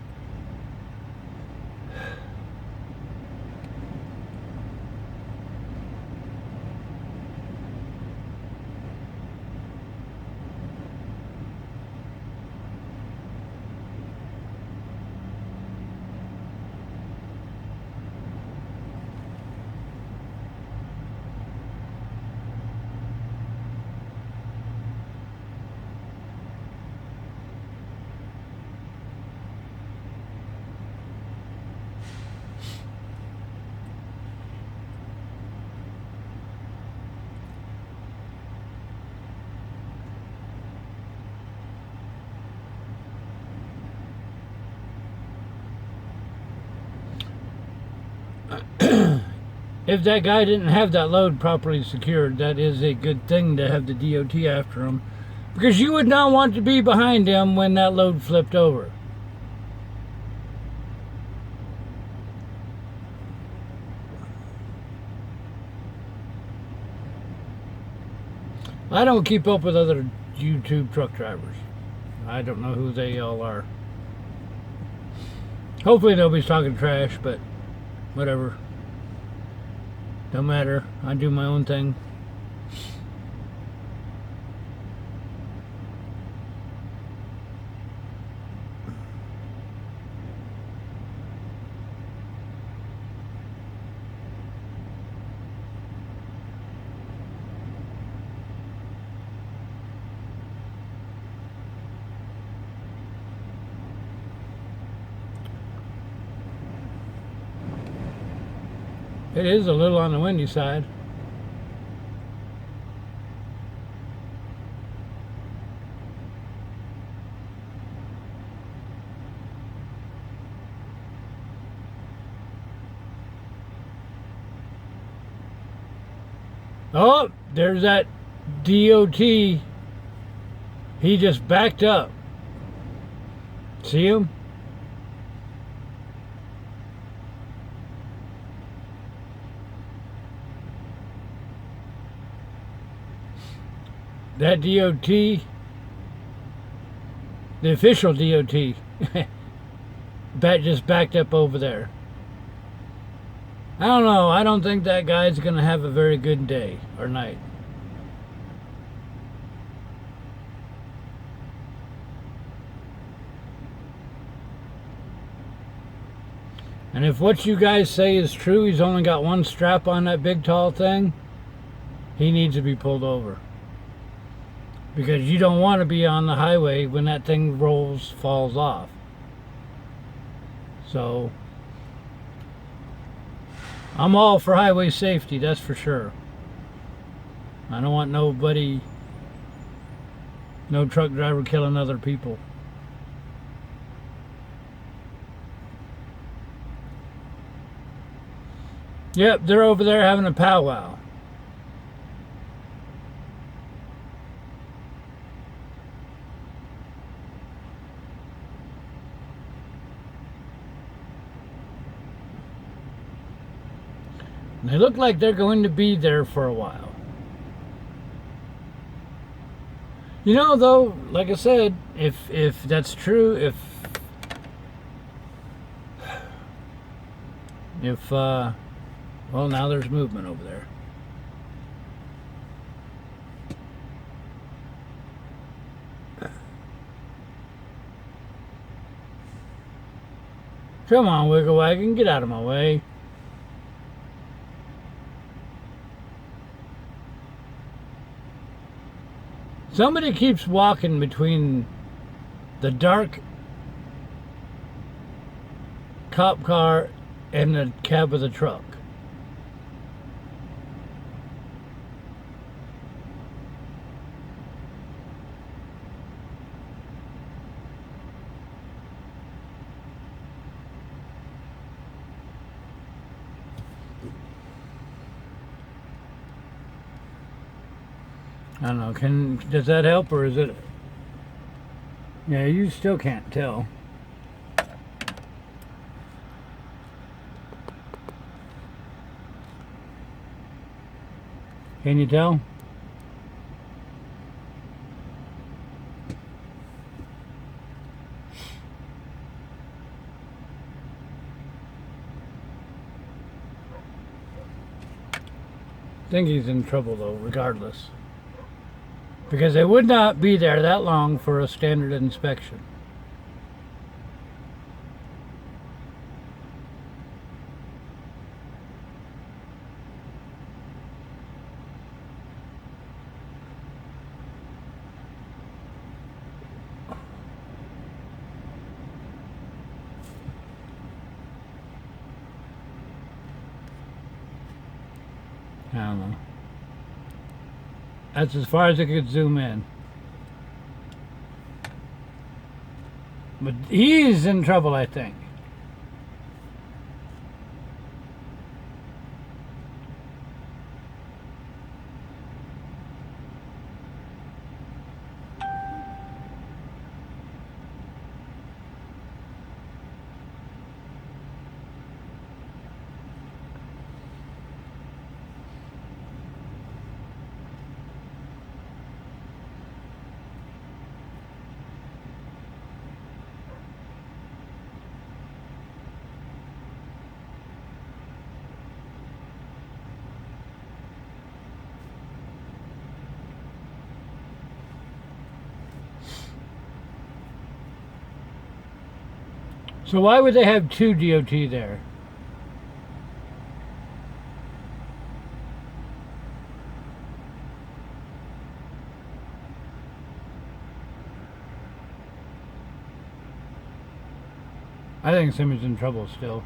If that guy didn't have that load properly secured, that is a good thing to have the DOT after him, because you would not want to be behind him when that load flipped over. I don't keep up with other YouTube truck drivers. I don't know who they all are. Hopefully nobody's talking trash, but whatever. Don't matter. I do my own thing. It is a little on the windy side. Oh, there's that DOT. He just backed up. See him? That DOT, the official DOT, that just backed up over there. I don't know. I don't think that guy's going to have a very good day or night. And if what you guys say is true, he's only got one strap on that big tall thing, he needs to be pulled over. Because you don't want to be on the highway when that thing falls off. So, I'm all for highway safety, that's for sure. I don't want no truck driver killing other people. Yep, they're over there having a powwow. They look like they're going to be there for a while. You know, though, like I said, if that's true, well, now there's movement over there. Come on, Wiggle Wagon, get out of my way. Somebody keeps walking between the dark cop car and the cab of the truck. I don't know, does that help, or is it? Yeah, you still can't tell. Can you tell? I think he's in trouble though, regardless. Because they would not be there that long for a standard inspection. I don't know. That's as far as I could zoom in. But he's in trouble, I think. So why would they have two DOT there? I think somebody's in trouble still.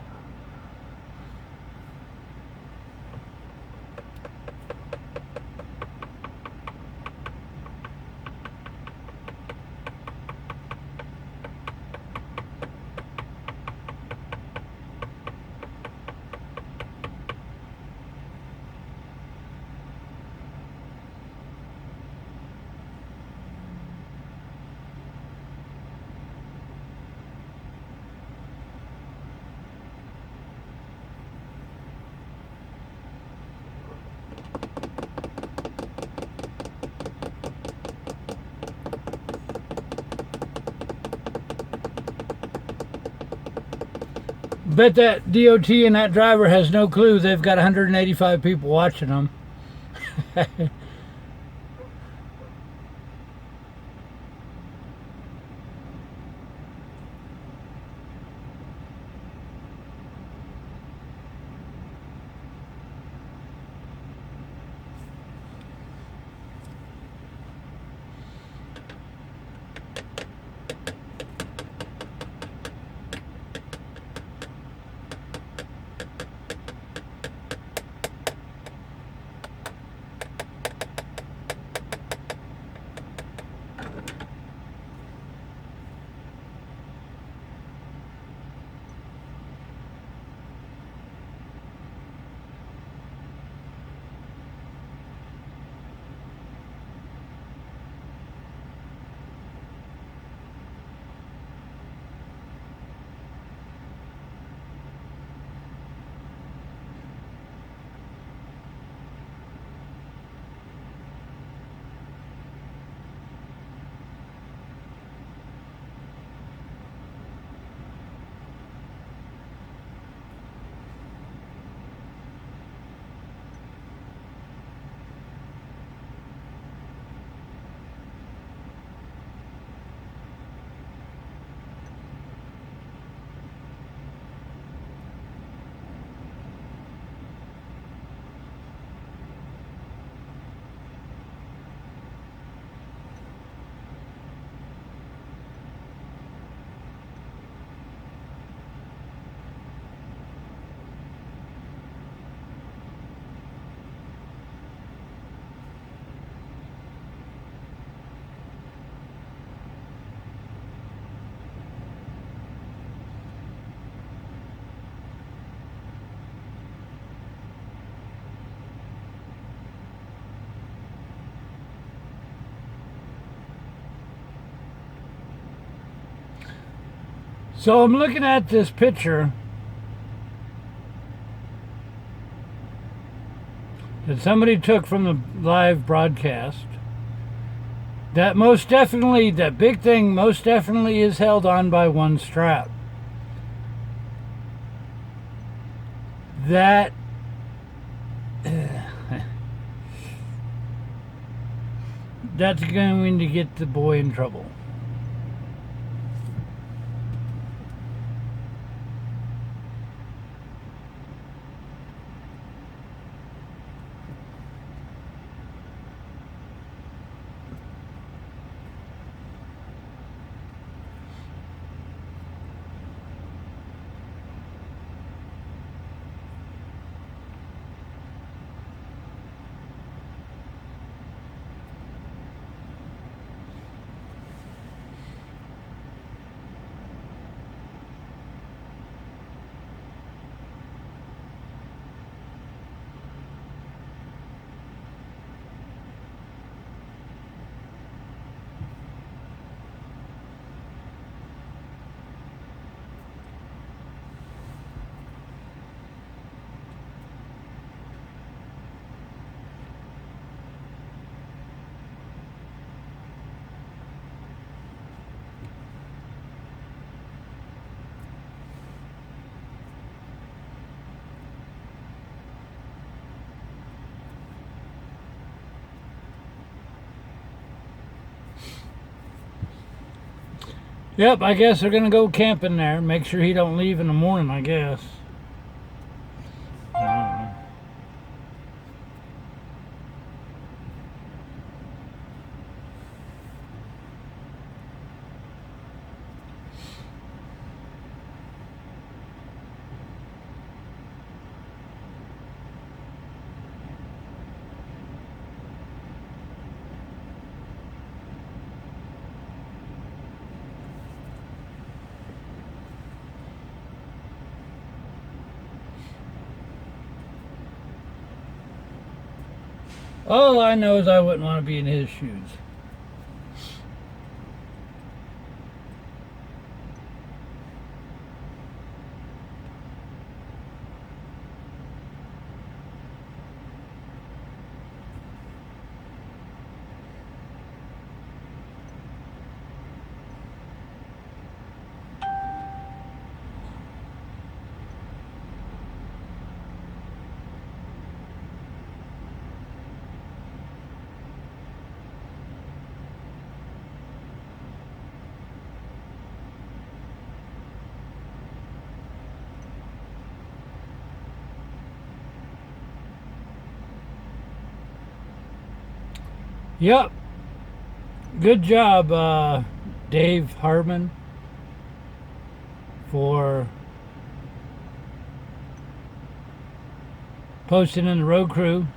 Bet that DOT and that driver has no clue they've got 185 people watching them. So I'm looking at this picture that that somebody took from the live broadcast. That most definitely, that big thing most definitely is held on by one strap. That that's going to get the boy in trouble. Yep, I guess they're gonna go camping there. Make sure he don't leave in the morning, I guess. All I know is I wouldn't want to be in his shoes. Yep. Good job, Dave Harmon, for posting in the road crew.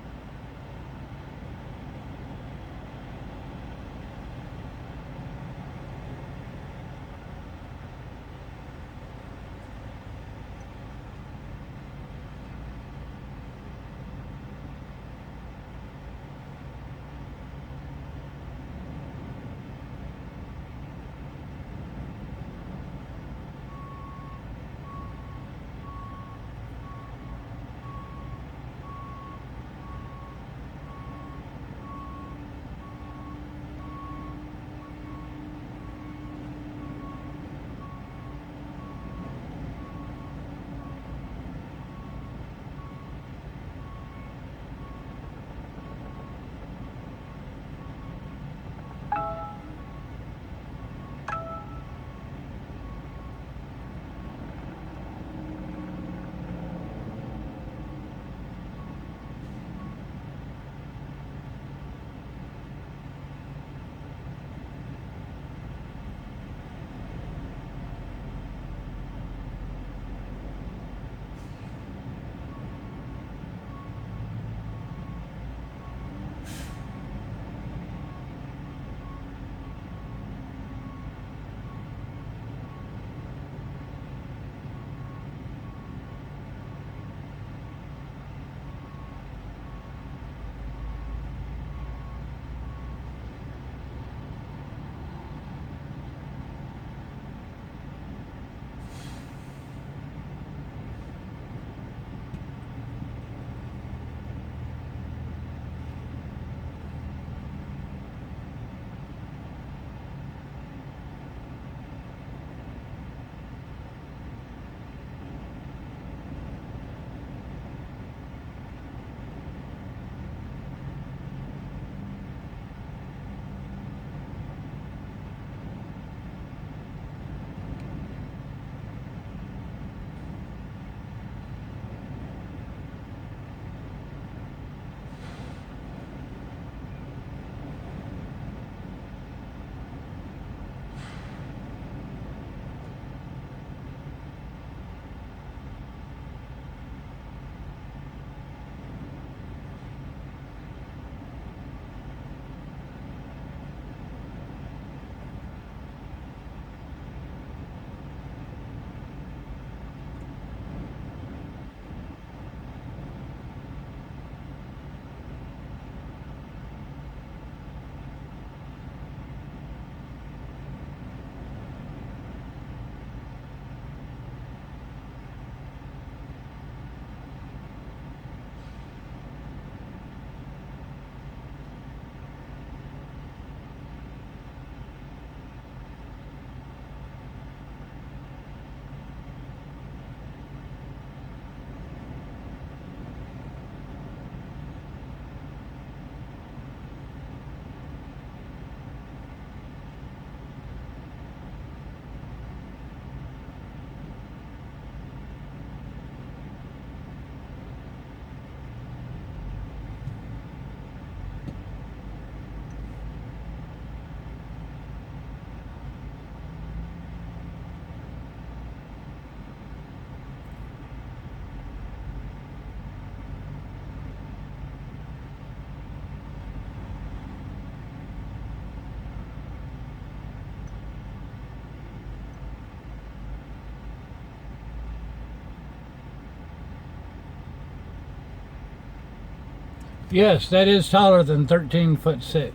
Yes, that is taller than 13'6".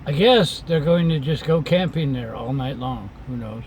I guess they're going to just go camping there all night long. Who knows?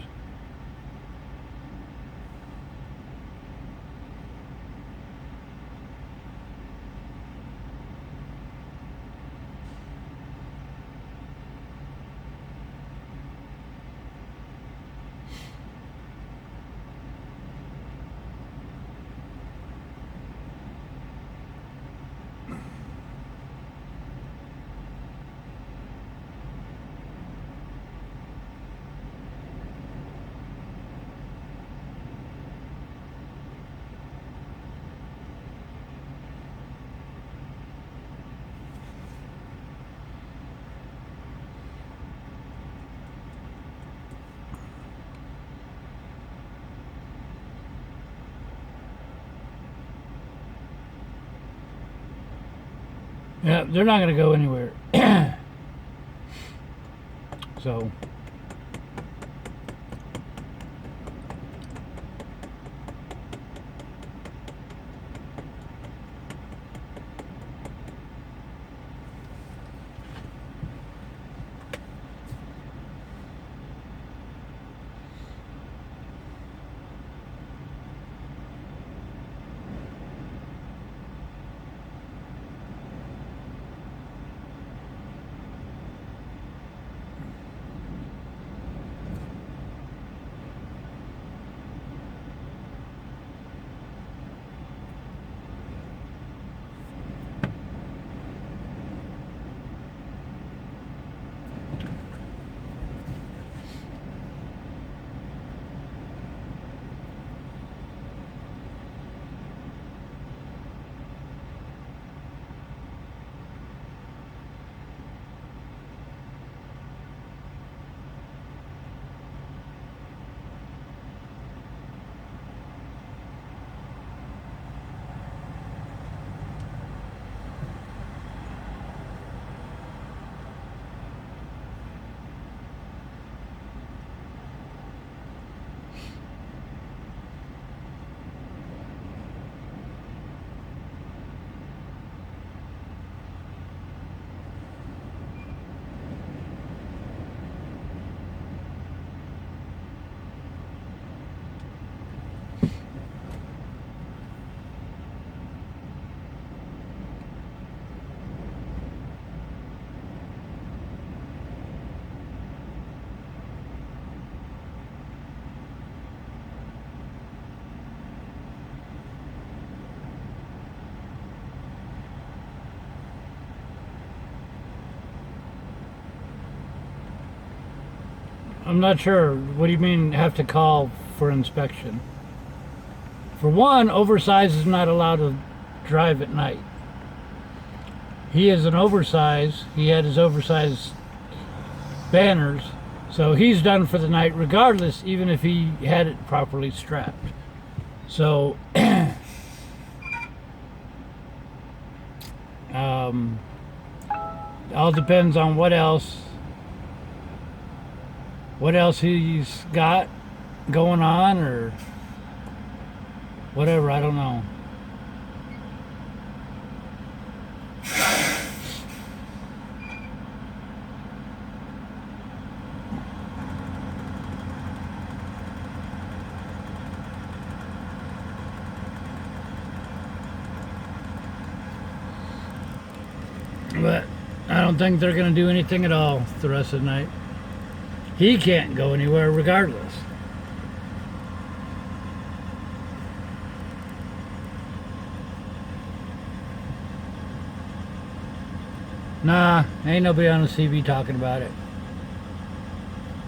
Yeah, they're not going to go anywhere. So, I'm not sure. What do you mean have to call for inspection? For one, oversize is not allowed to drive at night. He is an oversize. He had his oversized banners, so he's done for the night regardless, even if he had it properly strapped. So all depends on what else he's got going on or whatever. I don't know. But I don't think they're going to do anything at all the rest of the night. He can't go anywhere regardless. Nah, ain't nobody on the CB talking about it.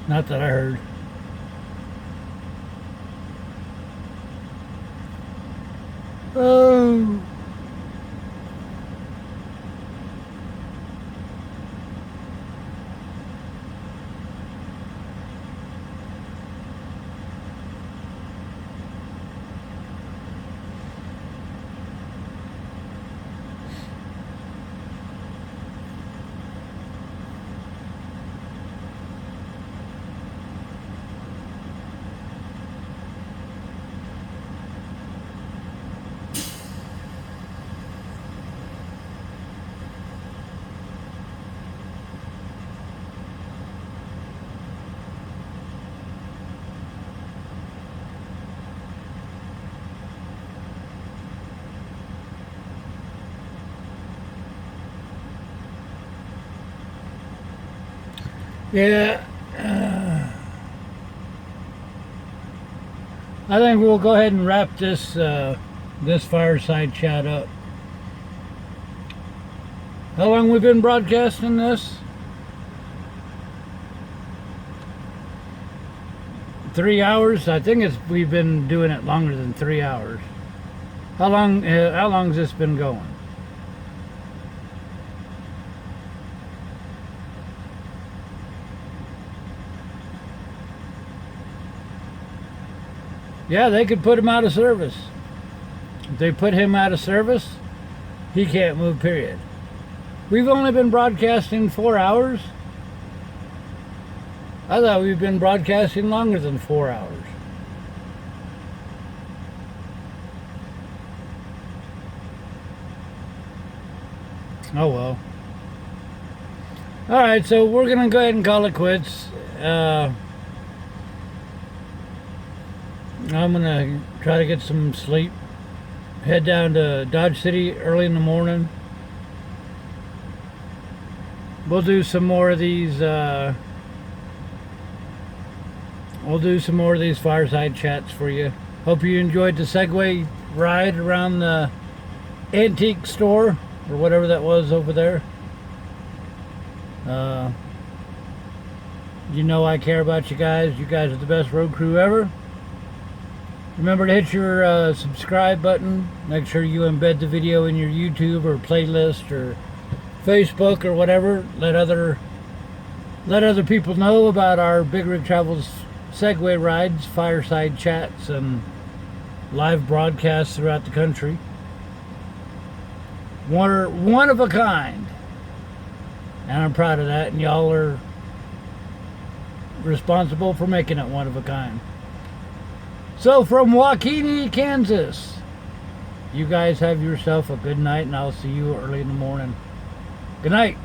Not that I heard. Oh. Yeah. I think we'll go ahead and wrap this this fireside chat up. How long we been broadcasting this? 3 hours? I think we've been doing it longer than 3 hours. How long's this been going? Yeah, they could put him out of service. If they put him out of service, he can't move, period. We've only been broadcasting 4 hours. I thought we've been broadcasting longer than 4 hours. Oh well. Alright, so we're going to go ahead and call it quits. I'm going to try to get some sleep. Head down to Dodge City early in the morning. We'll do some more of these fireside chats for you. Hope you enjoyed the Segway ride around the antique store or whatever that was over there. You know I care about you guys. You guys are the best road crew ever. Remember to hit your subscribe button. Make sure you embed the video in your YouTube or playlist or Facebook or whatever. Let other people know about our BigRigTravels Segway rides, fireside chats, and live broadcasts throughout the country. One of a kind. And I'm proud of that, and y'all are responsible for making it one of a kind. So from WaKeeney, Kansas, you guys have yourself a good night, and I'll see you early in the morning. Good night.